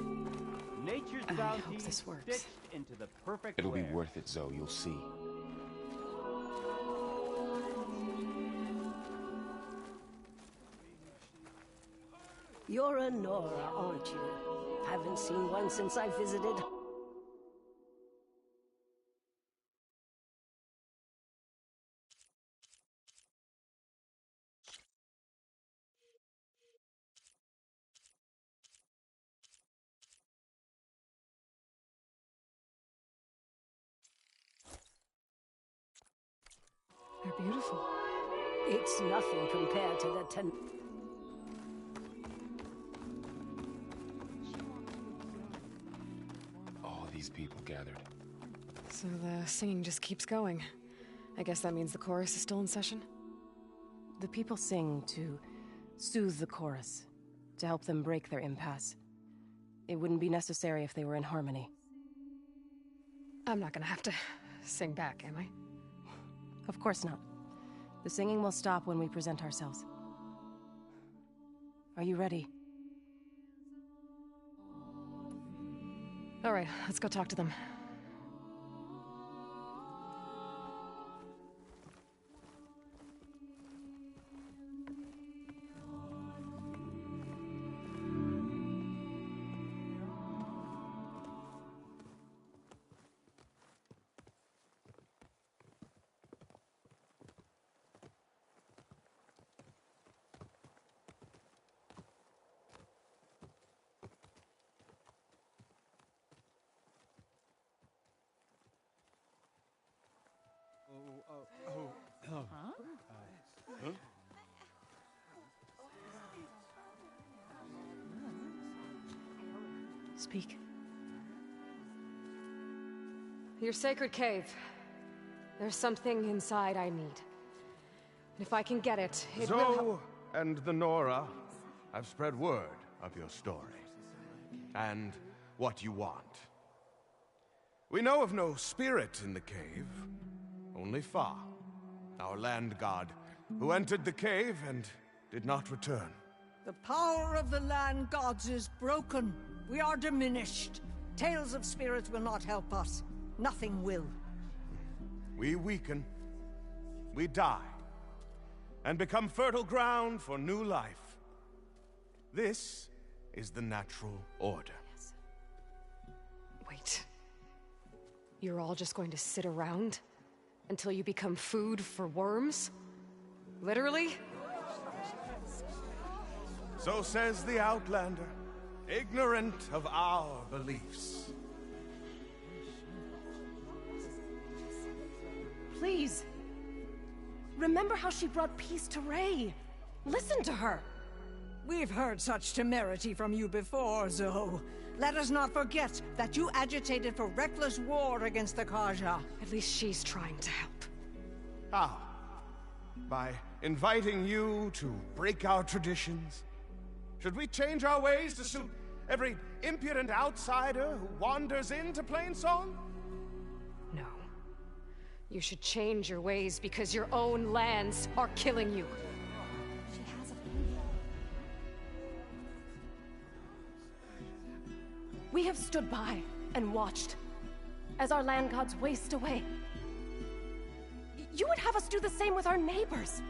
Nature's I bounty hope this works. stitched into the perfect It'll be wear. worth it, Zoe. You'll see. You're a Nora, aren't you? Haven't seen one since I visited. They're beautiful. It's nothing compared to the All these people gathered. So the singing just keeps going. I guess that means the chorus is still in session? The people sing to soothe the chorus, to help them break their impasse. It wouldn't be necessary if they were in harmony. I'm not gonna have to sing back, am I? Of course not. The singing will stop when we present ourselves. Are you ready? All right, let's go talk to them. Speak. Your sacred cave. There's something inside I need. And if I can get it, it will help. Zoe and the Nora have spread word of your story. And what you want. We know of no spirit in the cave. Only Fa, our land god, who entered the cave and did not return. The power of the land gods is broken. We are diminished. Tales of spirits will not help us. Nothing will. We weaken. We die. And become fertile ground for new life. This is the natural order. Wait. You're all just going to sit around until you become food for worms? Literally? So says the Outlander, ignorant of our beliefs. Please. Remember how she brought peace to Ray. Listen to her. We've heard such temerity from you before, Zoe. Let us not forget that you agitated for reckless war against the Karja. At least she's trying to help. How? By inviting you to break our traditions? Should we change our ways to suit every impudent outsider who wanders into Plainsong? No. You should change your ways because your own lands are killing you. She has a point. We have stood by and watched as our land gods waste away. You would have us do the same with our neighbors,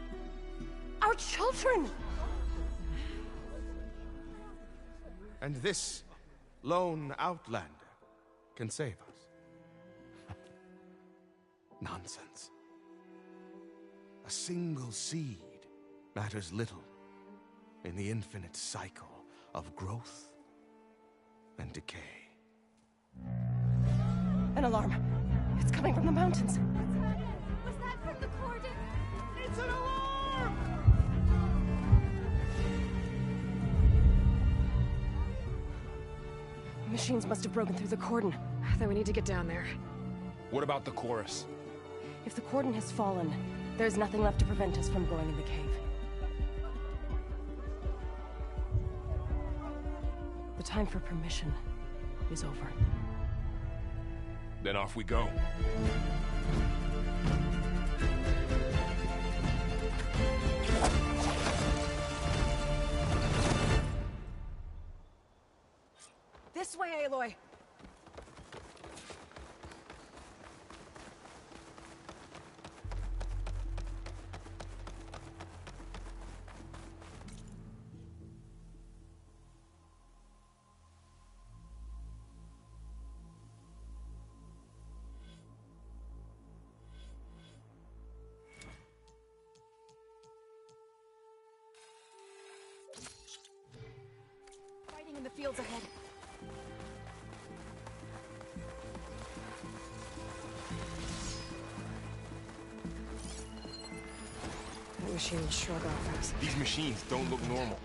our children. And this lone Outlander can save us. Nonsense. A single seed matters little in the infinite cycle of growth and decay. An alarm. It's coming from the mountains. Was that from the cordon? It's an alarm! Machines must have broken through the cordon. Then we need to get down there. What about the chorus? If the cordon has fallen, there's nothing left to prevent us from going in the cave. The time for permission is over. Then off we go. Aloy. Fighting in the fields ahead. That machine will shrug off us. These machines don't look normal.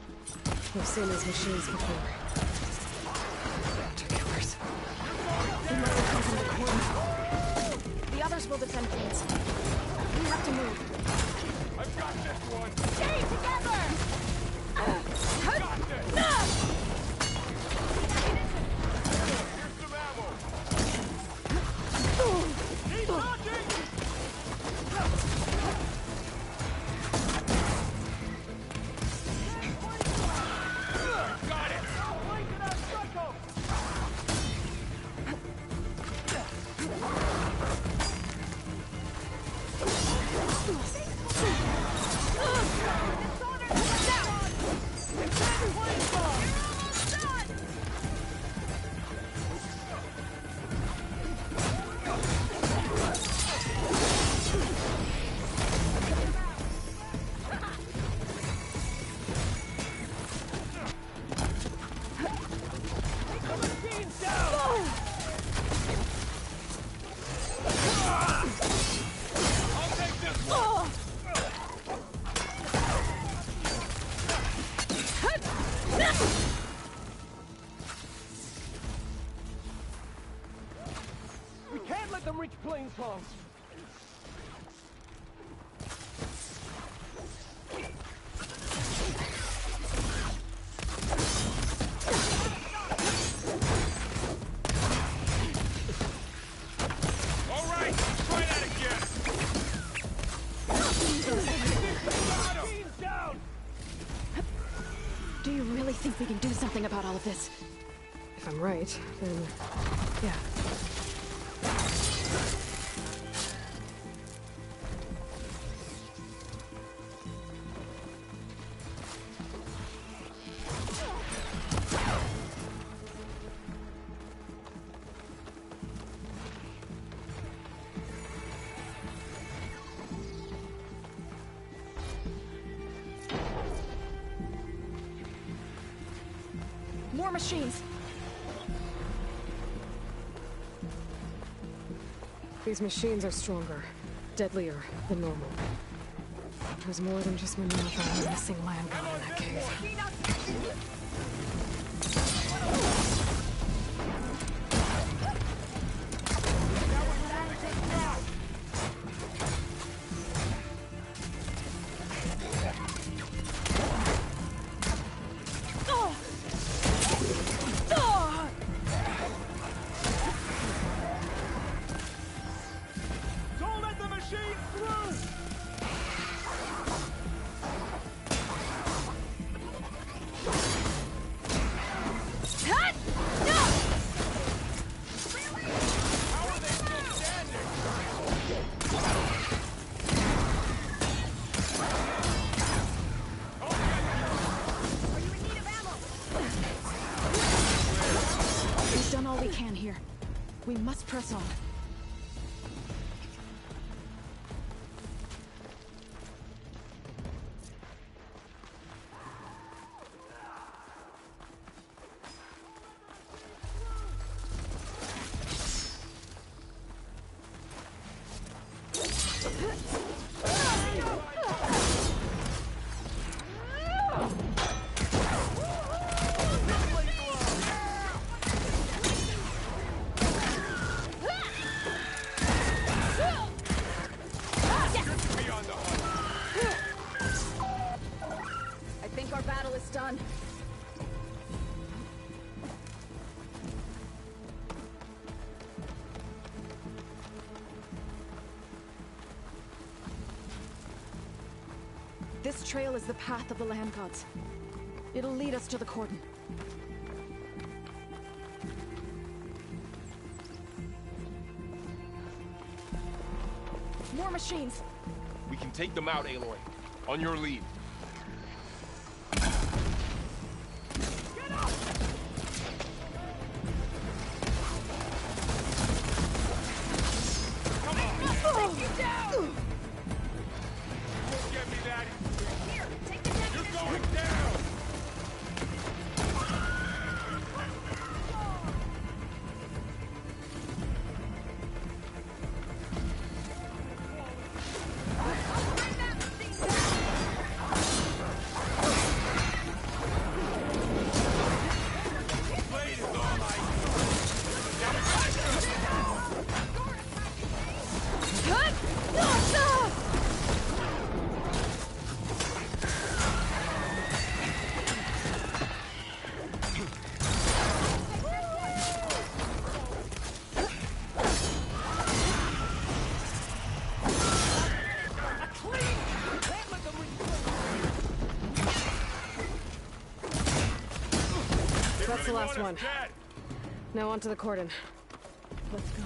We've seen these machines before. Hunter killers. They must have come from the corner. The others will defend things. We have to move. I've got this one! Stay together! Got this! Here's some ammo! Keep talking! Got it! We can't let them reach Plainsong! All right, try that again! Down! Do you really think we can do something about all of this? If I'm right, then yeah. More machines! These machines are stronger, deadlier than normal. There's more than just maneuver and missing land god in that cave. Don't let the machine through! We've done all we can here. We must press on. I think our battle is done. This trail is the path of the land gods. It'll lead us to the cordon. machines. We can take them out, Aloy. On your lead. That's the last one. Now onto the cordon. Let's go.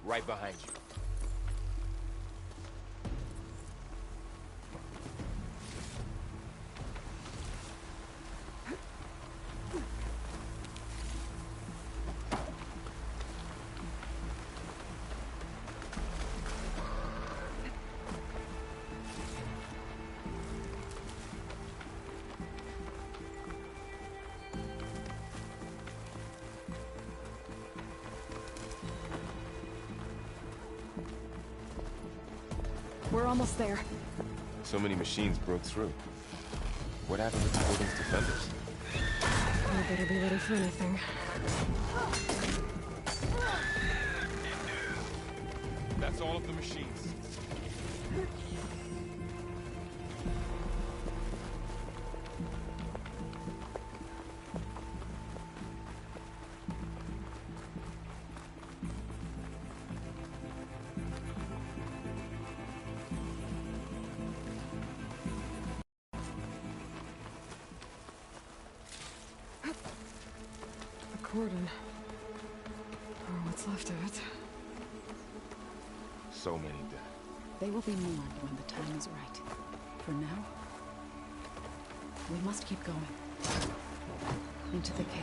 Right behind you. We're almost there. So many machines broke through. What happened with the building's defenders? I better be ready for anything. That's all of the machines. Cordon. Or what's left of it. So many dead. They will be mourned when the time is right. For now, we must keep going. Into the cave.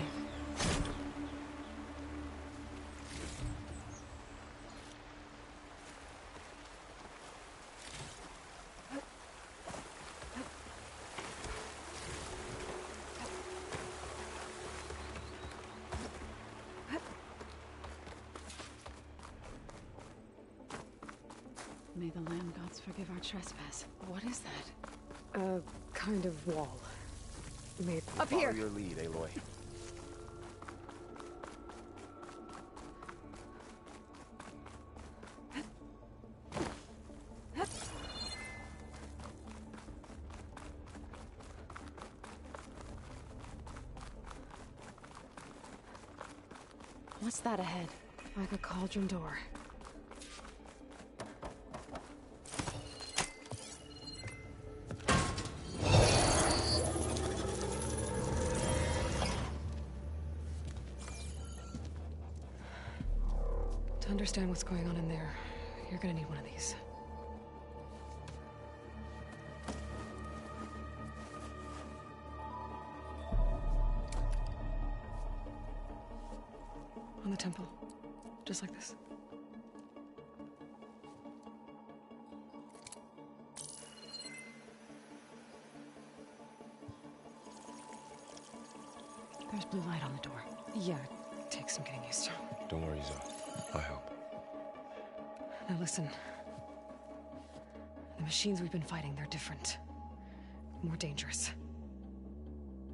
May the land gods forgive our trespass. What is that? A kind of wall. Made up Follow here. your lead, Aloy. What's that ahead? Like a cauldron door. To understand what's going on in there, you're gonna need one of these. On the temple. Just like this. There's blue light on the door. Yeah, it takes some getting used to. Don't worry, Zoe. I'll help. Now listen. The machines we've been fighting, they're different. More dangerous.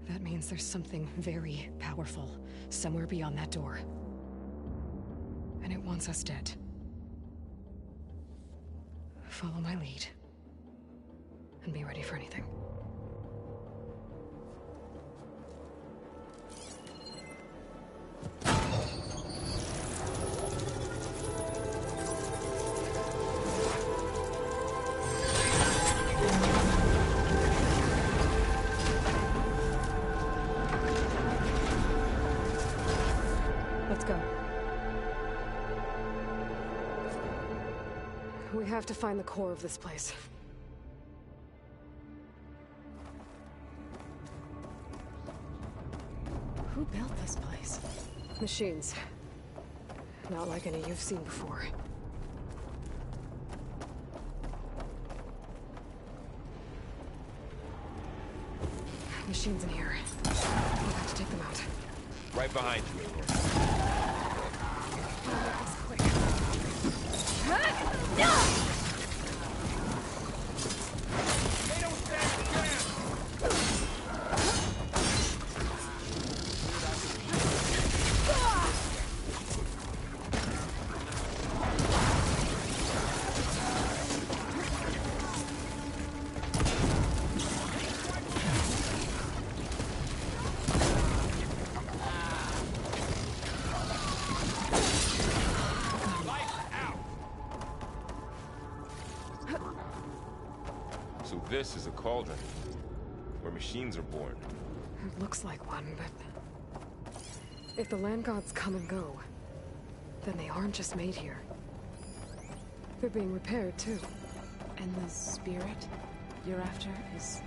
That means there's something very powerful somewhere beyond that door. And it wants us dead. Follow my lead. And be ready for anything. Let's go. We have have to find the core of this place. Who built this place? Machines. Not like any you've seen before. Machines in here. We'll have to take them out. Right behind you, Aloy. I'll make this quick. They don't stand a chance! So this is a cauldron, where machines are born. It looks like one, but... if the land gods come and go, then they aren't just made here. They're being repaired, too. And the spirit you're after is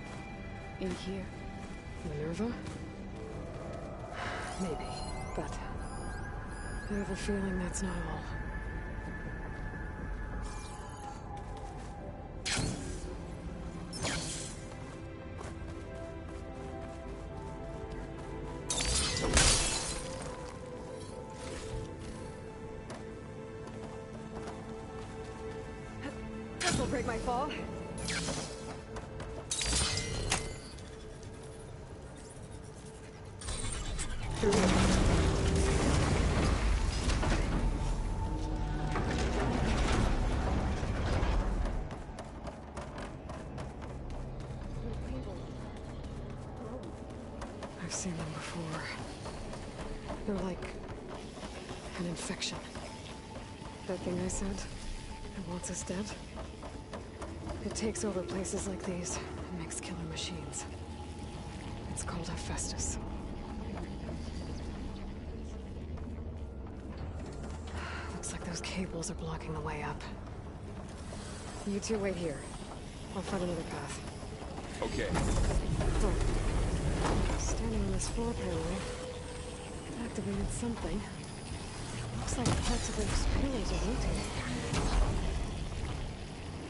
in here? Minerva? Maybe, but... I have a feeling that's not all. This'll break my fall. I've seen them before. They're like an infection. That thing I said, it wants us dead. It takes over places like these and makes killer machines. It's called Hephaestus. Looks like those cables are blocking the way up. You two wait here. I'll find another path. Okay. Oh. Standing on this floor panel, it activated something. Looks like parts of those pillars are rotating.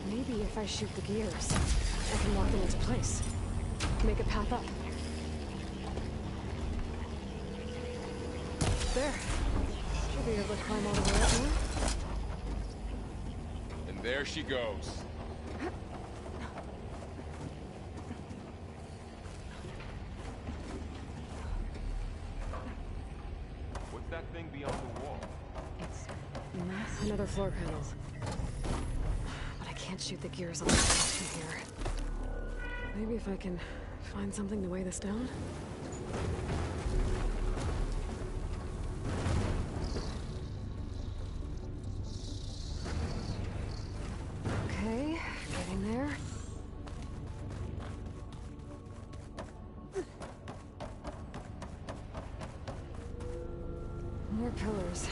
Maybe if I shoot the gears, I can lock them into place. Make a path up. There. Should be able to climb all the way up now. And there she goes. What's that thing beyond the wall? It's massive. Another floor panel. But I can't shoot the gears on the from here. Maybe if I can find something to weigh this down? Okay, getting there. More pillars.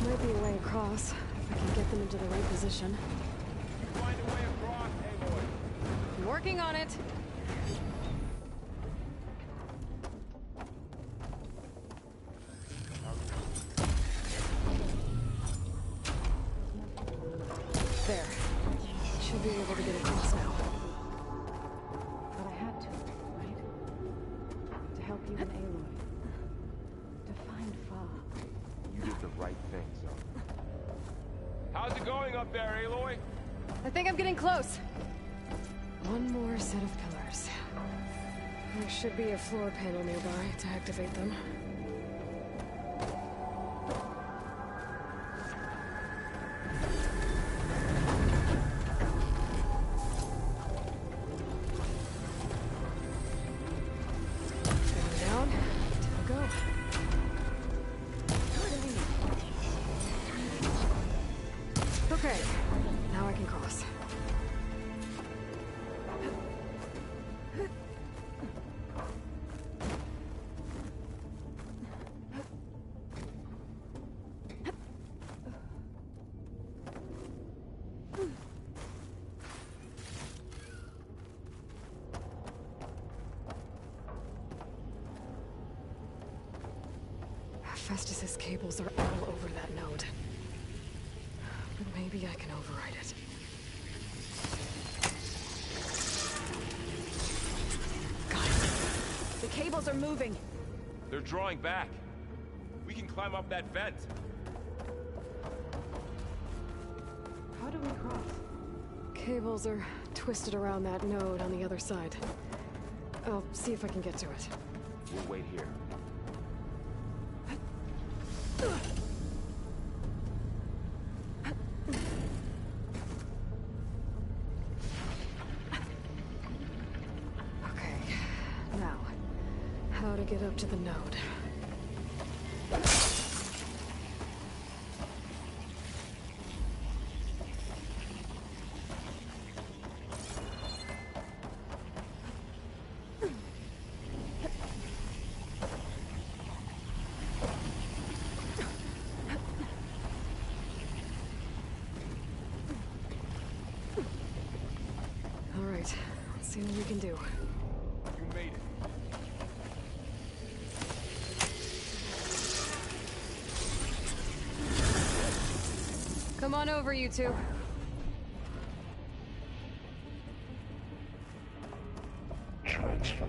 Might be a way across, if I can get them into the right position. Find a way across, Aloy. I'm working on it. There. Should be able to get across now. But I had to, right? To help you and Aloy. To find Fa. You did the right thing, Zoe. How's it going up there, Aloy? I think I'm getting close. One more set of pillars. There should be a floor panel nearby to activate them. Going down. Time to go. Okay, now I can cross. Hephaestus's cables are all over that node. But maybe I can override it. The cables are moving. They're drawing back. We can climb up that vent. How do we cross? Cables are twisted around that node on the other side. I'll see if I can get to it. We'll wait here. Okay, now, how to get up to the node. Alright, let's see what we can do. You made it. Come on over, you two. Transfer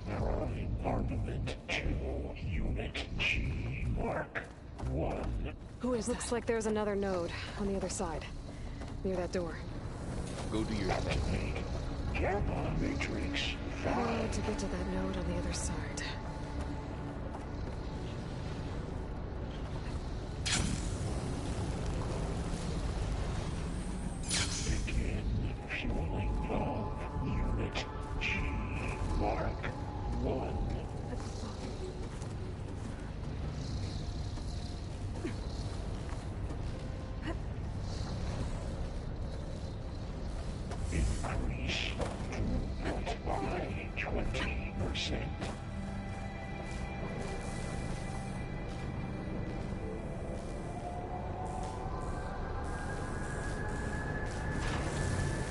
Neuron armament to Unit G Mark 1. Who is Looks like there's another node on the other side, near that door. Go do your thing. Gamma Matrix How 5. to get to that node on the other side? Begin fueling of Unit G Mark 1. Increase throughput by 20%.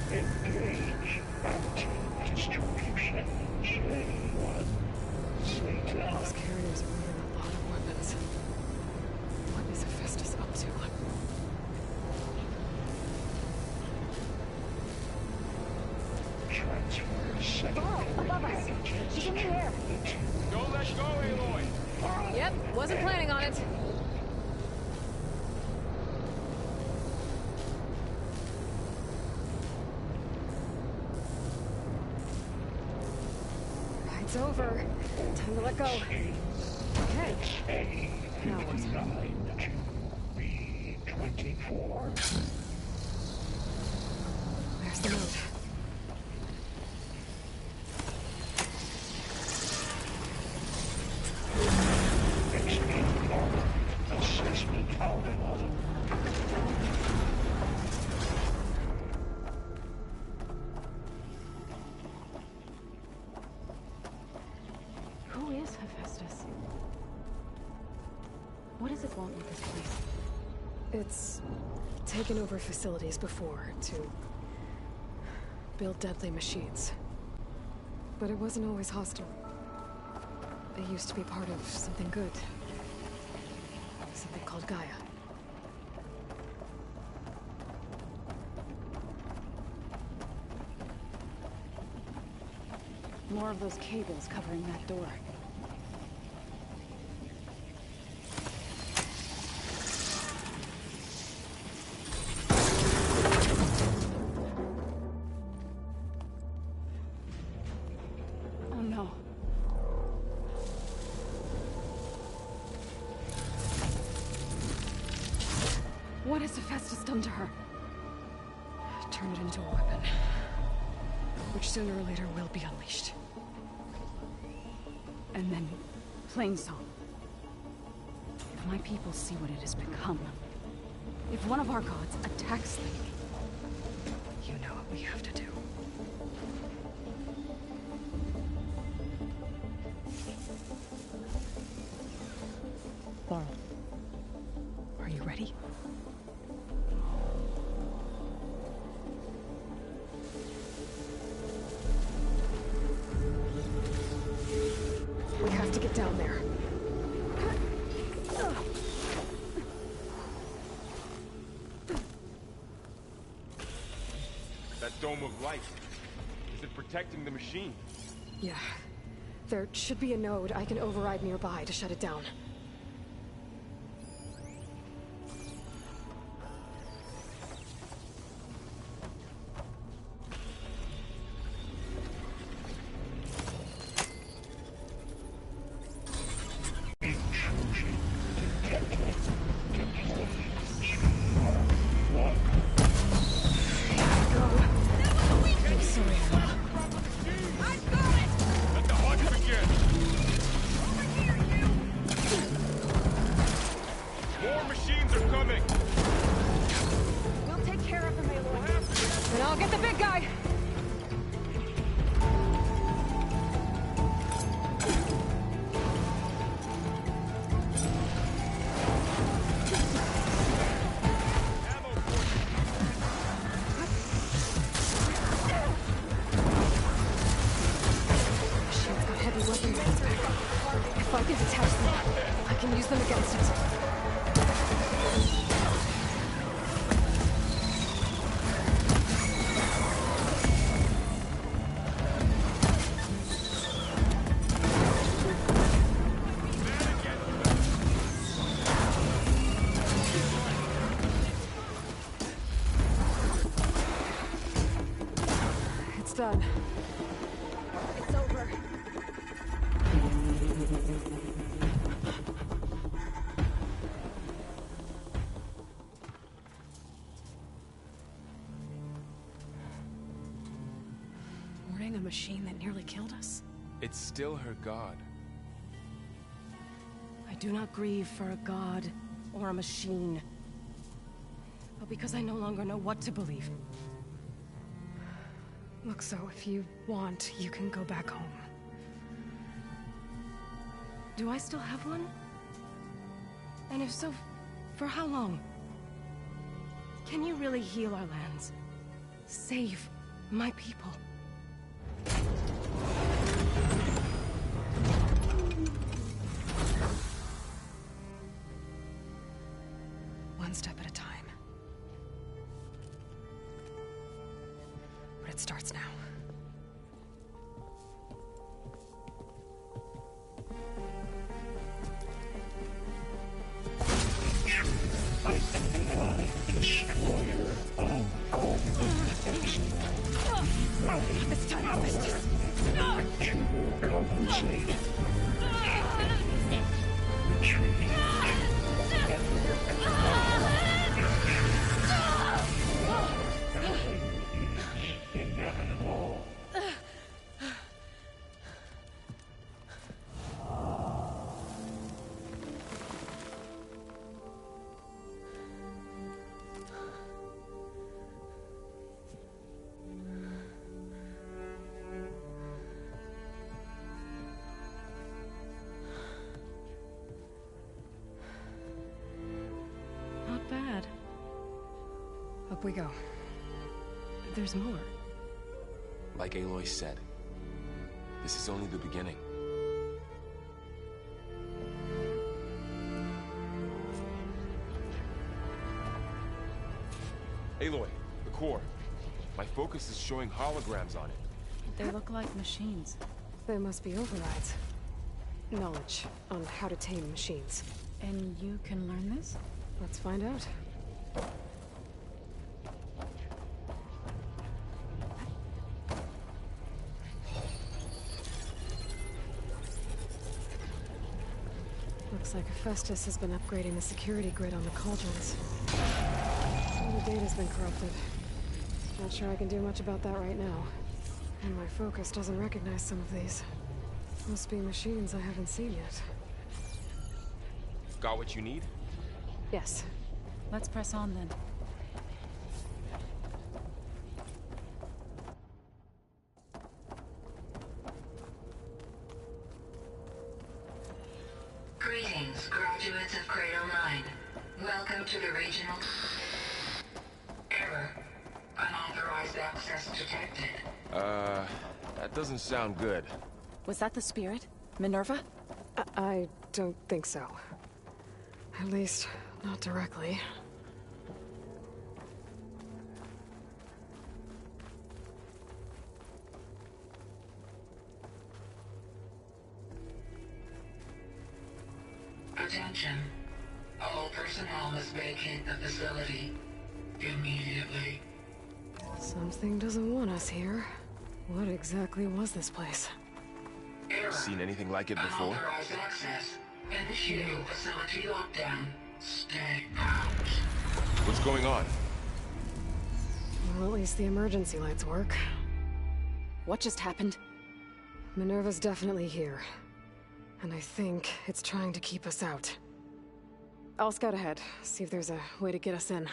Engage anti-distribution J1. Zeta. These carriers are moving a lot of weapons. What is Hephaestus up to? Transfer second Above us. She's in the air. Don't let go, Aloy! Yep, wasn't planning on it. It's over. Time to let go. Okay. Now what's B24. There's the node. Assessment output. Who is Hephaestus? What does it want with this place? It's taken over facilities before to build deadly machines. But it wasn't always hostile. It used to be part of something good. Something called Gaia. More of those cables covering that door. Oh no. What has Hephaestus done to her? Turn it into a weapon. Which sooner or later will be unleashed. And then, Plainsong. If my people see what it has become, if one of our gods attacks them, you know what we have to do. Laurel. Are you ready? We have to get down there. That dome of light. Is it protecting the machine? Yeah. There should be a node I can override nearby to shut it down. Done. It's over. Warning a machine that nearly killed us? It's still her god. I do not grieve for a god or a machine, but because I no longer know what to believe. Look, so if you want, you can go back home. Do I still have one? And if so, for how long? Can you really heal our lands? Save my people? One step at a time. But it starts now. This time of business. To compensate. Retreat. Inevitable. Not bad. Up we go. There's more. Like Aloy said, this is only the beginning. Aloy, the core. My focus is showing holograms on it. They look like machines. They must be overrides. Knowledge on how to tame machines. And you can learn this? Let's find out. Looks like Hephaestus has been upgrading the security grid on the cauldrons. Some of the data's been corrupted. Not sure I can do much about that right now. And my focus doesn't recognize some of these. Must be machines I haven't seen yet. Got what you need? Yes. Let's press on then. Greetings, graduates of Cradle 9. Welcome to the regional... Error. Unauthorized access detected. That doesn't sound good. Was that the spirit? Minerva? I don't think so. At least, not directly. Attention. All personnel must vacate the facility immediately. Something doesn't want us here. What exactly was this place? Seen anything like it before? Unauthorized access. Initiating facility lockdown. Stay out. What's going on? Well, at least the emergency lights work. What just happened? Minerva's definitely here. And I think it's trying to keep us out. I'll scout ahead, see if there's a way to get us in.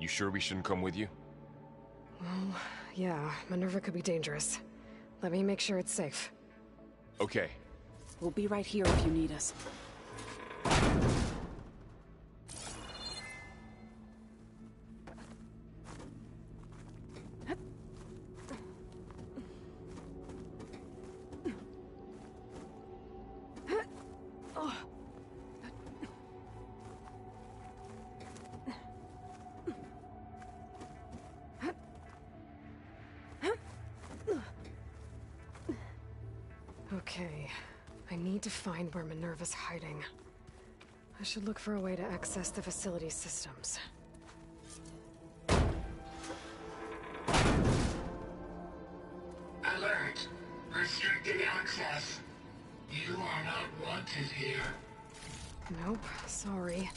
You sure we shouldn't come with you? Well, yeah, Minerva could be dangerous. Let me make sure it's safe. Okay. We'll be right here if you need us. Okay, I need to find where Minerva's hiding. I should look for a way to access the facility's systems. Alert. Restricted access. You are not wanted here. Nope, sorry.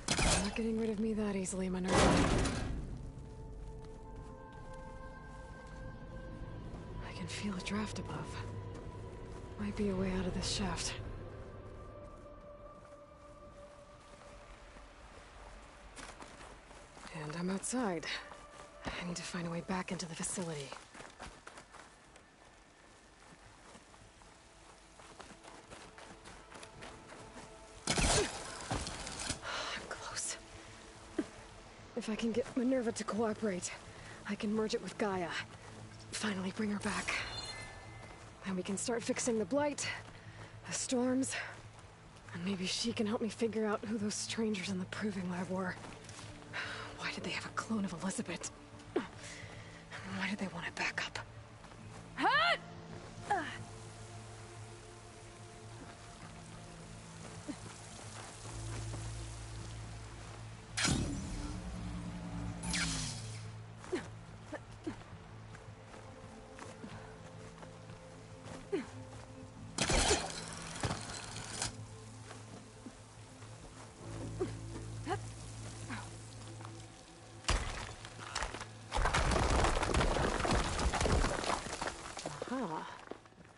You're not getting rid of me that easily, Minerva. I can feel a draft above. Might be a way out of this shaft. And I'm outside. I need to find a way back into the facility. I'm close. If I can get Minerva to cooperate, I can merge it with Gaia. Finally bring her back. Then we can start fixing the blight, the storms, and maybe she can help me figure out who those strangers in the proving lab were. Why did they have a clone of Elizabeth? And why did they want it back up?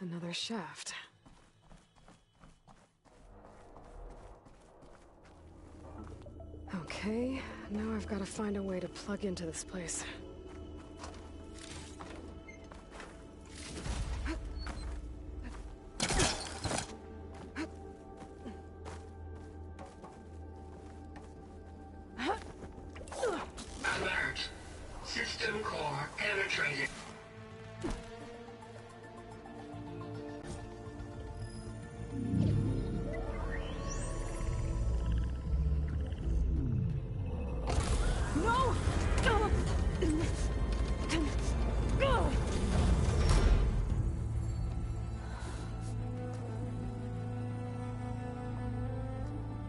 Another shaft. Okay, now I've got to find a way to plug into this place. Alert. System core penetrated.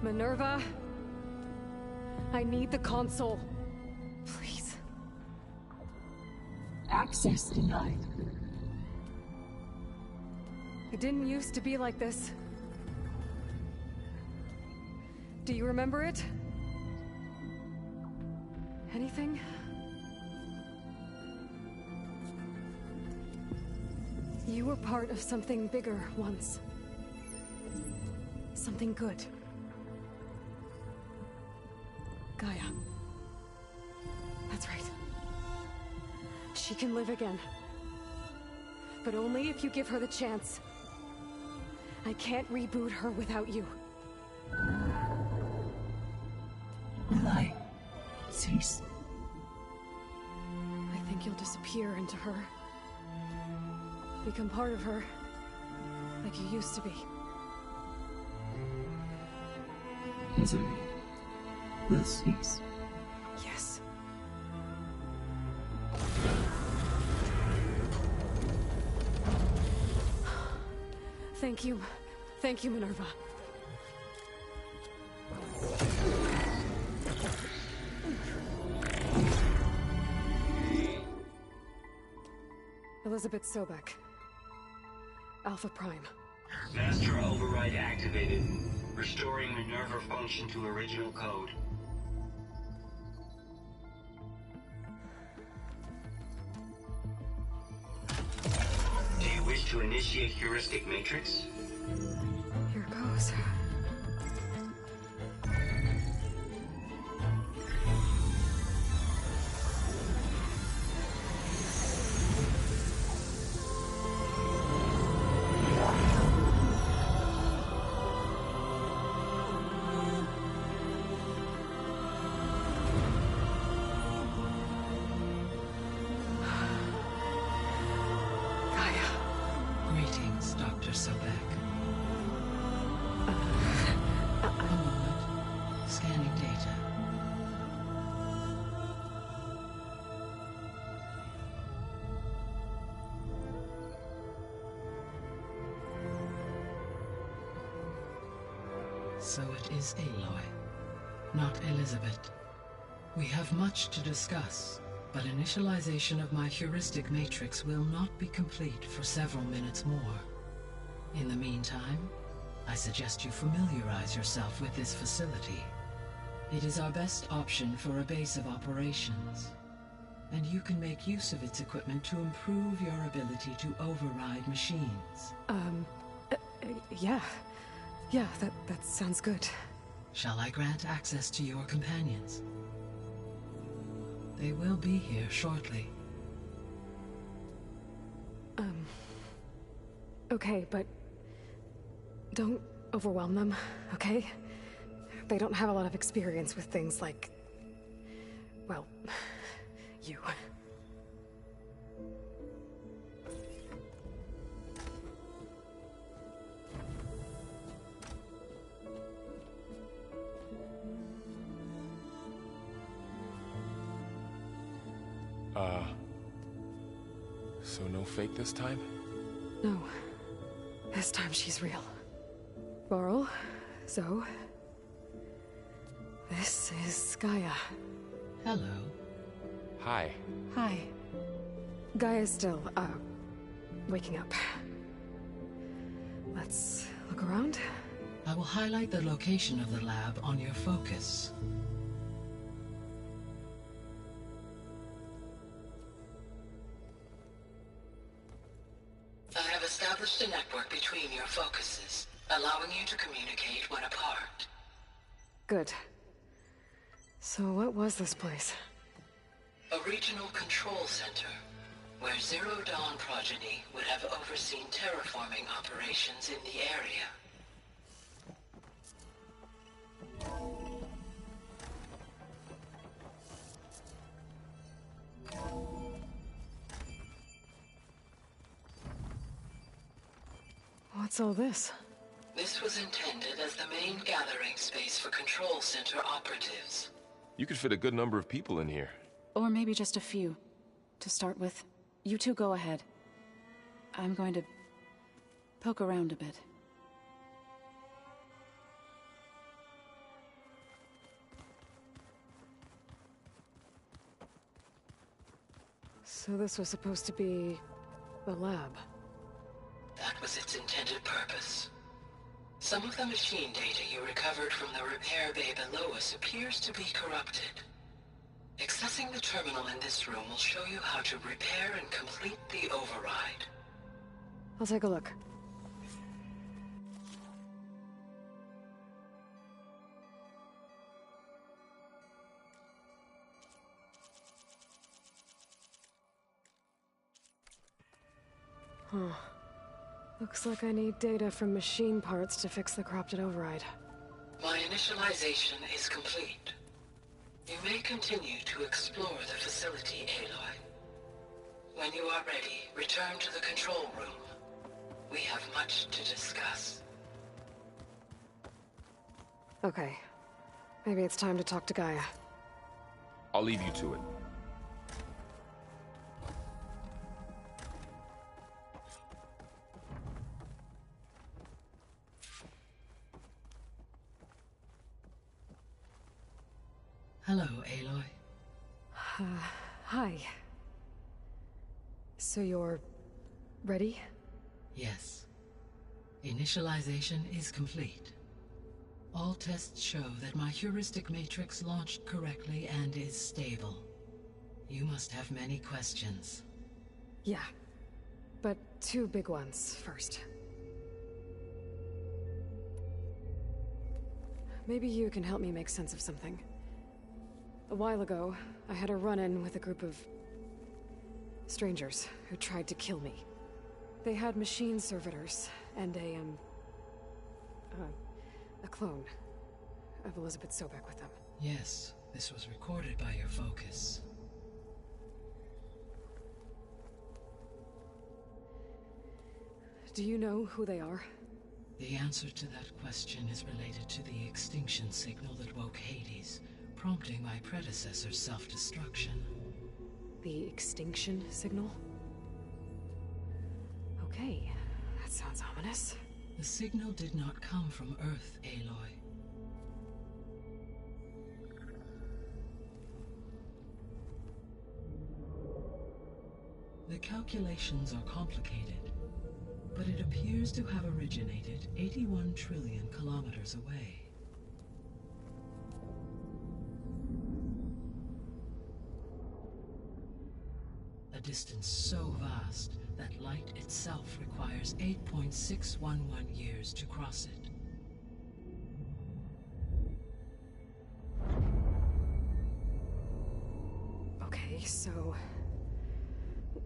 Minerva, I need the console. Please. Access denied. It didn't used to be like this. Do you remember it? Anything? You were part of something bigger once. Something good. Gaia. That's right. She can live again. But only if you give her the chance. I can't reboot her without you. Will I cease? I think you'll disappear into her. Become part of her, like you used to be. Misery will cease. Yes. Thank you. Thank you, Minerva. Elizabeth Sobek. Alpha Prime. Master override activated. Restoring Minerva function to original code. Do you wish to initiate heuristic matrix? Here goes. Greetings, Dr. Sobek. A moment. Scanning data. So it is Aloy, not Elizabeth. We have much to discuss, but initialization of my heuristic matrix will not be complete for several minutes more. In the meantime, I suggest you familiarize yourself with this facility. It is our best option for a base of operations, and you can make use of its equipment to improve your ability to override machines. Yeah. Yeah, that sounds good. Shall I grant access to your companions? They will be here shortly. Okay, but don't overwhelm them, okay? They don't have a lot of experience with things like, well, you. So no fake this time? No. This time she's real. Laurel, Zoe. This is Gaia. Hello. Hi. Hi. Gaia's still, waking up. Let's look around. I will highlight the location of the lab on your focus. I have established a network between your focuses, allowing you to communicate when apart. Good. So what was this place? A regional control center, where Zero Dawn progeny would have overseen terraforming operations in the area. What's all this? This was intended as the main gathering space for control center operatives. You could fit a good number of people in here. Or maybe just a few. To start with, you two go ahead. I'm going to poke around a bit. So this was supposed to be the lab. That was its intended purpose. Some of the machine data you recovered from the repair bay below us appears to be corrupted. Accessing the terminal in this room will show you how to repair and complete the override. I'll take a look. Huh. Looks like I need data from machine parts to fix the corrupted override. My initialization is complete. You may continue to explore the facility, Aloy. When you are ready, return to the control room. We have much to discuss. Okay. Maybe it's time to talk to Gaia. I'll leave you to it. Hello, Aloy. Hi. So you're Ready? Yes. Initialization is complete. All tests show that my heuristic matrix launched correctly and is stable. You must have many questions. Yeah. But 2 big ones first. Maybe you can help me make sense of something. A while ago, I had a run-in with a group of strangers who tried to kill me. They had machine servitors and a clone of Elizabeth Sobek with them. Yes, this was recorded by your focus. Do you know who they are? The answer to that question is related to the extinction signal that woke Hades, prompting my predecessor's self-destruction. The extinction signal? Okay, that sounds ominous. The signal did not come from Earth, Aloy. The calculations are complicated, but it appears to have originated 81 trillion kilometers away. A distance so vast that light itself requires 8.611 years to cross it. Okay, so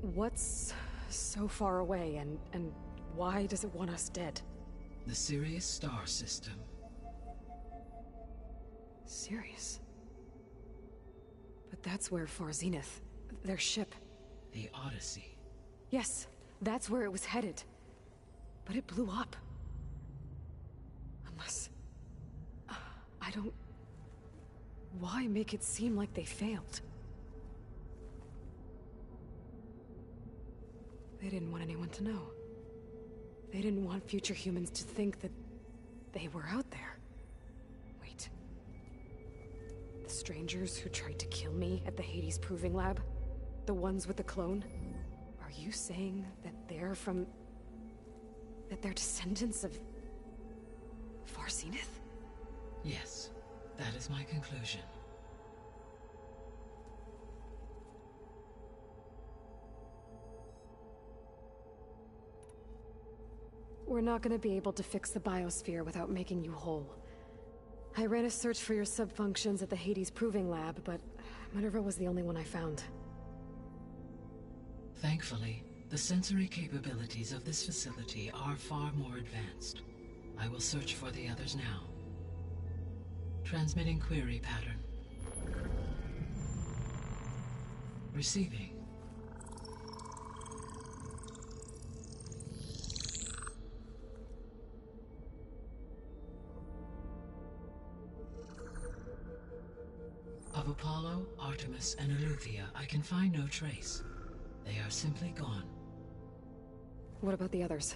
what's so far away and why does it want us dead? The Sirius star system. Sirius? But that's where Far Zenith, their ship. The Odyssey. Yes, that's where it was headed. But it blew up. Unless... I don't... Why make it seem like they failed? They didn't want anyone to know. They didn't want future humans to think that they were out there. Wait. The strangers who tried to kill me at the Hades Proving Lab? The ones with the clone? Are you saying that they're from... that they're descendants of... Far Zenith? Yes, that is my conclusion. We're not gonna be able to fix the biosphere without making you whole. I ran a search for your subfunctions at the Hades Proving Lab, but Minerva was the only one I found. Thankfully, the sensory capabilities of this facility are far more advanced. I will search for the others now. Transmitting query pattern. Receiving. Of Apollo, Artemis, and Eleuthia, I can find no trace. They are simply gone. What about the others?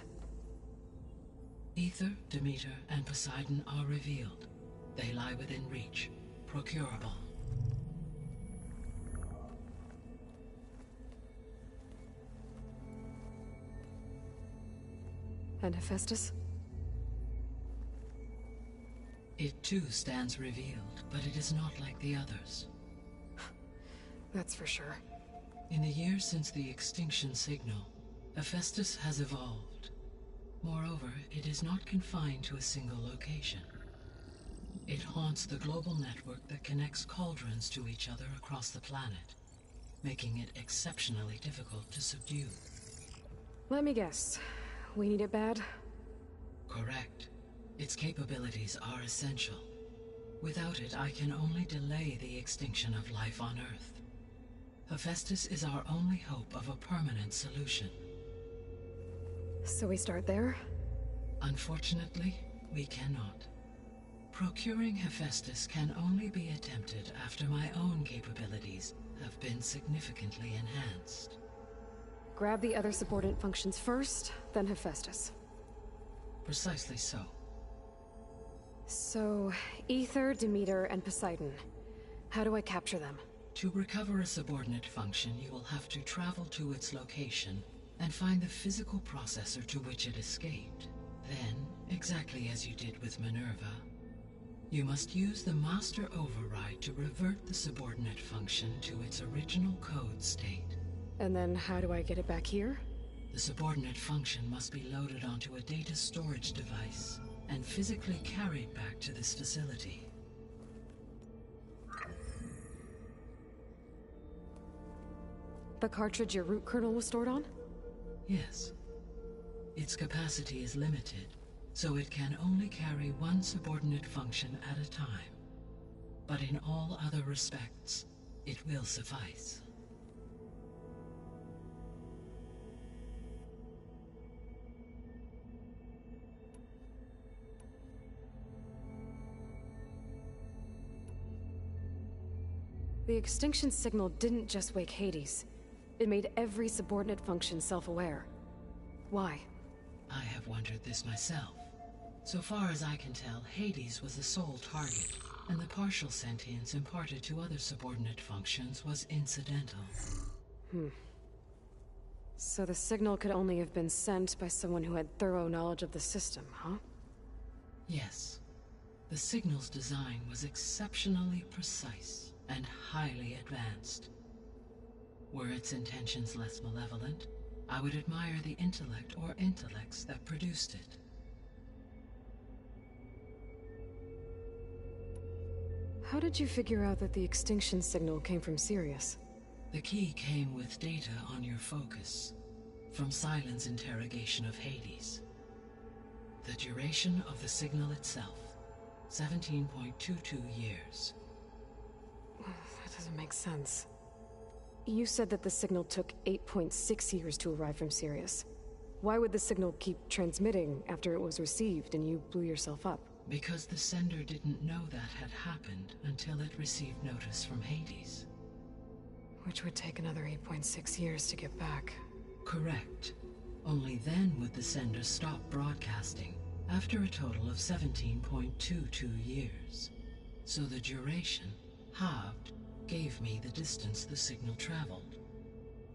Aether, Demeter, and Poseidon are revealed. They lie within reach, procurable. And Hephaestus? It too stands revealed, but it is not like the others. That's for sure. In the years since the extinction signal, Hephaestus has evolved. Moreover, it is not confined to a single location. It haunts the global network that connects cauldrons to each other across the planet, making it exceptionally difficult to subdue. Let me guess. We need it bad? Correct. Its capabilities are essential. Without it, I can only delay the extinction of life on Earth. Hephaestus is our only hope of a permanent solution. So we start there? Unfortunately, we cannot. Procuring Hephaestus can only be attempted after my own capabilities have been significantly enhanced. Grab the other subordinate functions first, then Hephaestus. Precisely so. So, Aether, Demeter, and Poseidon. How do I capture them? To recover a subordinate function, you will have to travel to its location and find the physical processor to which it escaped. Then, exactly as you did with Minerva, you must use the master override to revert the subordinate function to its original code state. And then how do I get it back here? The subordinate function must be loaded onto a data storage device and physically carried back to this facility. The cartridge your root kernel was stored on? Yes. Its capacity is limited, so it can only carry one subordinate function at a time. But in all other respects, it will suffice. The extinction signal didn't just wake Hades. It made every subordinate function self-aware. Why? I have wondered this myself. So far as I can tell, Hades was the sole target, and the partial sentience imparted to other subordinate functions was incidental. So the signal could only have been sent by someone who had thorough knowledge of the system, huh? Yes. The signal's design was exceptionally precise and highly advanced. Were its intentions less malevolent, I would admire the intellect or intellects that produced it. How did you figure out that the extinction signal came from Sirius? The key came with data on your focus, from Silent's interrogation of Hades. The duration of the signal itself, 17.22 years. That doesn't make sense. You said that the signal took 8.6 years to arrive from Sirius. Why would the signal keep transmitting after it was received and you blew yourself up? Because the sender didn't know that had happened until it received notice from Hades. Which would take another 8.6 years to get back. Correct. Only then would the sender stop broadcasting, after a total of 17.22 years. So the duration, halved, gave me the distance the signal traveled.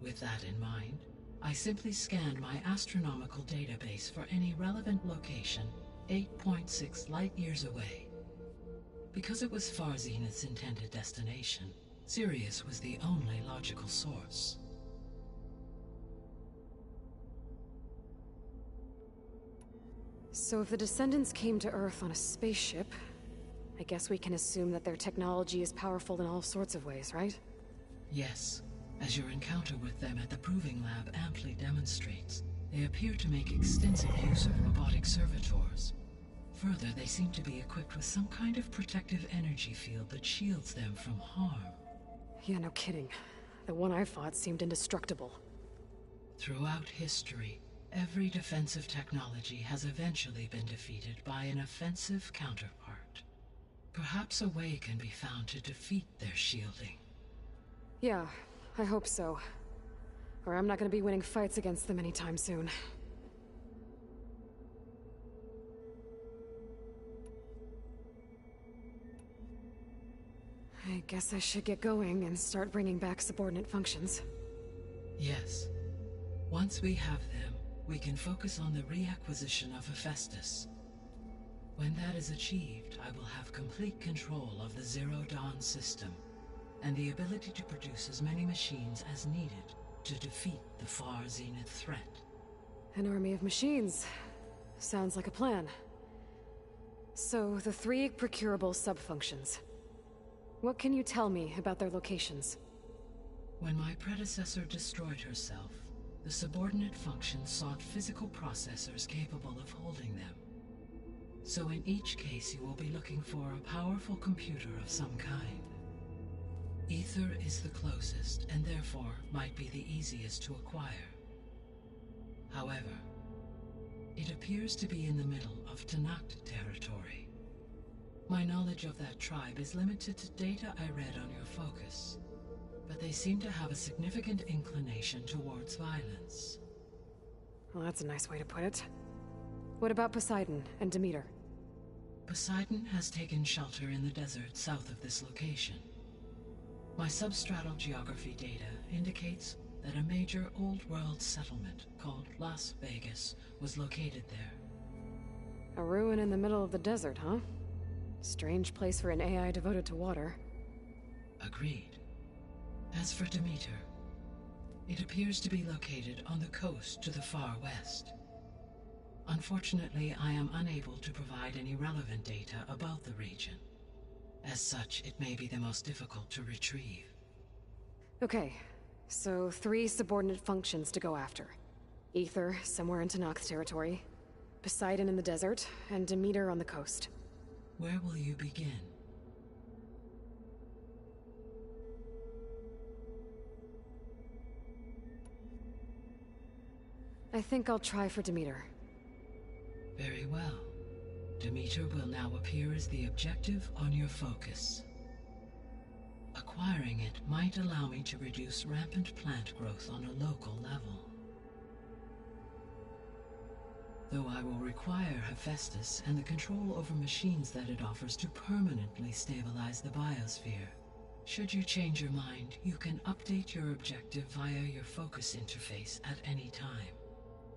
With that in mind, I simply scanned my astronomical database for any relevant location 8.6 light-years away. Because it was Far Zenith's intended destination, Sirius was the only logical source. So if the Descendants came to Earth on a spaceship, I guess we can assume that their technology is powerful in all sorts of ways, right? Yes. As your encounter with them at the Proving Lab amply demonstrates, they appear to make extensive use of robotic servitors. Further, they seem to be equipped with some kind of protective energy field that shields them from harm. Yeah, no kidding. The one I fought seemed indestructible. Throughout history, every defensive technology has eventually been defeated by an offensive counterpart. Perhaps a way can be found to defeat their shielding. Yeah, I hope so. Or I'm not gonna be winning fights against them anytime soon. I guess I should get going and start bringing back subordinate functions. Yes. Once we have them, we can focus on the reacquisition of Hephaestus. When that is achieved, I will have complete control of the Zero Dawn system, and the ability to produce as many machines as needed to defeat the Far Zenith threat. An army of machines. Sounds like a plan. So, the 3 procurable sub-functions. What can you tell me about their locations? When my predecessor destroyed herself, the subordinate functions sought physical processors capable of holding them. So in each case you will be looking for a powerful computer of some kind. Ether is the closest, and therefore might be the easiest to acquire. However, it appears to be in the middle of Tanakh territory. My knowledge of that tribe is limited to data I read on your focus, but they seem to have a significant inclination towards violence. Well, that's a nice way to put it. What about Poseidon and Demeter? Poseidon has taken shelter in the desert south of this location. My substratal geography data indicates that a major old-world settlement called Las Vegas was located there. A ruin in the middle of the desert, huh? Strange place for an AI devoted to water. Agreed. As for Demeter, it appears to be located on the coast to the far west. Unfortunately, I am unable to provide any relevant data about the region. As such, it may be the most difficult to retrieve. Okay, so 3 subordinate functions to go after. Ether, somewhere in Tenakth's territory. Poseidon in the desert, and Demeter on the coast. Where will you begin? I think I'll try for Demeter. Very well. Demeter will now appear as the objective on your focus. Acquiring it might allow me to reduce rampant plant growth on a local level. Though I will require Hephaestus and the control over machines that it offers to permanently stabilize the biosphere. Should you change your mind, you can update your objective via your focus interface at any time.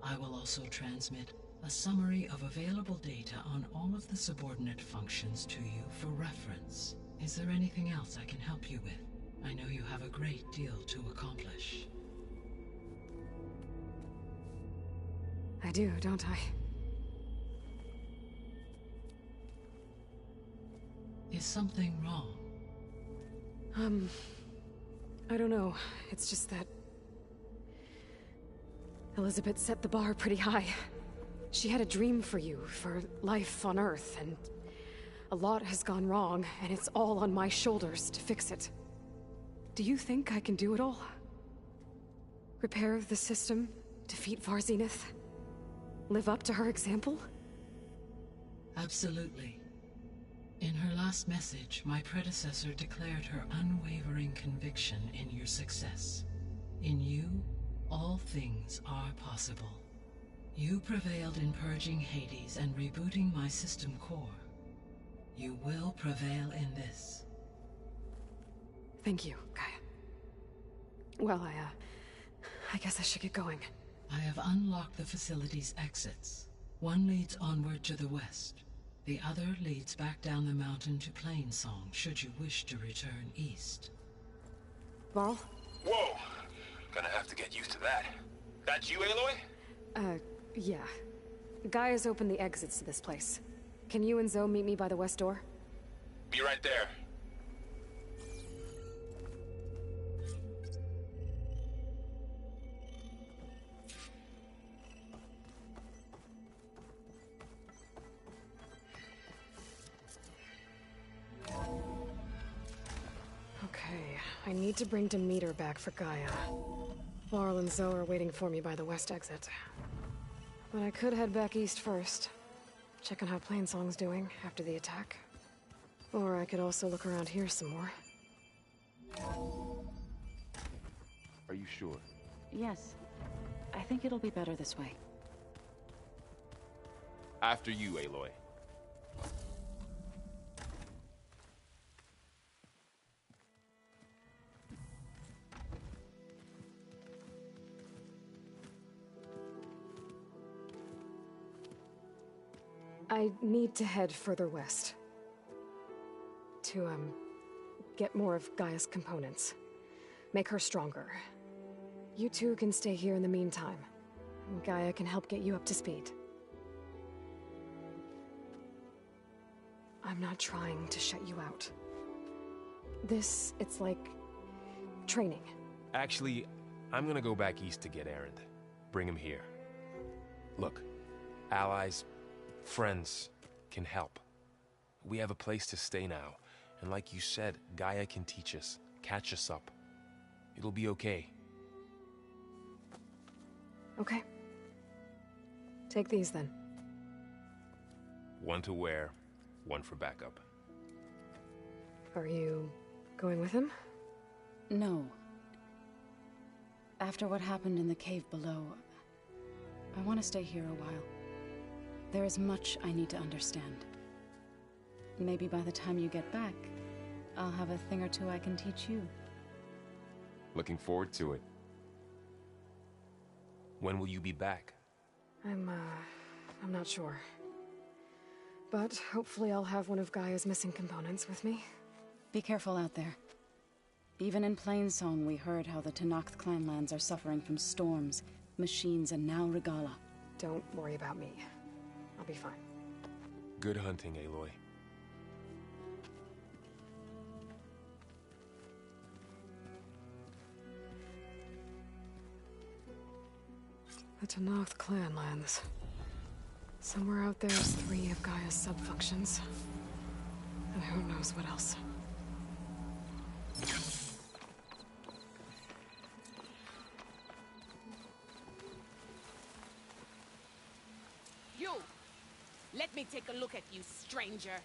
I will also transmit a summary of available data on all of the subordinate functions to you for reference. Is there anything else I can help you with? I know you have a great deal to accomplish. I do, don't I? Is something wrong? I don't know. It's just that Elizabeth set the bar pretty high. She had a dream for you, for life on Earth, and a lot has gone wrong, and it's all on my shoulders to fix it. Do you think I can do it all? Repair the system, defeat Varzenith, live up to her example? Absolutely. In her last message, my predecessor declared her unwavering conviction in your success. In you, all things are possible. You prevailed in purging Hades and rebooting my system core. You will prevail in this. Thank you, Gaia. Well, I guess I should get going. I have unlocked the facility's exits. One leads onward to the west. The other leads back down the mountain to Plainsong, should you wish to return east. Varl? Whoa! Gonna have to get used to that. That's you, Aloy? Yeah. Gaia's opened the exits to this place. Can you and Zoe meet me by the west door? Be right there. Okay, I need to bring Demeter back for Gaia. Varl and Zoe are waiting for me by the west exit. But I could head back east first. Check on how Plainsong's doing after the attack. Or I could also look around here some more. Are you sure? Yes. I think it'll be better this way. After you, Aloy. I need to head further west. To, get more of Gaia's components. Make her stronger. You two can stay here in the meantime. Gaia can help get you up to speed. I'm not trying to shut you out. It's like training. Actually, I'm gonna go back east to get Erend. Bring him here. Look, allies, friends can help. We have a place to stay now, and like you said, Gaia can teach us, catch us up. It'll be okay. Okay. Take these then. One to wear, one for backup. Are you going with him? No. After what happened in the cave below, I want to stay here a while. There is much I need to understand. Maybe by the time you get back, I'll have a thing or two I can teach you. Looking forward to it. When will you be back? I'm not sure. But hopefully I'll have one of Gaia's missing components with me. Be careful out there. Even in Plainsong, we heard how the Tenakth clanlands are suffering from storms, machines, and now Regala. Don't worry about me. I'll be fine. Good hunting, Aloy. The Tenakth clanlands. Somewhere out there's 3 of Gaia's sub-functions. And who knows what else. You! Let me take a look at you, stranger.